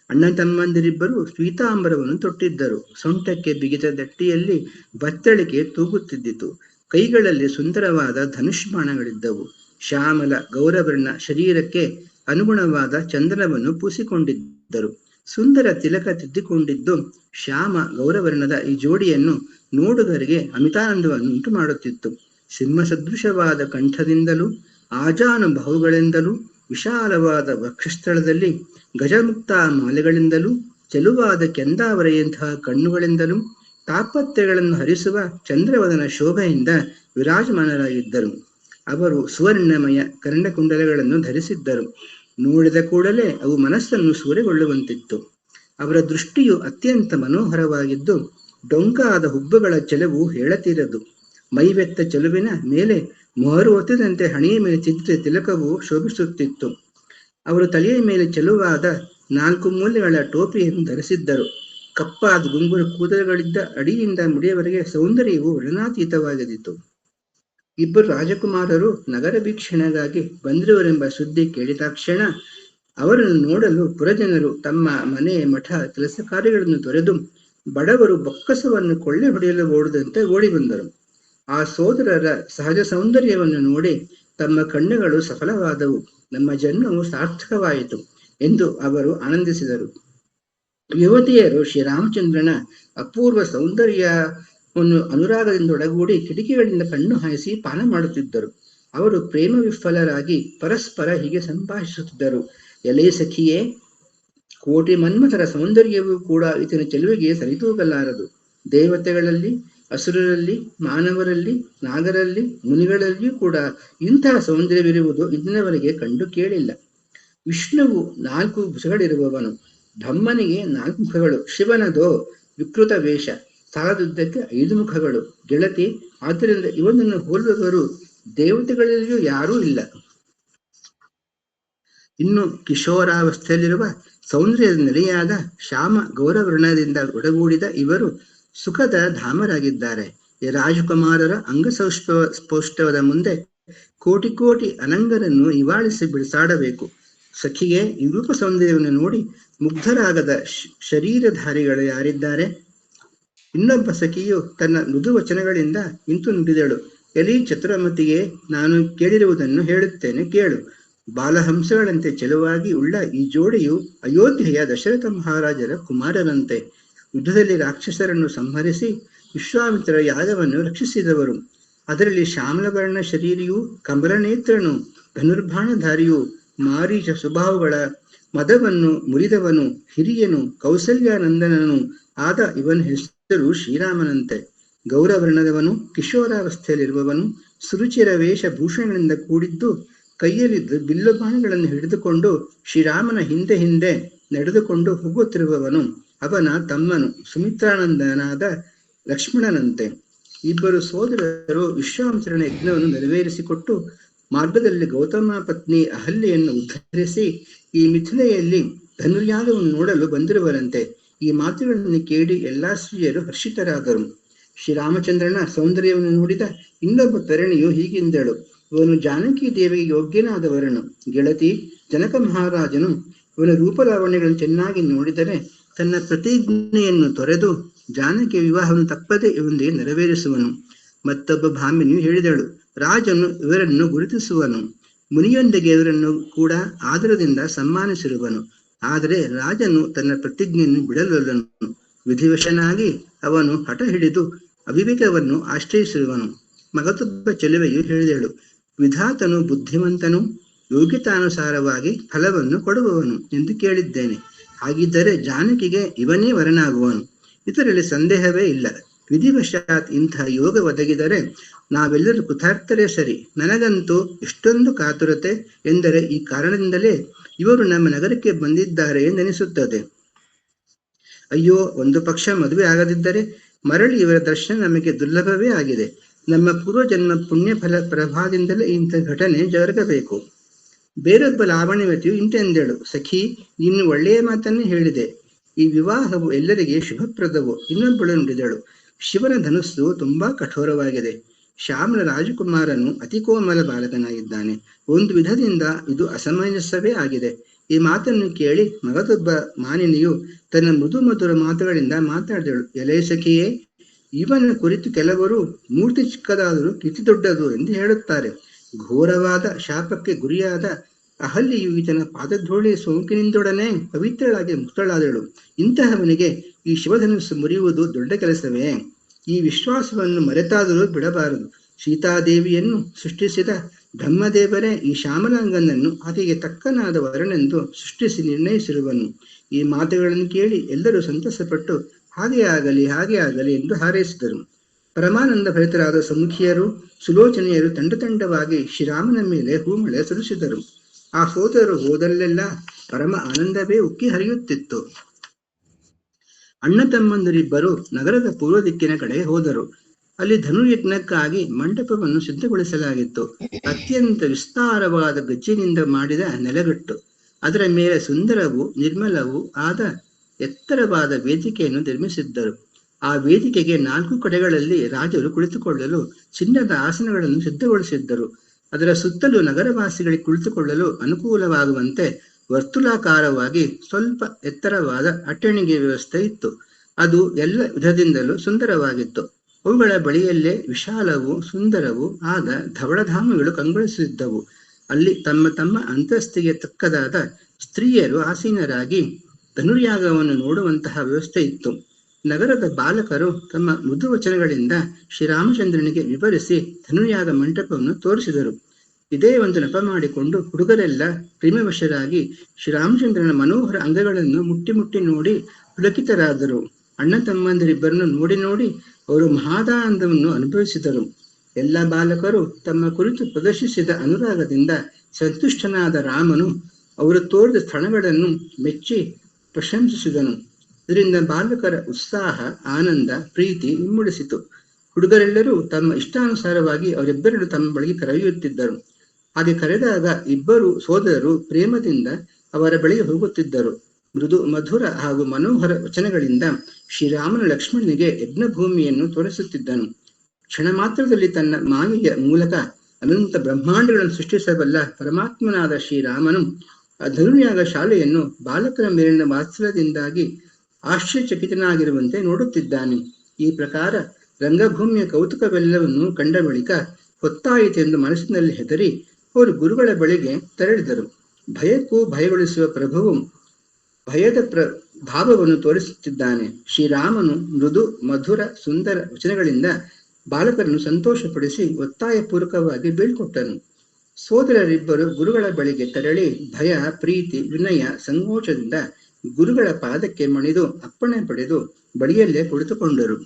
ಅಣ್ಣ ತಮ್ಮಂದಿರಿಬ್ಬರು ಶ್ವೇತಾಂಬರವನ್ನು ತೊಟ್ಟಿದ್ದರು. ಸೊಂಟಕ್ಕೆ ಬಿಗಿದ ದಟ್ಟಿಯಲ್ಲಿ ಬತ್ತಳಿಕೆ ತೂಗುತ್ತಿದ್ದಿತು. ಕೈಗಳಲ್ಲಿ ಸುಂದರವಾದ ಧನುಷ್ಬಾಣಗಳಿದ್ದವು. ಶ್ಯಾಮಲ ಗೌರವರ್ಣ ಶರೀರಕ್ಕೆ ಅನುಗುಣವಾದ ಚಂದನವನ್ನು ಪೂಸಿಕೊಂಡಿದ್ದರು. ಸುಂದರ ತಿಲಕ ತಿದ್ದಿಕೊಂಡಿದ್ದು ಶ್ಯಾಮ ಗೌರವರ್ಣದ ಈ ಜೋಡಿಯನ್ನು ನೋಡುಗರಿಗೆ ಅಮಿತಾನಂದವನ್ನು ಉಂಟು ಮಾಡುತ್ತಿತ್ತು. ಸಿಂಹ ಸದೃಶವಾದ ಕಂಠದಿಂದಲೂ ಆಜಾನುಬಹುಗಳಿಂದಲೂ ವಿಶಾಲವಾದ ವಕ್ಷಸ್ಥಳದಲ್ಲಿ ಗಜಮುಕ್ತ ಮಾಲೆಗಳಿಂದಲೂ ಚೆಲುವಾದ ಕೆಂದಾವರೆಯಂತಹ ಕಣ್ಣುಗಳಿಂದಲೂ ತಾಪತ್ರೆಗಳನ್ನು ಹರಿಸುವ ಚಂದ್ರವದನ ಶೋಭೆಯಿಂದ ವಿರಾಜಮಾನರಾಗಿದ್ದರು. ಅವರು ಸುವರ್ಣಮಯ ಕರ್ಣಕುಂಡಲಗಳನ್ನು ಧರಿಸಿದ್ದರು. ನೋಡಿದ ಕೂಡಲೇ ಅವು ಮನಸ್ಸನ್ನು ಸೂರೆಗೊಳ್ಳುವಂತಿತ್ತು. ಅವರ ದೃಷ್ಟಿಯು ಅತ್ಯಂತ ಮನೋಹರವಾಗಿದ್ದು ಡೊಂಕಾದ ಹುಬ್ಬುಗಳ ಚೆಲುವು ಹೇಳತೀರದು. ಮೈವೆತ್ತ ಚೆಲುವಿನ ಮೇಲೆ ಮೊಹರು ಒತ್ತಿದಂತೆ ಹಣೆಯ ಮೇಲೆ ಚಿತ್ರ ತಿಲಕವು ಶೋಭಿಸುತ್ತಿತ್ತು. ಅವರು ತಲೆಯ ಮೇಲೆ ಚೆಲುವಾದ 4 ಮೂಲೆಗಳ ಟೋಪಿಯನ್ನು ಧರಿಸಿದ್ದರು. ಕಪ್ಪಾದ ಗುಂಗುರು ಕೂದಲುಗಳಿದ್ದ ಅಡಿಯಿಂದ ಮುಡಿಯವರೆಗೆ ಸೌಂದರ್ಯವು ವರ್ಣನಾತೀತವಾಗಿದ್ದಿತು. ಇಬ್ಬರು ರಾಜಕುಮಾರರು ನಗರ ವೀಕ್ಷಣೆಗಾಗಿ ಬಂದಿರುವರೆಂಬ ಸುದ್ದಿ ಕೇಳಿದಾಕ್ಷಣ ಅವರನ್ನು ನೋಡಲು ಪುರಜನರು ತಮ್ಮ ಮನೆ ಮಠ ಕೆಲಸ ಕಾರ್ಯಗಳನ್ನು ತೊರೆದು ಬಡವರು ಬೊಕ್ಕಸವನ್ನು ಕೊಳ್ಳೆ ಹೊಡೆಯಲು ಓಡದಂತೆ ಓಡಿ ಬಂದರು. ಆ ಸೋದರರ ಸಹಜ ಸೌಂದರ್ಯವನ್ನು ನೋಡಿ ತಮ್ಮ ಕಣ್ಣುಗಳು ಸಫಲವಾದವು, ನಮ್ಮ ಜನ್ಮವು ಸಾರ್ಥಕವಾಯಿತು ಎಂದು ಅವರು ಆನಂದಿಸಿದರು. ಯುವತಿಯರು ಶ್ರೀರಾಮಚಂದ್ರನ ಅಪೂರ್ವ ಸೌಂದರ್ಯವನ್ನು ಅನುರಾಗದಿಂದೊಡಗೂಡಿ ಕಿಟಕಿಗಳಿಂದ ಕಣ್ಣು ಹಾಯಿಸಿ ಪಾನ ಮಾಡುತ್ತಿದ್ದರು. ಅವರು ಪ್ರೇಮ ವಿಫಲರಾಗಿ ಪರಸ್ಪರ ಹೀಗೆ ಸಂಭಾಷಿಸುತ್ತಿದ್ದರು. ಎಲೆ ಸಖಿಯೇ, ಕೋಟಿ ಮನ್ಮಥರ ಸೌಂದರ್ಯವೂ ಕೂಡ ಈತನ ಚೆಲುವಿಗೆ ಸರಿತೂಗಲಾರದು. ದೇವತೆಗಳಲ್ಲಿ, ಅಸುರರಲ್ಲಿ, ಮಾನವರಲ್ಲಿ, ನಾಗರಲ್ಲಿ, ಮುನಿಗಳಲ್ಲಿಯೂ ಕೂಡ ಇಂತಹ ಸೌಂದರ್ಯವಿರುವುದು ಇಂದಿನವರೆಗೆ ಕಂಡು ಕೇಳಿಲ್ಲ. ವಿಷ್ಣುವು 4 ಭುಜಗಳಿರುವವನು, ಬ್ರಹ್ಮನಿಗೆ 4 ಮುಖಗಳು, ಶಿವನದೋ ವಿಕೃತ ವೇಷ, ಸಾಲದುದ್ದಕ್ಕೆ 5 ಮುಖಗಳು. ಗೆಳತಿ, ಆದ್ದರಿಂದ ಇವನನ್ನು ಹೋಲುವವರು ದೇವತೆಗಳಲ್ಲಿಯೂ ಯಾರೂ ಇಲ್ಲ. ಇನ್ನು ಕಿಶೋರಾವಸ್ಥೆಯಲ್ಲಿರುವ ಸೌಂದರ್ಯದ ನೆಲೆಯಾದ ಶ್ಯಾಮ ಗೌರವರ್ಣದಿಂದ ಒಡಗೂಡಿದ ಇವರು ಸುಖದ ಧಾಮರಾಗಿದ್ದಾರೆ. ಈ ರಾಜಕುಮಾರರ ಅಂಗಸೌಷ್ಠವದ ಮುಂದೆ ಕೋಟಿ ಕೋಟಿ ಅನಂಗರನ್ನು ಇವಾಳಿಸಿ ಬಿಡಿಸಾಡಬೇಕು. ಸಖಿಗೆ ಈ ರೂಪ ಸೌಂದರ್ಯವನ್ನು ನೋಡಿ ಮುಗ್ಧರಾಗದ ಶರೀರಧಾರಿಗಳು ಯಾರಿದ್ದಾರೆ? ಇನ್ನೊಬ್ಬ ಸಖಿಯು ತನ್ನ ಮೃದು ವಚನಗಳಿಂದ ಇಂತು ನುಡಿದಳು. ಎಲಿ ಚತುರಮತಿಗೆ, ನಾನು ಕೇಳಿರುವುದನ್ನು ಹೇಳುತ್ತೇನೆ ಕೇಳು. ಬಾಲಹಂಸಗಳಂತೆ ಚೆಲುವಾಗಿ ಉಳ್ಳ ಈ ಜೋಡಿಯು ಅಯೋಧ್ಯೆಯ ದಶರಥ ಮಹಾರಾಜರ ಕುಮಾರರಂತೆ. ಯುದ್ಧದಲ್ಲಿ ರಾಕ್ಷಸರನ್ನು ಸಂಹರಿಸಿ ವಿಶ್ವಾಮಿತ್ರರ ಯಾಗವನ್ನು ರಕ್ಷಿಸಿದವರು. ಅದರಲ್ಲಿ ಶ್ಯಾಮಲವರ್ಣ ಶರೀರಿಯು, ಕಮಲನೇತ್ರನು, ಧನುರ್ಬಾಣಧಾರಿಯು, ಮಾರೀಚ ಸ್ವಭಾವಗಳ ಮದವನ್ನು ಮುರಿದವನು, ಹಿರಿಯನು, ಕೌಸಲ್ಯಾನಂದನನು ಆದ ಇವನ ಹೆಸರು ಶ್ರೀರಾಮನಂತೆ. ಗೌರವರ್ಣದವನು, ಕಿಶೋರಾವಸ್ಥೆಯಲ್ಲಿರುವವನು, ಸುರುಚಿರ ವೇಷ ಭೂಷಣಗಳಿಂದ ಕೂಡಿದ್ದು ಕೈಯಲ್ಲಿದ್ದು ಬಿಲ್ಲು ಬಾಣಗಳನ್ನು ಹಿಡಿದುಕೊಂಡು ಶ್ರೀರಾಮನ ಹಿಂದೆ ಹಿಂದೆ ನಡೆದುಕೊಂಡು ಹೋಗುತ್ತಿರುವವನು. ಅವನ ತಮ್ಮನು ಸುಮಿತ್ರಾನಂದನಾದ ಲಕ್ಷ್ಮಣನಂತೆ. ಇಬ್ಬರು ಸೋದರರು ವಿಶ್ವಾಮಿತ್ರನ ಯಜ್ಞವನ್ನು ನೆರವೇರಿಸಿಕೊಟ್ಟು ಮಾರ್ಗದಲ್ಲಿ ಗೌತಮ ಪತ್ನಿ ಅಹಲ್ಯೆಯನ್ನು ಉದ್ಧರಿಸಿ ಈ ಮಿಥಿಲೆಯಲ್ಲಿ ಧನುರ್ಯಾಗವನ್ನು ನೋಡಲು ಬಂದಿರುವರಂತೆ. ಈ ಮಾತುಗಳನ್ನು ಕೇಳಿ ಎಲ್ಲಾ ಸ್ತ್ರೀಯರು ಹರ್ಷಿತರಾದರು. ಶ್ರೀರಾಮಚಂದ್ರನ ಸೌಂದರ್ಯವನ್ನು ನೋಡಿದ ಇನ್ನೊಬ್ಬ ತರುಣಿಯು ಹೀಗೆಂದಳು. ಇವನು ಜಾನಕಿ ದೇವಿಗೆ ಯೋಗ್ಯನಾದವರನು. ಗೆಳತಿ, ಜನಕ ಮಹಾರಾಜನು ಇವನ ರೂಪಲಾವಣ್ಯಗಳನ್ನು ಚೆನ್ನಾಗಿ ನೋಡಿದರೆ ತನ್ನ ಪ್ರತಿಜ್ಞೆಯನ್ನು ತೊರೆದು ಜಾನಕಿ ವಿವಾಹವನ್ನು ತಪ್ಪದೆ ಇವನಿಗೆ ನೆರವೇರಿಸುವನು. ಮತ್ತೊಬ್ಬ ಭಾಮಿನಿಯು ಹೇಳಿದಳು, ರಾಜನು ಇವರನ್ನು ಗುರುತಿಸುವನು, ಮುನಿಯೊಂದಿಗೆ ಇವರನ್ನು ಕೂಡ ಆದರದಿಂದ ಸನ್ಮಾನಿಸಿರುವನು. ಆದರೆ ರಾಜನು ತನ್ನ ಪ್ರತಿಜ್ಞೆಯನ್ನು ಬಿಡಲೊಲ್ಲನು. ವಿಧಿವಶನಾಗಿ ಅವನು ಹಠ ಹಿಡಿದು ಅವಿವೇಕವನ್ನು ಆಶ್ರಯಿಸಿರುವನು. ಮಗತೊಬ್ಬ ಚೆಲುವೆಯು ಹೇಳಿದಳು, ವಿಧಾತನು ಬುದ್ಧಿವಂತನು, ಯೋಗ್ಯತಾನುಸಾರವಾಗಿ ಫಲವನ್ನು ಕೊಡುವವನು ಎಂದು ಕೇಳಿದ್ದೇನೆ. ಹಾಗಿದ್ದರೆ ಜಾನಕಿಗೆ ಇವನೇ ವರನಾಗುವನು, ಇದರಲ್ಲಿ ಸಂದೇಹವೇ ಇಲ್ಲ. ವಿಧಿವಶಾತ್ ಇಂಥ ಯೋಗ ಒದಗಿದರೆ ನಾವೆಲ್ಲರೂ ಕೃತಾರ್ಥರೇ ಸರಿ. ನನಗಂತೂ ಎಷ್ಟೊಂದು ಕಾತುರತೆ ಎಂದರೆ ಈ ಕಾರಣದಿಂದಲೇ ಇವರು ನಮ್ಮ ನಗರಕ್ಕೆ ಬಂದಿದ್ದಾರೆ ಎಂದೆನಿಸುತ್ತದೆ. ಅಯ್ಯೋ, ಒಂದು ಪಕ್ಷ ಮದುವೆ ಆಗದಿದ್ದರೆ ಮರಳಿ ಇವರ ದರ್ಶನ ನಮಗೆ ದುರ್ಲಭವೇ ಆಗಿದೆ. ನಮ್ಮ ಪೂರ್ವಜನ್ಮ ಪುಣ್ಯ ಫಲ ಪ್ರಭಾವದಿಂದಲೇ ಇಂಥ ಘಟನೆ ಜರುಗಬೇಕು. ಬೇರೊಬ್ಬ ಲಾವಣ್ಯವತಿಯು ಇಂತೆಂದಳು, ಸಖಿ, ನೀನು ಒಳ್ಳೆಯ ಮಾತನ್ನೇ ಹೇಳಿದೆ. ಈ ವಿವಾಹವು ಎಲ್ಲರಿಗೆ ಶುಭಪ್ರದವು. ಇನ್ನೊಬ್ಬಳು ನುಡಿದಳು, ಶಿವನ ಧನುಸ್ಸು ತುಂಬಾ ಕಠೋರವಾಗಿದೆ. ಶ್ಯಾಮನ ರಾಜಕುಮಾರನು ಅತಿ ಕೋಮಲ ಬಾಲಕನಾಗಿದ್ದಾನೆ. ಒಂದು ವಿಧದಿಂದ ಇದು ಅಸಮಂಜಸವೇ ಆಗಿದೆ. ಈ ಮಾತನ್ನು ಕೇಳಿ ಮಗದೊಬ್ಬ ಮಾನಿನಿಯು ತನ್ನ ಮೃದು ಮಧುರ ಮಾತುಗಳಿಂದ ಮಾತಾಡಿದಳು, ಎಲೆ ಸಖಿಯೇ, ಇವನ ಕುರಿತು ಕೆಲವರು ಮೂರ್ತಿ ಚಿಕ್ಕದಾದರೂ ಕಿತಿ ದೊಡ್ಡದು ಎಂದು ಹೇಳುತ್ತಾರೆ. ಘೋರವಾದ ಶಾಪಕ್ಕೆ ಗುರಿಯಾದ ಅಹಲ್ಯೆಯು ಈತನ ಪಾದಧೂಳಿ ಸೋಂಕಿನಿಂದೊಡನೆ ಪವಿತ್ರಳಾಗಿ ಮುಕ್ತಳಾದಳು. ಇಂತಹವನಿಗೆ ಈ ಶಿವಧನುಸ್ಸು ಮುರಿಯುವುದು ದೊಡ್ಡ ಕೆಲಸವೇ? ಈ ವಿಶ್ವಾಸವನ್ನು ಮರೆತಾದರೂ ಬಿಡಬಾರದು. ಸೀತಾದೇವಿಯನ್ನು ಸೃಷ್ಟಿಸಿದ ಬ್ರಹ್ಮದೇವರೇ ಈ ಶ್ಯಾಮಲಾಂಗನನ್ನು ಆಕೆಗೆ ತಕ್ಕನಾದ ವರನೆಂದು ಸೃಷ್ಟಿಸಿ ನಿರ್ಣಯಿಸಿರುವನು. ಈ ಮಾತುಗಳನ್ನು ಕೇಳಿ ಎಲ್ಲರೂ ಸಂತಸಪಟ್ಟು ಹಾಗೆ ಆಗಲಿ ಎಂದು ಹಾರೈಸಿದರು. ಪರಮಾನಂದ ಭರಿತರಾದ ಸಮ್ಮುಖಿಯರು ಸುಲೋಚನೆಯರು ತಂಡವಾಗಿ ಶ್ರೀರಾಮನ ಮೇಲೆ ಹೂಮಳೆ ಸುರಿಸಿದರು. ಆ ಸೋದರರು ಹೋದಲ್ಲೆಲ್ಲ ಪರಮ ಆನಂದವೇ ಉಕ್ಕಿ ಹರಿಯುತ್ತಿತ್ತು. ಅಣ್ಣ ತಮ್ಮಂದಿರಿಬ್ಬರು ನಗರದ ಪೂರ್ವ ದಿಕ್ಕಿನ ಕಡೆಗೆ ಹೋದರು. ಅಲ್ಲಿ ಧನುರ್ಯಜ್ಞಕ್ಕಾಗಿ ಮಂಟಪವನ್ನು ಸಿದ್ಧಗೊಳಿಸಲಾಗಿತ್ತು. ಅತ್ಯಂತ ವಿಸ್ತಾರವಾದ ಗಜ್ಜಿನಿಂದ ಮಾಡಿದ ನೆಲಗಟ್ಟು, ಅದರ ಮೇಲೆ ಸುಂದರವೂ ನಿರ್ಮಲವೂ ಆದ ಎತ್ತರವಾದ ವೇದಿಕೆಯನ್ನು ನಿರ್ಮಿಸಿದ್ದರು. ಆ ವೇದಿಕೆಗೆ 4 ಕಡೆಗಳಲ್ಲಿ ರಾಜರು ಕುಳಿತುಕೊಳ್ಳಲು ಚಿನ್ನದ ಆಸನಗಳನ್ನು ಸಿದ್ಧಗೊಳಿಸಿದ್ದರು. ಅದರ ಸುತ್ತಲೂ ನಗರವಾಸಿಗಳಿಗೆ ಕುಳಿತುಕೊಳ್ಳಲು ಅನುಕೂಲವಾಗುವಂತೆ ವರ್ತುಲಾಕಾರವಾಗಿ ಸ್ವಲ್ಪ ಎತ್ತರವಾದ ಅಟ್ಟಣಿಗೆ ವ್ಯವಸ್ಥೆ ಇತ್ತು. ಅದು ಎಲ್ಲ ವಿಧದಿಂದಲೂ ಸುಂದರವಾಗಿತ್ತು. ಅವುಗಳ ಬಳಿಯಲ್ಲೇ ವಿಶಾಲವೂ ಸುಂದರವೂ ಆದ ಧವಳಧಾಮಗಳು ಕಂಗೊಳಿಸಿದ್ದವು. ಅಲ್ಲಿ ತಮ್ಮ ತಮ್ಮ ಅಂತಸ್ತಿಗೆ ತಕ್ಕದಾದ ಸ್ತ್ರೀಯರು ಆಸೀನರಾಗಿ ಧನುರ್ಯಾಗವನ್ನು ನೋಡುವಂತಹ ವ್ಯವಸ್ಥೆ ಇತ್ತು. ನಗರದ ಬಾಲಕರು ತಮ್ಮ ಮೃದು ವಚನಗಳಿಂದ ಶ್ರೀರಾಮಚಂದ್ರನಿಗೆ ವಿವರಿಸಿ ಧನುರ್ಯಾಗ ಮಂಟಪವನ್ನು ತೋರಿಸಿದರು. ಇದೇ ಒಂದು ನೆಪ ಮಾಡಿಕೊಂಡು ಹುಡುಗರೆಲ್ಲ ಪ್ರೇಮವಶರಾಗಿ ಶ್ರೀರಾಮಚಂದ್ರನ ಮನೋಹರ ಅಂಗಗಳನ್ನು ಮುಟ್ಟಿ ಮುಟ್ಟಿ ನೋಡಿ ಪುಲಕಿತರಾದರು. ಅಣ್ಣ ತಮ್ಮಂದಿರಿಬ್ಬರನ್ನು ನೋಡಿ ಅವರು ಮಹಾದಾನಂದವನ್ನು ಅನುಭವಿಸಿದರು. ಎಲ್ಲ ಬಾಲಕರು ತಮ್ಮ ಕುರಿತು ಪ್ರದರ್ಶಿಸಿದ ಅನುರಾಗದಿಂದ ಸಂತುಷ್ಟನಾದ ರಾಮನು ಅವರು ತೋರಿದ ಸ್ಥಳಗಳನ್ನು ಮೆಚ್ಚಿ ಪ್ರಶಂಸಿಸಿದನು. ಇದರಿಂದ ಬಾಲಕರ ಉತ್ಸಾಹ, ಆನಂದ, ಪ್ರೀತಿ ಇಮ್ಮಡಿಸಿತು. ಹುಡುಗರೆಲ್ಲರೂ ತಮ್ಮ ಇಷ್ಟಾನುಸಾರವಾಗಿ ಅವರಿಬ್ಬರನ್ನು ತಮ್ಮ ಬಳಿಗೆ ಕರೆಯುತ್ತಿದ್ದರು. ಹಾಗೆ ಕರೆದಾಗ ಇಬ್ಬರು ಸೋದರರು ಪ್ರೇಮದಿಂದ ಅವರ ಬಳಿಗೆ ಹೋಗುತ್ತಿದ್ದರು. ಮೃದು ಮಧುರ ಹಾಗೂ ಮನೋಹರ ವಚನಗಳಿಂದ ಶ್ರೀರಾಮನ ಲಕ್ಷ್ಮಣನಿಗೆ ಯಜ್ಞಭೂಮಿಯನ್ನು ತೋರಿಸುತ್ತಿದ್ದನು. ಕ್ಷಣ ಮಾತ್ರದಲ್ಲಿ ತನ್ನ ಮಾಯೆಯ ಮೂಲಕ ಅನಂತ ಬ್ರಹ್ಮಾಂಡಗಳನ್ನು ಸೃಷ್ಟಿಸಬಲ್ಲ ಪರಮಾತ್ಮನಾದ ಶ್ರೀರಾಮನು ಆ ಧನುರ್ಯಾಗ ಶಾಲೆಯನ್ನು ಬಾಲಕರ ಮೇಲಿನ ವಾತ್ಸಲ್ಯದಿಂದಾಗಿ ಆಶ್ಚರ್ಯಚಕಿತನಾಗಿರುವಂತೆ ನೋಡುತ್ತಿದ್ದಾನೆ. ಈ ಪ್ರಕಾರ ರಂಗಭೂಮಿಯ ಕೌತುಕವೆಲ್ಲವನ್ನು ಕಂಡ ಬಳಿಕ ಹೊತ್ತಾಯಿತೆಂದು ಮನಸ್ಸಿನಲ್ಲಿ ಹೆದರಿ ಅವರು ಗುರುಗಳ ಬಳಿಗೆ ತೆರಳಿದರು. ಭಯಕ್ಕೂ ಭಯಗೊಳಿಸುವ ಪ್ರಭುವು ಭಯದ ಭಾವವನ್ನು ತೋರಿಸುತ್ತಿದ್ದಾನೆ. ಶ್ರೀರಾಮನು ಮೃದು ಮಧುರ ಸುಂದರ ವಚನಗಳಿಂದ ಬಾಲಕರನ್ನು ಸಂತೋಷಪಡಿಸಿ ಒತ್ತಾಯಪೂರ್ವಕವಾಗಿ ಬೀಳ್ಕೊಟ್ಟನು. ಸೋದರರಿಬ್ಬರು ಗುರುಗಳ ಬಳಿಗೆ ತೆರಳಿ ಭಯ, ಪ್ರೀತಿ, ವಿನಯ, ಸಂಕೋಚದಿಂದ ಗುರುಗಳ ಪಾದಕ್ಕೆ ಮಣಿದು ಅಪ್ಪಣೆ ಪಡೆದು ಬಳಿಯಲ್ಲೇ ಕುಳಿತುಕೊಂಡರು.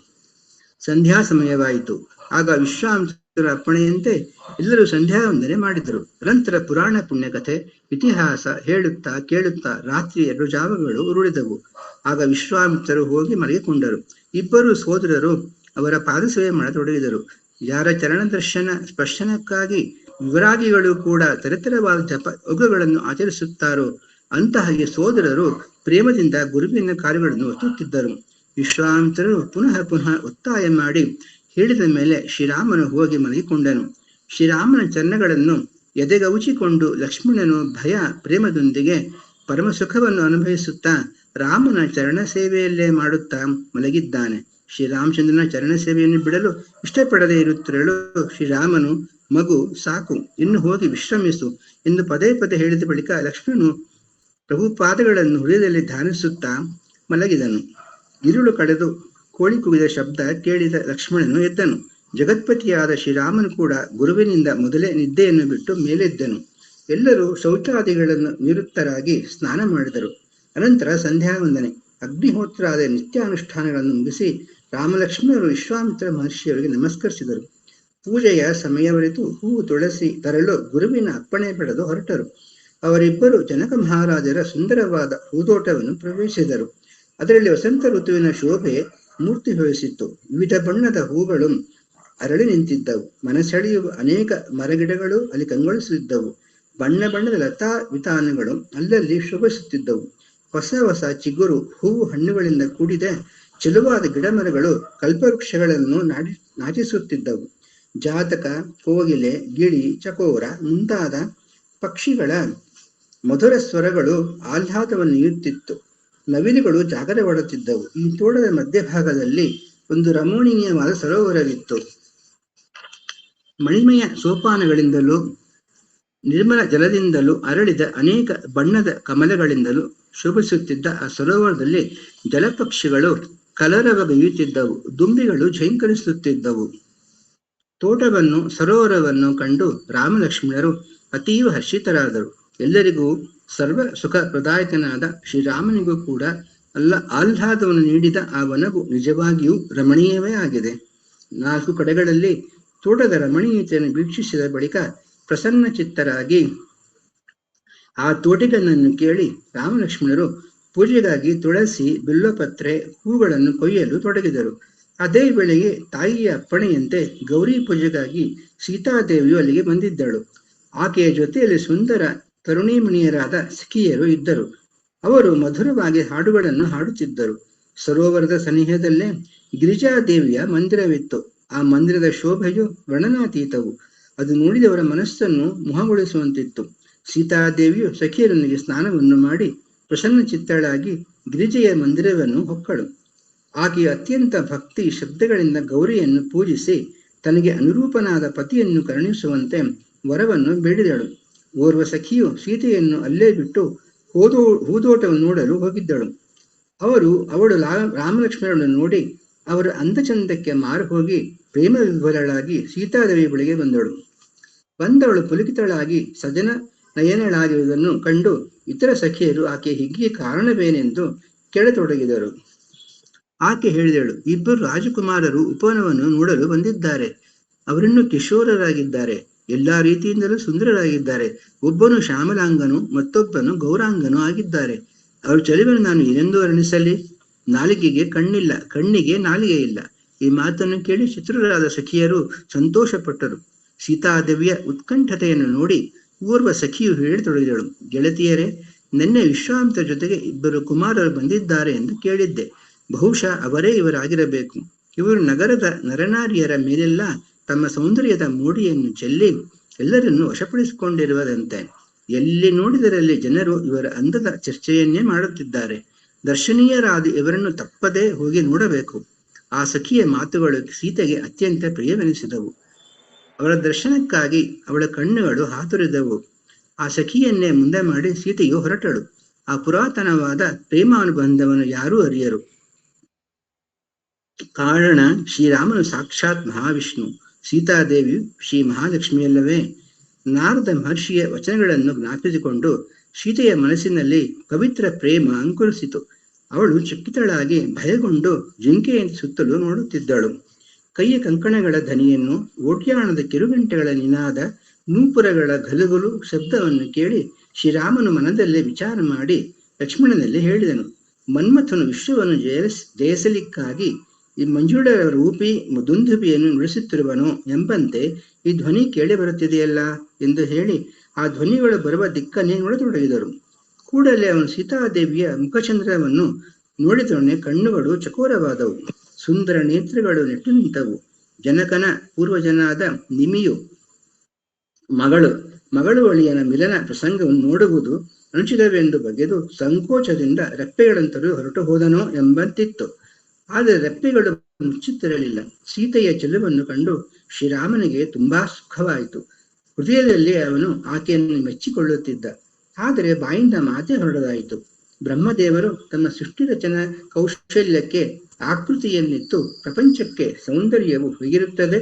ಸಂಧ್ಯಾ ಸಮಯವಾಯಿತು. ಆಗ ವಿಶ್ವಾಮಿತ್ರರ ಅಪ್ಪಣೆಯಂತೆ ಎಲ್ಲರೂ ಸಂಧ್ಯಾ ವಂದನೆ ಮಾಡಿದರು. ನಂತರ ಪುರಾಣ ಪುಣ್ಯಕಥೆ ಇತಿಹಾಸ ಹೇಳುತ್ತಾ ಕೇಳುತ್ತಾ ರಾತ್ರಿ 2 ಜಾವಗಳು ಉರುಳಿದವು. ಆಗ ವಿಶ್ವಾಮಿತ್ರರು ಹೋಗಿ ಮಲಗಿಕೊಂಡರು. ಇಬ್ಬರು ಸೋದರರು ಅವರ ಪಾದಸೇವೆ ಮಾಡತೊಡಗಿದರು. ಯಾರ ಚರಣ ದರ್ಶನ ಸ್ಪರ್ಶನಕ್ಕಾಗಿ ವಿವರಾಗಿಗಳು ಕೂಡ ತರತರವಾದ ಜಪ ಯೋಗಗಳನ್ನು ಆಚರಿಸುತ್ತಾರೋ ಅಂತಹ ಈ ಸೋದರರು ಪ್ರೇಮದಿಂದ ಗುರುವಿನ ಕಾರ್ಯಗಳನ್ನು ಒತ್ತುತ್ತಿದ್ದರು. ವಿಶ್ವಾಮಿತ್ರರು ಪುನಃ ಒತ್ತಾಯ ಮಾಡಿ ಹೇಳಿದ ಮೇಲೆ ಶ್ರೀರಾಮನು ಹೋಗಿ ಮಲಗಿಕೊಂಡನು. ಶ್ರೀರಾಮನ ಚರಣಗಳನ್ನು ಎದೆಗವುಚಿಕೊಂಡು ಲಕ್ಷ್ಮಣನು ಭಯ ಪ್ರೇಮದೊಂದಿಗೆ ಪರಮ ಸುಖವನ್ನು ಅನುಭವಿಸುತ್ತಾ ರಾಮನ ಚರಣ ಸೇವೆಯಲ್ಲೇ ಮಾಡುತ್ತಾ ಮಲಗಿದ್ದಾನೆ. ಶ್ರೀರಾಮಚಂದ್ರನ ಚರಣ ಸೇವೆಯನ್ನು ಬಿಡಲು ಇಷ್ಟಪಡದೇ ಇರುತ್ತಿರಲು ಶ್ರೀರಾಮನು, ಮಗು ಸಾಕು, ಇನ್ನು ಹೋಗಿ ವಿಶ್ರಮಿಸು ಎಂದು ಪದೇ ಪದೇ ಹೇಳಿದ ಬಳಿಕ ಲಕ್ಷ್ಮಣನು ಪ್ರಭುಪಾದಗಳನ್ನು ಹೃದಯದಲ್ಲಿ ಧ್ಯಾನಿಸುತ್ತಾ ಮಲಗಿದನು. ഇരുಳು ಕಳೆದು ಕೋಳಿ ಕೂಗಿದ ಶಬ್ದ ಕೇಳಿದ ಲಕ್ಷ್ಮಣನು ಎದ್ದನು. ಜಗತ್ಪತಿಯಾದ ಶ್ರೀರಾಮನು ಕೂಡ ಗುರುವಿನಿಂದ ಮೊದಲೇ ನಿದ್ದೆಯನ್ನು ಬಿಟ್ಟು ಮೇಲೆದ್ದನು. ಎಲ್ಲರೂ ಶೌಚಾದಿಗಳನ್ನು ನಿವೃತ್ತರಾಗಿ ಸ್ನಾನ ಮಾಡಿದರು. ಅನಂತರ ಸಂಧ್ಯಾವಂದನೆ, ಅಗ್ನಿಹೋತ್ರಾದ ನಿತ್ಯಾನುಷ್ಠಾನಗಳನ್ನು ಮುಗಿಸಿ ರಾಮಲಕ್ಷ್ಮಣರು ವಿಶ್ವಾಮಿತ್ರ ಮಹರ್ಷಿಯವರಿಗೆ ನಮಸ್ಕರಿಸಿದರು. ಪೂಜೆಯ ಸಮಯವರಿತು ಹೂವು ತುಳಸಿ ತರಲು ಗುರುವಿನ ಅಪ್ಪಣೆ ಪಡೆದು ಹೊರಟರು. ಅವರಿಬ್ಬರು ಜನಕ ಮಹಾರಾಜರ ಸುಂದರವಾದ ಹೂದೋಟವನ್ನು ಪ್ರವೇಶಿಸಿದರು. ಅದರಲ್ಲಿ ವಸಂತ ಋತುವಿನ ಶೋಭೆ ಮೂರ್ತಿ ಹೊರಿಸಿತ್ತು. ವಿವಿಧ ಬಣ್ಣದ ಹೂಗಳು ಅರಳಿ ನಿಂತಿದ್ದವು. ಮನಸೆಳೆಯುವ ಅನೇಕ ಮರಗಿಡಗಳು ಅಲ್ಲಿ ಕಂಗೊಳಿಸುತ್ತಿದ್ದವು. ಬಣ್ಣ ಬಣ್ಣದ ಲತಾ ವಿತಾನಗಳು ಅಲ್ಲಲ್ಲಿ ಶೋಭಿಸುತ್ತಿದ್ದವು. ಹೊಸ ಹೊಸ ಚಿಗುರು, ಹೂವು, ಹಣ್ಣುಗಳಿಂದ ಕೂಡಿದ ಚೆಲುವಾದ ಗಿಡಮರಗಳು ಕಲ್ಪವೃಕ್ಷಗಳನ್ನು ನಾಚಿಸುತ್ತಿದ್ದವು. ಜಾತಕ, ಕೋಗಿಲೆ, ಗಿಳಿ, ಚಕೋರ ಮುಂತಾದ ಪಕ್ಷಿಗಳ ಮಧುರ ಸ್ವರಗಳು ಆಹ್ಲಾದವನ್ನು ನೀಡುತ್ತಿತ್ತು. ನವಿಲುಗಳು ಜಾಗರವಾಡುತ್ತಿದ್ದವು. ಈ ತೋಟದ ಮಧ್ಯಭಾಗದಲ್ಲಿ ಒಂದು ರಮಣೀಯವಾದ ಸರೋವರವಿತ್ತು. ಮಣಿಮಯ ಸೋಪಾನಗಳಿಂದಲೂ ನಿರ್ಮಲ ಜಲದಿಂದಲೂ ಅರಳಿದ ಅನೇಕ ಬಣ್ಣದ ಕಮಲಗಳಿಂದಲೂ ಶೋಭಿಸುತ್ತಿದ್ದ ಆ ಸರೋವರದಲ್ಲಿ ಜಲಪಕ್ಷಿಗಳು ಕಲರವಗೈಯುತ್ತಿದ್ದವು. ದುಂಬಿಗಳು ಝೈಂಕರಿಸುತ್ತಿದ್ದವು. ತೋಟವನ್ನು, ಸರೋವರವನ್ನು ಕಂಡು ರಾಮಲಕ್ಷ್ಮಣರು ಅತೀವ ಹರ್ಷಿತರಾದರು. ಎಲ್ಲರಿಗೂ ಸರ್ವ ಸುಖ ಪ್ರದಾಯಕನಾದ ಶ್ರೀರಾಮನಿಗೂ ಕೂಡ ಆಹ್ಲಾದವನ್ನು ನೀಡಿದ ಆ ವನವು ನಿಜವಾಗಿಯೂ ರಮಣೀಯವೇ ಆಗಿದೆ. 4 ಕಡೆಗಳಲ್ಲಿ ತೋಟದ ರಮಣೀಯತೆಯನ್ನು ವೀಕ್ಷಿಸಿದ ಬಳಿಕ ಪ್ರಸನ್ನ ಚಿತ್ತರಾಗಿ ಆ ತೋಟಿಗನನ್ನು ಕೇಳಿ ರಾಮಲಕ್ಷ್ಮಣರು ಪೂಜೆಗಾಗಿ ತುಳಸಿ, ಬಿಲ್ವಪತ್ರೆ, ಹೂಗಳನ್ನು ಕೊಯ್ಯಲು ತೊಡಗಿದರು. ಅದೇ ವೇಳೆಗೆ ತಾಯಿಯ ಅಪ್ಪಣೆಯಂತೆ ಗೌರಿ ಪೂಜೆಗಾಗಿ ಸೀತಾದೇವಿಯು ಅಲ್ಲಿಗೆ ಬಂದಿದ್ದಳು. ಆಕೆಯ ಜೊತೆಯಲ್ಲಿ ಸುಂದರ ತರುಣೀಮಣಿಯರಾದ ಸಖಿಯರು ಇದ್ದರು. ಅವರು ಮಧುರವಾಗಿ ಹಾಡುಗಳನ್ನು ಹಾಡುತ್ತಿದ್ದರು. ಸರೋವರದ ಸನಿಹದಲ್ಲೇ ಗಿರಿಜಾದೇವಿಯ ಮಂದಿರವಿತ್ತು. ಆ ಮಂದಿರದ ಶೋಭೆಯು ವರ್ಣನಾತೀತವು. ಅದು ನೋಡಿದವರ ಮನಸ್ಸನ್ನು ಮೋಹಗೊಳಿಸುವಂತಿತ್ತು. ಸೀತಾದೇವಿಯು ಸಖಿಯರೊಂದಿಗೆ ಸ್ನಾನವನ್ನು ಮಾಡಿ ಪ್ರಸನ್ನ ಚಿತ್ತಳಾಗಿ ಗಿರಿಜೆಯ ಮಂದಿರವನ್ನು ಹೊಕ್ಕಳು. ಆಕೆಯು ಅತ್ಯಂತ ಭಕ್ತಿ ಶ್ರದ್ಧೆಗಳಿಂದ ಗೌರಿಯನ್ನು ಪೂಜಿಸಿ ತನಗೆ ಅನುರೂಪನಾದ ಪತಿಯನ್ನು ಕರುಣಿಸುವಂತೆ ವರವನ್ನು ಬೇಡಿದಳು. ಓರ್ವ ಸಖಿಯು ಸೀತೆಯನ್ನು ಅಲ್ಲೇ ಬಿಟ್ಟು ಹೂದೋಟವನ್ನು ನೋಡಲು ಹೋಗಿದ್ದಳು. ಅವಳು ರಾಮಲಕ್ಷ್ಮಣರನ್ನು ನೋಡಿ ಅವರ ಅಂದಚಂದಕ್ಕೆ ಮಾರು ಹೋಗಿ ಪ್ರೇಮ ವಿಹ್ವಲಳಾಗಿ ಸೀತಾದೇವಿ ಬಳಿಗೆ ಬಂದವಳು ಪುಲಕಿತಳಾಗಿ ಸಜನ ನಯನಳಾಗಿರುವುದನ್ನು ಕಂಡು ಇತರ ಸಖಿಯರು ಆಕೆ ಹೀಗೆ ಕಾರಣವೇನೆಂದು ಕೇಳತೊಡಗಿದರು. ಆಕೆ ಹೇಳಿದಳು, ಇಬ್ಬರು ರಾಜಕುಮಾರರು ಉಪವನವನ್ನು ನೋಡಲು ಬಂದಿದ್ದಾರೆ. ಅವರಿನ್ನೂ ಕಿಶೋರರಾಗಿದ್ದಾರೆ. ಎಲ್ಲಾ ರೀತಿಯಿಂದಲೂ ಸುಂದರರಾಗಿದ್ದಾರೆ. ಒಬ್ಬನು ಶ್ಯಾಮಲಾಂಗನು, ಮತ್ತೊಬ್ಬನು ಗೌರಾಂಗನೂ ಆಗಿದ್ದಾರೆ. ಅವರ ಚೆಲುವನ್ನು ನಾನು ಏನೆಂದು ವರ್ಣಿಸಲಿ? ನಾಲಿಗೆಗೆ ಕಣ್ಣಿಲ್ಲ, ಕಣ್ಣಿಗೆ ನಾಲಿಗೆ ಇಲ್ಲ. ಈ ಮಾತನ್ನು ಕೇಳಿ ಚಿತ್ರರಾದ ಸಖಿಯರು ಸಂತೋಷಪಟ್ಟರು. ಸೀತಾದೇವಿಯ ಉತ್ಕಂಠತೆಯನ್ನು ನೋಡಿ ಓರ್ವ ಸಖಿಯು ಹೇಳತೊಡಗಿದಳು, ಗೆಳತಿಯರೇ, ನಿನ್ನೆ ವಿಶ್ವಾಮಿತ್ರ ಜೊತೆಗೆ ಇಬ್ಬರು ಕುಮಾರರು ಬಂದಿದ್ದಾರೆ ಎಂದು ಕೇಳಿದ್ದೆ. ಬಹುಶಃ ಅವರೇ ಇವರಾಗಿರಬೇಕು. ಇವರು ನಗರದ ನರನಾರಿಯರ ಮೇಲೆಲ್ಲ ತಮ್ಮ ಸೌಂದರ್ಯದ ಮೋಡಿಯನ್ನು ಚೆಲ್ಲಿ ಎಲ್ಲರನ್ನೂ ವಶಪಡಿಸಿಕೊಂಡಿರುವುದಂತೆ. ಎಲ್ಲಿ ನೋಡಿದರಲ್ಲಿ ಜನರು ಇವರ ಅಂದದ ಚರ್ಚೆಯನ್ನೇ ಮಾಡುತ್ತಿದ್ದಾರೆ. ದರ್ಶನೀಯರಾದ ಇವರನ್ನು ತಪ್ಪದೇ ಹೋಗಿ ನೋಡಬೇಕು. ಆ ಸಖಿಯ ಮಾತುಗಳು ಸೀತೆಗೆ ಅತ್ಯಂತ ಪ್ರಿಯವೆನಿಸಿದವು. ಅವಳ ದರ್ಶನಕ್ಕಾಗಿ ಅವಳ ಕಣ್ಣುಗಳು ಹಾತೊರೆದವು. ಆ ಸಖಿಯನ್ನೇ ಮುಂದೆ ಮಾಡಿ ಸೀತೆಯು ಹೊರಟಳು. ಆ ಪುರಾತನವಾದ ಪ್ರೇಮಾನುಬಂಧವನ್ನು ಯಾರೂ ಅರಿಯರು. ಕಾರಣ ಶ್ರೀರಾಮನು ಸಾಕ್ಷಾತ್ ಮಹಾವಿಷ್ಣು, ಸೀತಾದೇವಿಯು ಶ್ರೀ ಮಹಾಲಕ್ಷ್ಮಿಯಲ್ಲವೇ? ನಾರದ ಮಹರ್ಷಿಯ ವಚನಗಳನ್ನು ಜ್ಞಾಪಿಸಿಕೊಂಡು ಸೀತೆಯ ಮನಸ್ಸಿನಲ್ಲಿ ಪವಿತ್ರ ಪ್ರೇಮ ಅಂಕುರಿಸಿತು. ಅವಳು ಚಕಿತಳಾಗಿ ಭಯಗೊಂಡು ಜಿಂಕೆಯಂತೆ ಸುತ್ತಲೂ ನೋಡುತ್ತಿದ್ದಳು. ಕೈಯ ಕಂಕಣಗಳ ಧ್ವನಿಯನ್ನು, ಓಡ್ಯಾಣದ ಕಿರುಗಂಟೆಗಳ ನಿನಾದ, ನೂಪುರಗಳ ಗಲುಗಲು ಶಬ್ದವನ್ನು ಕೇಳಿ ಶ್ರೀರಾಮನು ಮನದಲ್ಲೇ ವಿಚಾರ ಮಾಡಿ ಲಕ್ಷ್ಮಣನಲ್ಲಿ ಹೇಳಿದನು, ಮನ್ಮಥನು ವಿಶ್ವವನ್ನು ಜಯಿಸಲಿಕ್ಕಾಗಿ ಈ ಮಂಜುಳರ ರೂಪಿ ದುಂದುಬಿಯನ್ನು ನುಡಿಸುತ್ತಿರುವನು ಎಂಬಂತೆ ಈ ಧ್ವನಿ ಕೇಳಿ ಬರುತ್ತಿದೆಯಲ್ಲ ಎಂದು ಹೇಳಿ ಆ ಧ್ವನಿಗಳು ಬರುವ ದಿಕ್ಕನ್ನೇ ನೋಡತೊಡಗಿದರು. ಕೂಡಲೇ ಅವನು ಸೀತಾದೇವಿಯ ಮುಖಚಂದ್ರವನ್ನು ನೋಡಿದೊಡನೆ ಕಣ್ಣುಗಳು ಚಕೋರವಾದವು. ಸುಂದರ ನೇತ್ರಗಳು ನೆಟ್ಟು ನಿಂತವು. ಜನಕನ ಪೂರ್ವಜನಾದ ನಿಮಿಯು ಮಗಳು ಒಳಿಯನ ಮಿಲನ ಪ್ರಸಂಗವನ್ನು ನೋಡುವುದು ಅನುಚಿತವೆಂದು ಬಗೆದು ಸಂಕೋಚದಿಂದ ರೆಪ್ಪೆಗಳಂತರೂ ಹೊರಟು ಹೋದನೋ ಎಂಬಂತಿತ್ತು. ಆದರೆ ರೆಪ್ಪೆಗಳು ಮುಚ್ಚುತ್ತಿರಲಿಲ್ಲ. ಸೀತೆಯ ಚೆಲುವನ್ನು ಕಂಡು ಶ್ರೀರಾಮನಿಗೆ ತುಂಬಾ ಸುಖವಾಯಿತು. ಹೃದಯದಲ್ಲಿ ಅವನು ಆಕೆಯನ್ನು ಮೆಚ್ಚಿಕೊಳ್ಳುತ್ತಿದ್ದ. ಆದರೆ ಬಾಯಿಂದ ಮಾತೆ ಹೊರಡದಾಯಿತು. ಬ್ರಹ್ಮದೇವರು ತಮ್ಮ ಸೃಷ್ಟಿ ರಚನಾ ಕೌಶಲ್ಯಕ್ಕೆ ಆಕೃತಿಯನ್ನಿತ್ತು ಪ್ರಪಂಚಕ್ಕೆ ಸೌಂದರ್ಯವು ಹೇಗಿರುತ್ತದೆ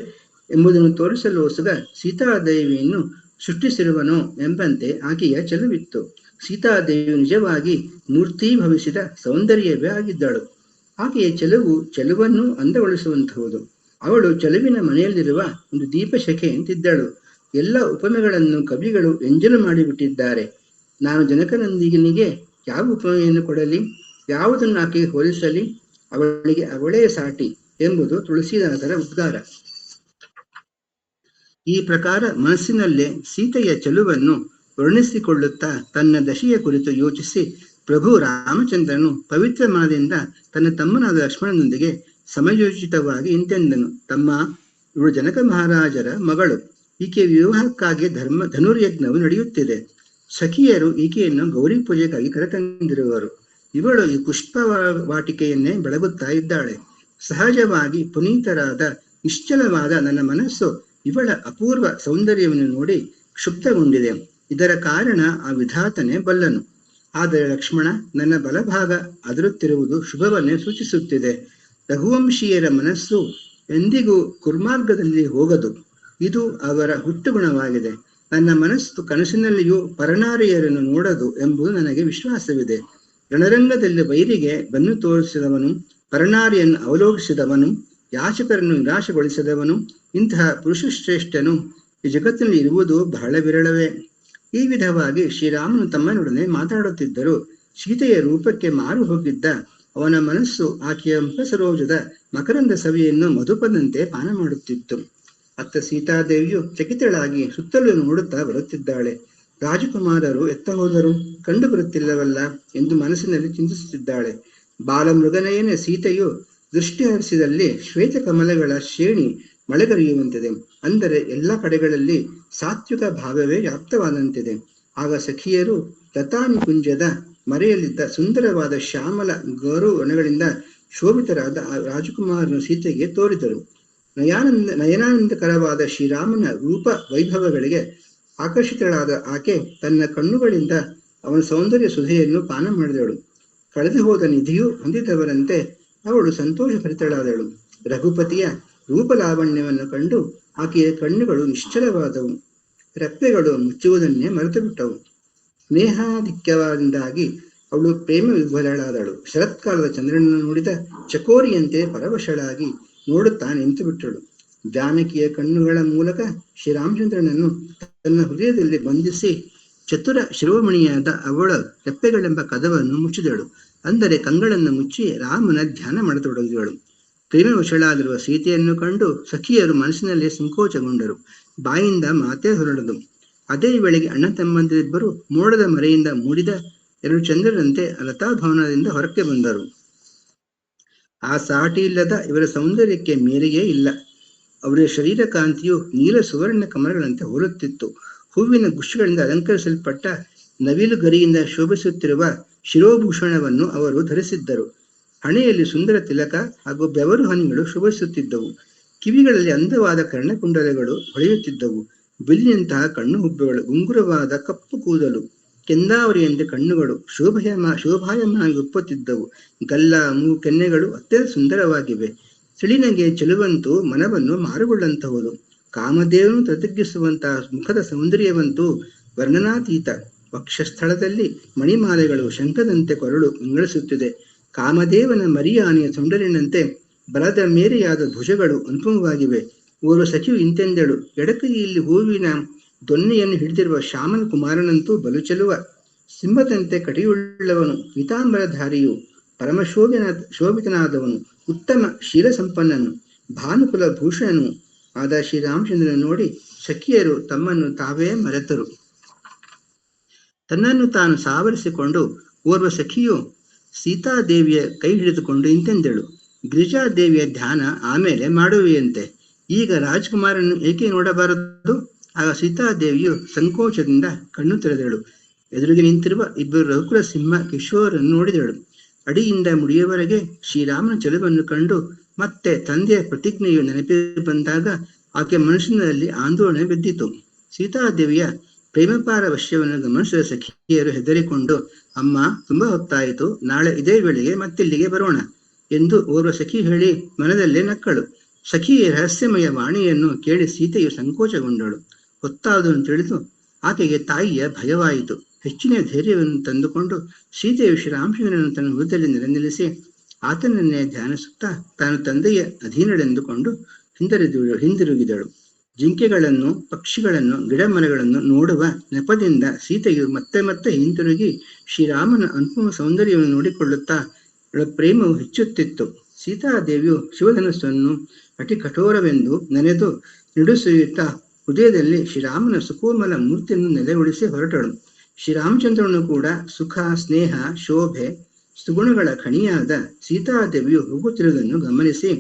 ಎಂಬುದನ್ನು ತೋರಿಸಲೋಸುಗ ಸೀತಾದೇವಿಯನ್ನು ಸೃಷ್ಟಿಸಿರುವನೋ ಎಂಬಂತೆ ಆಕೆಯ ಚೆಲುವಿತ್ತು. ಸೀತಾದೇವಿಯು ನಿಜವಾಗಿ ಮೂರ್ತೀಭವಿಸಿದ ಸೌಂದರ್ಯವೇ ಆಗಿದ್ದಳು. ಆಕೆಯ ಚೆಲುವನ್ನು ಅಂದಗೊಳಿಸುವಂತಹುದು. ಅವಳು ಚೆಲುವಿನ ಮನೆಯಲ್ಲಿರುವ ಒಂದು ದೀಪಶಖೆ ಅಂತಿದ್ದಳು. ಎಲ್ಲ ಉಪಮೆಗಳನ್ನು ಕವಿಗಳು ಎಂಜಲು ಮಾಡಿಬಿಟ್ಟಿದ್ದಾರೆ. ನಾನು ಜನಕನಂದಿನಿಗೆ ಯಾವ ಉಪಮೆಯನ್ನು ಕೊಡಲಿ, ಯಾವುದನ್ನು ಆಕೆಗೆ ಹೋಲಿಸಲಿ, ಅವಳಿಗೆ ಅವಳೇ ಸಾಟಿ ಎಂಬುದು ತುಳಸಿದಾಸರ ಉದ್ಗಾರ. ಈ ಪ್ರಕಾರ ಮನಸ್ಸಿನಲ್ಲೇ ಸೀತೆಯ ಚೆಲುವನ್ನು ವರ್ಣಿಸಿಕೊಳ್ಳುತ್ತಾ ತನ್ನ ದಶೆಯ ಕುರಿತು ಯೋಚಿಸಿ ಪ್ರಭು ರಾಮಚಂದ್ರನು ಪವಿತ್ರ ಮನದಿಂದ ತನ್ನ ತಮ್ಮನಾದ ಲಕ್ಷ್ಮಣನೊಂದಿಗೆ ಸಮಯೋಚಿತವಾಗಿ ಇಂತೆಂದನು. ತಮ್ಮ, ಇವಳು ಜನಕ ಮಹಾರಾಜರ ಮಗಳು. ಈಕೆ ವಿವಾಹಕ್ಕಾಗಿ ಧನುರ್ಯಜ್ಞವು ನಡೆಯುತ್ತಿದೆ. ಸಖಿಯರು ಈಕೆಯನ್ನು ಗೌರಿ ಪೂಜೆಗಾಗಿ ಕರೆತಂದಿರುವರು. ಇವಳು ಈ ಪುಷ್ಪ ವಾಟಿಕೆಯನ್ನೇ ಬೆಳಗುತ್ತಾ ಇದ್ದಾಳೆ. ಸಹಜವಾಗಿ ಪುನೀತರಾದ ನಿಶ್ಚಲವಾದ ನನ್ನ ಮನಸ್ಸು ಇವಳ ಅಪೂರ್ವ ಸೌಂದರ್ಯವನ್ನು ನೋಡಿ ಕ್ಷುಬ್ಧಗೊಂಡಿದೆ. ಇದರ ಕಾರಣ ಆ ವಿಧಾತನೇ ಬಲ್ಲನು. ಆದರೆ ಲಕ್ಷ್ಮಣ, ನನ್ನ ಬಲಭಾಗ ಅದರುತ್ತಿರುವುದು ಶುಭವನ್ನೇ ಸೂಚಿಸುತ್ತಿದೆ. ರಘುವಂಶೀಯರ ಮನಸ್ಸು ಎಂದಿಗೂ ಕುರ್ಮಾರ್ಗದಲ್ಲಿ ಹೋಗದು. ಇದು ಅವರ ಹುಟ್ಟುಗುಣವಾಗಿದೆ. ನನ್ನ ಮನಸ್ಸು ಕನಸಿನಲ್ಲಿಯೂ ಪರನಾರಿಯರನ್ನು ನೋಡದು ಎಂಬುದು ನನಗೆ ವಿಶ್ವಾಸವಿದೆ. ರಣರಂಗದಲ್ಲಿ ವೈರಿಗೆ ಬೆನ್ನು ತೋರಿಸಿದವನು, ಪರನಾರಿಯನ್ನು ಅವಲೋಕಿಸಿದವನು, ಯಾಚಕರನ್ನು ನಿರಾಶೆಗೊಳಿಸಿದವನು, ಇಂತಹ ಪುರುಷಶ್ರೇಷ್ಠನು ಈ ಜಗತ್ತಿನಲ್ಲಿ ಇರುವುದು ಬಹಳ ವಿರಳವೇ. ಈ ವಿಧವಾಗಿ ಶ್ರೀರಾಮನು ತಮ್ಮನೊಡನೆ ಮಾತಾಡುತ್ತಿದ್ದರು. ಸೀತೆಯ ರೂಪಕ್ಕೆ ಮಾರು ಹೋಗಿದ್ದ ಅವನ ಮನಸ್ಸು ಆಕೆಯ ಮುಖಸರೋಜದ ಮಕರಂದ ಸವಿಯನ್ನು ಮಧುಪದಂತೆ ಪಾನ ಮಾಡುತ್ತಿತ್ತು. ಅತ್ತ ಸೀತಾದೇವಿಯು ಚಕಿತಳಾಗಿ ಸುತ್ತಲೂ ನೋಡುತ್ತಾ ಬರುತ್ತಿದ್ದಾಳೆ. ರಾಜಕುಮಾರರು ಎತ್ತ ಹೋದರು, ಕಂಡು ಬರುತ್ತಿಲ್ಲವಲ್ಲ ಎಂದು ಮನಸ್ಸಿನಲ್ಲಿ ಚಿಂತಿಸುತ್ತಿದ್ದಾಳೆ. ಬಾಲಮೃಗನಯನ ಸೀತೆಯು ದೃಷ್ಟಿ ಹರಿಸಿದಲ್ಲಿ ಶ್ವೇತ ಕಮಲಗಳ ಶ್ರೇಣಿ ಮಳೆಗರಿಯುವಂತಿದೆ. ಅಂದರೆ ಎಲ್ಲ ಕಡೆಗಳಲ್ಲಿ ಸಾತ್ವಿಕ ಭಾವವೇ ವ್ಯಾಪ್ತವಾದಂತಿದೆ. ಆಗ ಸಖಿಯರು ಲತಾನಿಕುಂಜದ ಮರೆಯಲ್ಲಿದ್ದ ಸುಂದರವಾದ ಶ್ಯಾಮಲ ಗೌರವಗಳಿಂದ ಶೋಭಿತರಾದ ಆ ರಾಜಕುಮಾರನ ಸೀತೆಗೆ ತೋರಿದರು. ನಯನಾನಂದಕರವಾದ ಶ್ರೀರಾಮನ ರೂಪ ವೈಭವಗಳಿಗೆ ಆಕರ್ಷಿತಳಾದ ಆಕೆ ತನ್ನ ಕಣ್ಣುಗಳಿಂದ ಅವನ ಸೌಂದರ್ಯ ಸುಧೆಯನ್ನು ಪಾನ ಮಾಡಿದಳು. ಕಳೆದು ಹೋದ ನಿಧಿಯು ಹೊಂದಿದವರಂತೆ ಅವಳು ಸಂತೋಷಭರಿತಳಾದಳು. ರಘುಪತಿಯ ರೂಪಲಾವಣ್ಯವನ್ನು ಕಂಡು ಆಕೆಯ ಕಣ್ಣುಗಳು ನಿಶ್ಚಲವಾದವು. ರೆಪ್ಪೆಗಳು ಮುಚ್ಚುವುದನ್ನೇ ಮರೆತು ಬಿಟ್ಟವು. ಸ್ನೇಹಾಧಿಕ್ಯದಿಂದಾಗಿ ಅವಳು ಪ್ರೇಮ ವಿಹ್ವಲಳಾದಳು. ಶರತ್ಕಾಲದ ಚಂದ್ರನನ್ನು ನೋಡಿದ ಚಕೋರಿಯಂತೆ ಪರವಶಳಾಗಿ ನೋಡುತ್ತಾ ನಿಂತು ಬಿಟ್ಟಳು. ಜಾನಕಿಯ ಕಣ್ಣುಗಳ ಮೂಲಕ ಶ್ರೀರಾಮಚಂದ್ರನನ್ನು ತನ್ನ ಹೃದಯದಲ್ಲಿ ಬಂಧಿಸಿ ಚತುರ ಶಿರೋಮಣಿಯಾದ ಅವಳ ರೆಪ್ಪೆಗಳೆಂಬ ಕದವನ್ನು ಮುಚ್ಚಿದಳು. ಅಂದರೆ ಕಂಗಳನ್ನು ಮುಚ್ಚಿ ರಾಮನ ಧ್ಯಾನ ಮಾಡತೊಡಗಿದಳು. ಪ್ರೇಮವಶಳಾಗಿರುವ ಸೀತೆಯನ್ನು ಕಂಡು ಸಖಿಯರು ಮನಸ್ಸಿನಲ್ಲೇ ಸಂಕೋಚಗೊಂಡರು. ಬಾಯಿಂದ ಮಾತೇ ಹೊರಡದು. ಅದೇ ವೇಳೆಗೆ ಅಣ್ಣ ತಮ್ಮಂದಿರಿಬ್ಬರು ಮೋಡದ ಮರೆಯಿಂದ ಮೂಡಿದ ಎರಡು ಚಂದ್ರರಂತೆ ಲತಾಭವನದಿಂದ ಹೊರಕ್ಕೆ ಬಂದರು. ಆ ಸಾಟಿ ಇಲ್ಲದ ಇವರ ಸೌಂದರ್ಯಕ್ಕೆ ಮೇರೆಯೇ ಇಲ್ಲ. ಅವರ ಶರೀರ ಕಾಂತಿಯು ನೀಲ ಸುವರ್ಣ ಕಮಲಗಳಂತೆ ಹೋಲುತ್ತಿತ್ತು. ಹೂವಿನ ಗುಚ್ಛಗಳಿಂದ ಅಲಂಕರಿಸಲ್ಪಟ್ಟ ನವಿಲು ಗರಿಯಿಂದ ಶೋಭಿಸುತ್ತಿರುವ ಶಿರೋಭೂಷಣವನ್ನು ಅವರು ಧರಿಸಿದ್ದರು. ಹಣೆಯಲ್ಲಿ ಸುಂದರ ತಿಲಕ ಹಾಗೂ ಬೆವರು ಹನಿಗಳು ಶೋಭಿಸುತ್ತಿದ್ದವು. ಕಿವಿಗಳಲ್ಲಿ ಅಂದವಾದ ಕರ್ಣಕುಂಡಲಗಳು ಹೊಳೆಯುತ್ತಿದ್ದವು. ಬಿಲ್ಲಿನಂತಹ ಕಣ್ಣು ಹುಬ್ಬೆಗಳು, ಗುಂಗುರವಾದ ಕಪ್ಪು ಕೂದಲು, ಕೆಂದಾವರಿಯಂತೆ ಕಣ್ಣುಗಳು ಶೋಭಾಯಮಾಗಿ ಒಪ್ಪುತ್ತಿದ್ದವು. ಗಲ್ಲ, ಮೂಗು, ಕೆನ್ನೆಗಳು ಅತ್ಯಂತ ಸುಂದರವಾಗಿವೆ. ಸಿಳಿನಗೆ ಚೆಲುವಂತೂ ಮನವನ್ನು ಮಾರುಗೊಳ್ಳಂತಹುದು. ಕಾಮದೇವನು ಪ್ರತಿಗ್ಗಿಸುವಂತಹ ಮುಖದ ಸೌಂದರ್ಯವಂತೂ ವರ್ಣನಾತೀತ. ವಕ್ಷಸ್ಥಳದಲ್ಲಿ ಮಣಿಮಾಲೆಗಳು ಶಂಖದಂತೆ ಕೊರಳು ಕಂಗಳಿಸುತ್ತಿದೆ. ಕಾಮದೇವನ ಮರಿಯಾನೆಯ ಸೌಂದರ್ಯನಂತೆ ಬಲದ ಮೇರೆಯಾದ ಭುಜಗಳು ಅನುಪಮವಾಗಿವೆ. ಓರ್ವ ಸಖಿಯು ಇಂತೆಂದಳು, ಎಡಕೈಯಲ್ಲಿ ಹೂವಿನ ದೊನ್ನೆಯನ್ನು ಹಿಡಿದಿರುವ ಶ್ಯಾಮನ ಕುಮಾರನಂತೂ ಬಲು ಚೆಲುವ. ಸಿಂಹದಂತೆ ಕಟಿಯುಳ್ಳವನು, ಪೀತಾಂಬರಧಾರಿಯು, ಶೋಭಿತನಾದವನು, ಉತ್ತಮ ಶೀಲ ಸಂಪನ್ನನು, ಭಾನುಕುಲ ಭೂಷಣನು ಆದ ಶ್ರೀರಾಮಚಂದ್ರನ ನೋಡಿ ಸಖಿಯರು ತಮ್ಮನ್ನು ತಾವೇ ಮರೆತರು. ತನ್ನನ್ನು ತಾನು ಸಾವರಿಸಿಕೊಂಡು ಓರ್ವ ಸಖಿಯು ಸೀತಾದೇವಿಯ ಕೈ ಹಿಡಿದುಕೊಂಡು ಇಂತೆಂದಳು, ಗಿರಿಜಾದೇವಿಯ ಧ್ಯಾನ ಆಮೇಲೆ ಮಾಡುವೆಯಂತೆ. ಈಗ ರಾಜಕುಮಾರನ್ನು ಏಕೆ ನೋಡಬಾರದು? ಆಗ ಸೀತಾದೇವಿಯು ಸಂಕೋಚದಿಂದ ಕಣ್ಣು ತೆರೆದಳು. ಎದುರಿಗೆ ನಿಂತಿರುವ ಇಬ್ಬರು ರಘುಕುಲ ಸಿಂಹ ಕಿಶೋರನ್ನು ನೋಡಿದಳು. ಅಡಿಯಿಂದ ಮುಡಿಯವರೆಗೆ ಶ್ರೀರಾಮನ ಚೆಲುವನ್ನು ಕಂಡು ಮತ್ತೆ ತಂದೆಯ ಪ್ರತಿಜ್ಞೆಯು ನೆನಪಿಗೆ ಬಂದಾಗ ಆಕೆ ಮನಸ್ಸಿನಲ್ಲಿ ಆಂದೋಲನೆ ಬಿದ್ದಿತು. ಸೀತಾದೇವಿಯ ಪ್ರೇಮಪಾರ ವಶ್ಯವನ್ನು ಗಮನಿಸಿದ ಸಖಿಯರು ಹೆದರಿಕೊಂಡು, ಅಮ್ಮ, ತುಂಬಾ ಹೊತ್ತಾಯಿತು, ನಾಳೆ ಇದೇ ವೇಳೆಗೆ ಮತ್ತಿಲ್ಲಿಗೆ ಬರೋಣ ಎಂದು ಓರ್ವ ಸಖಿ ಹೇಳಿ ಮನದಲ್ಲೇ ನಕ್ಕಳು. ಸಖಿಯ ರಹಸ್ಯಮಯ ವಾಣಿಯನ್ನು ಕೇಳಿ ಸೀತೆಯು ಸಂಕೋಚಗೊಂಡಳು. ಹೊತ್ತಾದುದನ್ನು ತಿಳಿದು ಆಕೆಗೆ ತಾಯಿಯ ಭಯವಾಯಿತು. ಹೆಚ್ಚಿನ ಧೈರ್ಯವನ್ನು ತಂದುಕೊಂಡು ಸೀತೆಯು ಶ್ರೀರಾಮಚಂದ್ರನನ್ನು ತನ್ನ ಹೃದಯದಲ್ಲಿ ನೆಲೆನಿಲ್ಲಿಸಿ ಆತನನ್ನೇ ಧ್ಯಾನಿಸುತ್ತಾ ತಾನು ತಂದೆಯ ಅಧೀನಳೆಂದುಕೊಂಡು ಹಿಂದಿರುಗಿದಳು. ಜಿಂಕೆಗಳನ್ನು, ಪಕ್ಷಿಗಳನ್ನು, ಗಿಡಮರಗಳನ್ನು ನೋಡುವ ನೆಪದಿಂದ ಸೀತೆಯು ಮತ್ತೆ ಮತ್ತೆ ಹಿಂತಿರುಗಿ ಶ್ರೀರಾಮನ ಅನುಪಮ ಸೌಂದರ್ಯವನ್ನು ನೋಡಿಕೊಳ್ಳುತ್ತಾ ಪ್ರೇಮವು ಹೆಚ್ಚುತ್ತಿತ್ತು. ಸೀತಾದೇವಿಯು ಶಿವಧನಸ್ಸನ್ನು ಅತಿ ಕಠೋರವೆಂದು ನೆನೆದು ನಿಡುಸುತ್ತಾ ಹೃದಯದಲ್ಲಿ ಶ್ರೀರಾಮನ ಸುಕೋಮಲ ಮೂರ್ತಿಯನ್ನು ನೆಲೆಗೊಳಿಸಿ ಹೊರಟಳು. ಶ್ರೀರಾಮಚಂದ್ರನು ಕೂಡ ಸುಖ, ಸ್ನೇಹ, ಶೋಭೆ, ಸುಗುಣಗಳ ಖಣಿಯಾದ ಸೀತಾದೇವಿಯು ಹೋಗುತ್ತಿರುವುದನ್ನು ಗಮನಿಸಿ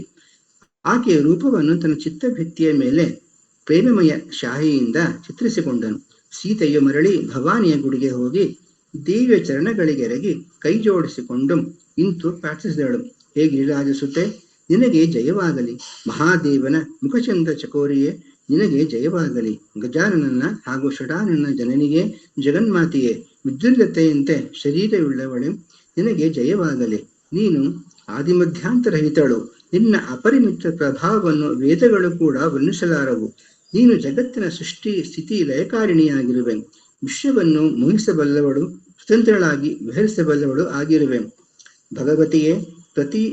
ಆಕೆಯ ರೂಪವನ್ನು ತನ್ನ ಚಿತ್ತಭಿತ್ತಿಯ ಮೇಲೆ ಪ್ರೇಮಮಯ ಶಾಹಿಯಿಂದ ಚಿತ್ರಿಸಿಕೊಂಡನು. ಸೀತೆಯು ಮರಳಿ ಭವಾನಿಯ ಗುಡಿಗೆ ಹೋಗಿ ದೇವಿಯ ಚರಣಗಳಿಗೆರಗಿ ಕೈ ಜೋಡಿಸಿಕೊಂಡು ಇಂತು ಪ್ರಾರ್ಥಿಸಿದಳು. ಹೇ ಗಿರಿರಾಜಸುತೆ, ನಿನಗೆ ಜಯವಾಗಲಿ. ಮಹಾದೇವನ ಮುಖಚಂದ ಚಕೋರಿಯೇ, ನಿನಗೆ ಜಯವಾಗಲಿ. ಗಜಾನನ ಹಾಗೂ ಷಡಾನನ ಜನನಿಗೆ, ಜಗನ್ಮಾತೆಯೇ, ವಿದ್ಯುಲ್ಲತೆಯಂತೆ ಶರೀರವುಳ್ಳವಳೆ, ನಿನಗೆ ಜಯವಾಗಲಿ. ನೀನು ಆದಿಮಧ್ಯಾಂತರಹಿತಳು. ನಿನ್ನ ಅಪರಿಮಿತ ಪ್ರಭಾವವನ್ನು ವೇದಗಳು ಕೂಡ ವರ್ಣಿಸಲಾರವು. ನೀನು ಜಗತ್ತಿನ ಸೃಷ್ಟಿ, ಸ್ಥಿತಿ, ಲಯಕಾರಿಣಿಯಾಗಿರುವೆ. ವಿಶ್ವವನ್ನು ಮೋಹಿಸಬಲ್ಲವಳು, ಸ್ವತಂತ್ರಳಾಗಿ ವಿಹರಿಸಬಲ್ಲವಳು ಆಗಿರುವೆ. ಭಗವತಿಯೇ, ಪ್ರತಿ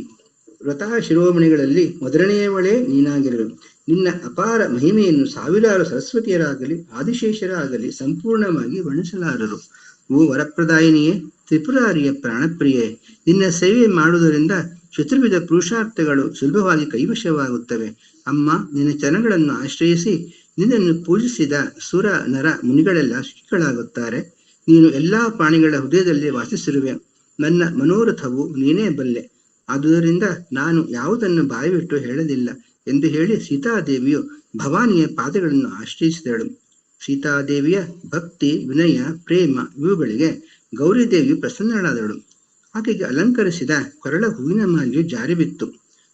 ವ್ರತ ಶಿರೋಮಣಿಗಳಲ್ಲಿ ಮೊದಲನೆಯವಳೇ ನೀನಾಗಿರುವೆ. ನಿನ್ನ ಅಪಾರ ಮಹಿಮೆಯನ್ನು ಸಾವಿರಾರು ಸರಸ್ವತಿಯರಾಗಲಿ ಆದಿಶೇಷರಾಗಲಿ ಸಂಪೂರ್ಣವಾಗಿ ವರ್ಣಿಸಲಾರರು. ಓ ವರಪ್ರದಾಯಿನಿಯೇ, ತ್ರಿಪುರಾರಿಯ ಪ್ರಾಣಪ್ರಿಯೆ, ನಿನ್ನ ಸೇವೆ ಮಾಡುವುದರಿಂದ ಚತುರ್ವಿಧ ಪುರುಷಾರ್ಥಗಳು ಸುಲಭವಾಗಿ ಕೈವಶವಾಗುತ್ತವೆ. ಅಮ್ಮ, ನಿನ್ನ ಚರಣಗಳನ್ನು ಆಶ್ರಯಿಸಿ ನಿನ್ನನ್ನು ಪೂಜಿಸಿದ ಸುರ, ನರ, ಮುನಿಗಳೆಲ್ಲ ಸುಖಿಗಳಾಗುತ್ತಾರೆ. ನೀನು ಎಲ್ಲಾ ಪ್ರಾಣಿಗಳ ಹೃದಯದಲ್ಲಿ ವಾಸಿಸಿರುವೆ. ನನ್ನ ಮನೋರಥವು ನೀನೇ ಬಲ್ಲೆ. ಆದುದರಿಂದ ನಾನು ಯಾವುದನ್ನು ಬಾಯಿಬಿಟ್ಟು ಹೇಳಲಿಲ್ಲ ಎಂದು ಹೇಳಿ ಸೀತಾದೇವಿಯು ಭವಾನಿಯ ಪಾದಗಳನ್ನು ಆಶ್ರಯಿಸಿದಳು. ಸೀತಾದೇವಿಯ ಭಕ್ತಿ, ವಿನಯ, ಪ್ರೇಮ ಇವುಗಳಿಗೆ ಗೌರಿದೇವಿಯು ಪ್ರಸನ್ನಳಾದಳು. ಆಕೆಗೆ ಅಲಂಕರಿಸಿದ ಕೊರಳ ಹೂವಿನ ಮಾಲೆಯು ಜಾರಿ ಬಿತ್ತು.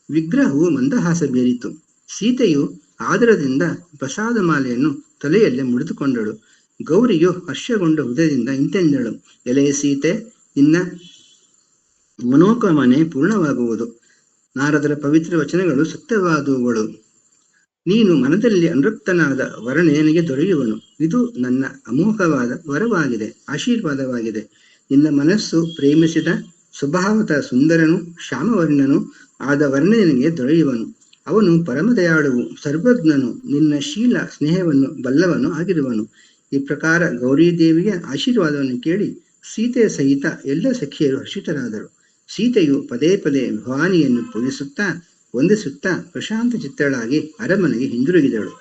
ವಿಗ್ರಹವು ಮಂದಹಾಸ ಬೀರಿತು. ಸೀತೆಯು ಆದರದಿಂದ ಪ್ರಸಾದ ಮಾಲೆಯನ್ನು ತಲೆಯಲ್ಲೇ ಮುಡಿದುಕೊಂಡಳು. ಗೌರಿಯು ಹರ್ಷಗೊಂಡ ಹೃದಯದಿಂದ ಇಂತೆಂದಳು. ಎಲೆಯ ಸೀತೆ, ನಿನ್ನ ಮನೋಕಾಮನೆ ಪೂರ್ಣವಾಗುವುದು. ನಾರದರ ಪವಿತ್ರ ವಚನಗಳು ಸತ್ಯವಾದವುಗಳು. ನೀನು ಮನದಲ್ಲಿ ಅನುರಕ್ತನಾದ ವರನೇ ನನಗೆ ದೊರೆಯುವನು. ಇದು ನನ್ನ ಅಮೋಘವಾದ ವರವಾಗಿದೆ, ಆಶೀರ್ವಾದವಾಗಿದೆ. ನಿನ್ನ ಮನಸ್ಸು ಪ್ರೇಮಿಸಿದ ಸ್ವಭಾವದ ಸುಂದರನು, ಶ್ಯಾಮವರ್ಣನು ಆದ ವರನೇ ನಿನಗೆ ದೊರೆಯುವನು. ಅವನು ಪರಮದಯಾಳುವು, ಸರ್ವಜ್ಞನು, ನಿನ್ನ ಶೀಲ ಸ್ನೇಹವನ್ನು ಬಲ್ಲವನು ಆಗಿರುವನು. ಈ ಪ್ರಕಾರ ಗೌರಿದೇವಿಯ ಆಶೀರ್ವಾದವನ್ನು ಕೇಳಿ ಸೀತೆಯ ಸಹಿತ ಎಲ್ಲ ಸಖಿಯರು ಹರ್ಷಿತರಾದರು. ಸೀತೆಯು ಪದೇ ಪದೇ ಭವಾನಿಯನ್ನು ಪೂಜಿಸುತ್ತಾ ವಂದಿಸುತ್ತಾ ಪ್ರಶಾಂತ ಚಿತ್ತಳಾಗಿ ಅರಮನೆಗೆ ಹಿಂದಿರುಗಿದಳು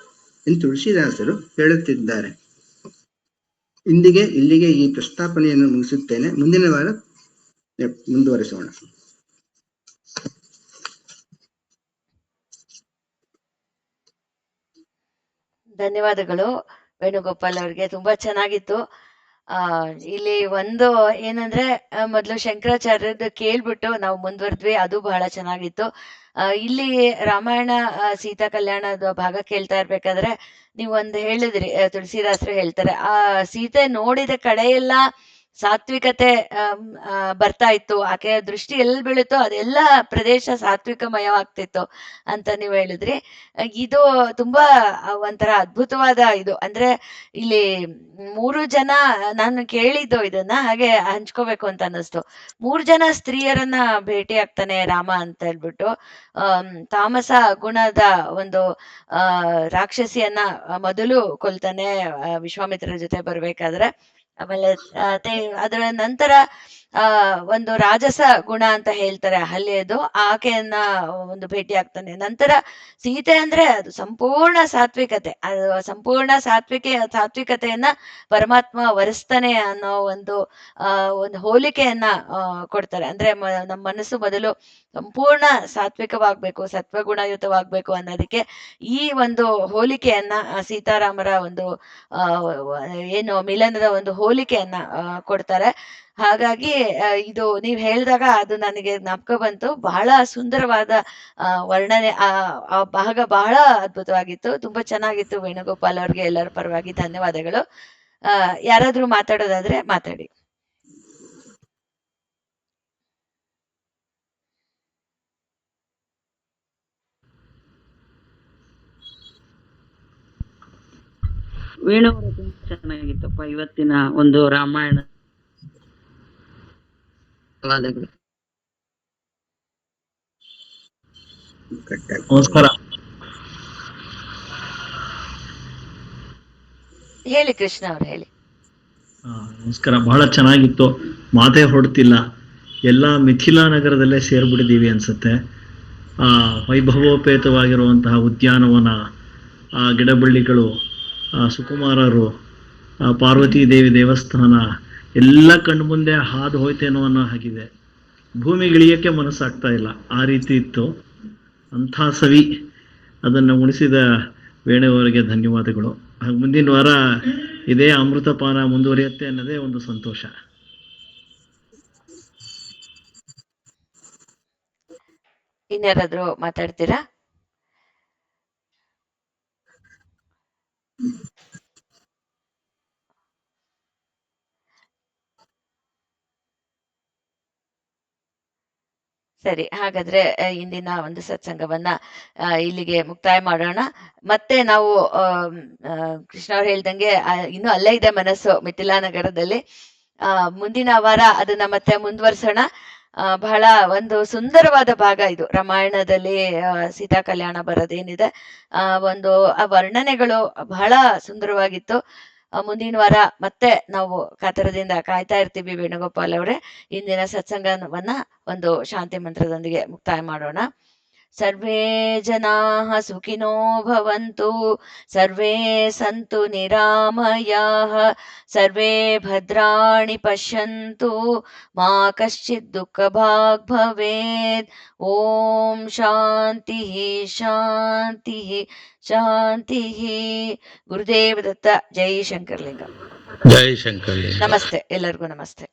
ಎಂದು ತುಳಸಿದಾಸರು ಹೇಳುತ್ತಿದ್ದಾರೆ. ಇಲ್ಲಿಗೆ ಈ ಪ್ರಸ್ತಾಪನೆಯನ್ನು ಮುಗಿಸುತ್ತೇನೆ. ಮುಂದಿನ ವಾರ ಮುಂದುವರಿಸೋಣ. ಧನ್ಯವಾದಗಳು ವೇಣುಗೋಪಾಲ್ ಅವ್ರಿಗೆ. ತುಂಬಾ ಚೆನ್ನಾಗಿತ್ತು. ಇಲ್ಲಿ ಒಂದು ಏನಂದ್ರೆ ಮೊದಲು ಶಂಕರಾಚಾರ್ಯದ್ದು ಕೇಳ್ಬಿಟ್ಟು ನಾವು ಮುಂದುವರೆದ್ವಿ, ಅದು ಬಹಳ ಚೆನ್ನಾಗಿತ್ತು. ಇಲ್ಲಿ ರಾಮಾಯಣ ಸೀತಾ ಕಲ್ಯಾಣದ ಭಾಗ ಕೇಳ್ತಾ ಇರ್ಬೇಕಾದ್ರೆ ನೀವೊಂದು ಹೇಳಿದ್ರಿ, ತುಳಸಿದಾಸರು ಹೇಳ್ತಾರೆ, ಆ ಸೀತೆ ನೋಡಿದ ಕಡೆಯೆಲ್ಲ ಸಾತ್ವಿಕತೆ ಬರ್ತಾ ಇತ್ತು. ಆಕೆಯ ದೃಷ್ಟಿ ಎಲ್ಲಿ ಬೀಳುತ್ತೋ ಅದೆಲ್ಲ ಪ್ರದೇಶ ಸಾತ್ವಿಕಮಯವಾಗ್ತಿತ್ತು ಅಂತ ನೀವು ಹೇಳಿದ್ರಿ. ಇದು ತುಂಬಾ ಒಂಥರ ಅದ್ಭುತವಾದ ಇದು. ಅಂದ್ರೆ ಇಲ್ಲಿ 3 ಜನ, ನಾನು ಕೇಳಿದ್ದು ಇದನ್ನ, ಹಾಗೆ ಹಂಚ್ಕೋಬೇಕು ಅಂತ ಅನ್ನಿಸ್ತು. 3 ಜನ ಸ್ತ್ರೀಯರನ್ನ ಭೇಟಿ ಆಗ್ತಾನೆ ರಾಮ ಅಂತ ಹೇಳ್ಬಿಟ್ಟು. ತಾಮಸ ಗುಣದ ಒಂದು ರಾಕ್ಷಸಿಯನ್ನ ಮೊದಲು ಕೊಲ್ತಾನೆ ವಿಶ್ವಾಮಿತ್ರರ ಜೊತೆ ಬರ್ಬೇಕಾದ್ರೆ. ಆಮೇಲೆ ಅದರ ನಂತರ ಒಂದು ರಾಜಸ ಗುಣ ಅಂತ ಹೇಳ್ತಾರೆ ಅಹಲ್ಯದು, ಆಕೆಯನ್ನ ಒಂದು ಭೇಟಿ ಆಗ್ತಾನೆ. ನಂತರ ಸೀತೆ ಅಂದ್ರೆ ಅದು ಸಂಪೂರ್ಣ ಸಾತ್ವಿಕತೆ, ಅದು ಸಂಪೂರ್ಣ ಸಾತ್ವಿಕತೆಯನ್ನ ಪರಮಾತ್ಮ ವರಿಸ್ತಾನೆ ಅನ್ನೋ ಒಂದು ಹೋಲಿಕೆಯನ್ನ ಕೊಡ್ತಾರೆ. ಅಂದ್ರೆ ನಮ್ಮ ಮನಸ್ಸು ಮೊದಲು ಸಂಪೂರ್ಣ ಸಾತ್ವಿಕವಾಗ್ಬೇಕು, ಸತ್ವಗುಣಯುತವಾಗ್ಬೇಕು ಅನ್ನೋದಕ್ಕೆ ಈ ಒಂದು ಹೋಲಿಕೆಯನ್ನ ಸೀತಾರಾಮರ ಒಂದು ಏನು ಮಿಲನದ ಒಂದು ಹೋಲಿಕೆಯನ್ನ ಕೊಡ್ತಾರೆ. ಹಾಗಾಗಿ ಇದು ನೀವ್ ಹೇಳಿದಾಗ ಅದು ನನಗೆ ಜ್ಞಾಪಕ ಬಂತು. ಬಹಳ ಸುಂದರವಾದ ವರ್ಣನೆ, ಆ ಭಾಗ ಬಹಳ ಅದ್ಭುತವಾಗಿತ್ತು. ತುಂಬಾ ಚೆನ್ನಾಗಿತ್ತು. ವೇಣುಗೋಪಾಲ್ ಅವ್ರಿಗೆ ಎಲ್ಲರ ಪರವಾಗಿ ಧನ್ಯವಾದಗಳು. ಯಾರಾದ್ರೂ ಮಾತಾಡೋದಾದ್ರೆ ಮಾತಾಡಿ. ವೇಣುವರು ತುಂಬಾ ಚೆನ್ನಾಗಿತ್ತಪ್ಪ ಇವತ್ತಿನ ಒಂದು ರಾಮಾಯಣ. ಧನ್ಯವಾದಗಳು. ನಮಸ್ಕಾರ. ಹೇಳಿ ಕೃಷ್ಣ ಅವ್ರು ಹೇಳಿ. ನಮಸ್ಕಾರ. ಬಹಳ ಚೆನ್ನಾಗಿತ್ತು. ಮಾತೇ ಹೊರಡ್ತಿಲ್ಲ. ಎಲ್ಲ ಮಿಥಿಲಾ ನಗರದಲ್ಲೇ ಸೇರ್ಬಿಟ್ಟಿದ್ದೀವಿ ಅನ್ಸುತ್ತೆ. ವೈಭವೋಪೇತವಾಗಿರುವಂತಹ ಉದ್ಯಾನವನ, ಗಿಡಬಳ್ಳಿಗಳು, ಸುಕುಮಾರರು, ಪಾರ್ವತೀ ದೇವಿ ದೇವಸ್ಥಾನ ಎಲ್ಲ ಕಣ್ಮುಂದೆ ಹಾದು ಹೋಯ್ತೇನೋ ಅನ್ನೋ ಹಾಗಿದೆ. ಭೂಮಿಗಿಳಿಯೋಕ್ಕೆ ಮನಸ್ಸಾಗ್ತಾ ಇಲ್ಲ, ಆ ರೀತಿ ಇತ್ತು. ಅಂಥ ಸವಿ. ಅದನ್ನು ಉಳಿಸಿದ ವೇಣುವರಿಗೆ ಧನ್ಯವಾದಗಳು. ಮುಂದಿನ ವಾರ ಇದೇ ಅಮೃತಪಾನ ಮುಂದುವರಿಯುತ್ತೆ ಅನ್ನೋದೇ ಒಂದು ಸಂತೋಷ. ಇನ್ಯಾರಾದ್ರೂ ಮಾತಾಡ್ತೀರಾ? ಸರಿ, ಹಾಗಾದ್ರೆ ಇಂದಿನ ಒಂದು ಸತ್ಸಂಗವನ್ನ ಇಲ್ಲಿಗೆ ಮುಕ್ತಾಯ ಮಾಡೋಣ. ಮತ್ತೆ ನಾವು ಕೃಷ್ಣ ಅವ್ರು ಹೇಳ್ದಂಗೆ ಇನ್ನು ಅಲ್ಲೇ ಇದೆ ಮನಸ್ಸು ಮಿಥಿಲಾ ನಗರದಲ್ಲಿ. ಮುಂದಿನ ವಾರ ಅದನ್ನ ಮತ್ತೆ ಮುಂದುವರ್ಸೋಣ. ಬಹಳ ಒಂದು ಸುಂದರವಾದ ಭಾಗ ಇದು ರಾಮಾಯಣದಲ್ಲಿ. ಸೀತಾ ಕಲ್ಯಾಣ ಬರೋದೇನಿದೆ, ಒಂದು ಆ ವರ್ಣನೆಗಳು ಬಹಳ ಸುಂದರವಾಗಿತ್ತು. ಮುಂದಿನ ವಾರ ಮತ್ತೆ ನಾವು ಕಾತರದಿಂದ ಕಾಯ್ತಾ ಇರ್ತೀವಿ ವೇಣುಗೋಪಾಲ್ ಅವರೇ. ಇಂದಿನ ಸತ್ಸಂಗವನ್ನ ಒಂದು ಶಾಂತಿ ಮಂತ್ರದೊಂದಿಗೆ ಮುಕ್ತಾಯ ಮಾಡೋಣ. ಸರ್ವೇ ಜನಾಃ ಸುಖಿನೋ ಭವಂತು, ಸರ್ವೇ ಸಂತು ನಿರಾಮಯಾಃ, ಸರ್ವೇ ಭದ್ರಾಣಿ ಪಶ್ಯಂತು, ಮಾ ಕಶ್ಚಿತ್ ದುಃಖಭಾಗ್ ಭವೇತ್. ಓಂ ಶಾಂತಿ ಶಾಂತಿ ಶಾಂತಿ. ಗುರುದೇವ ದತ್ತ. ಜೈ ಶಂಕರಲಿಂಗ. ಜೈ ಶಂಕರ್. ನಮಸ್ತೆ ಎಲ್ಲರಿಗೂ. ನಮಸ್ತೆ.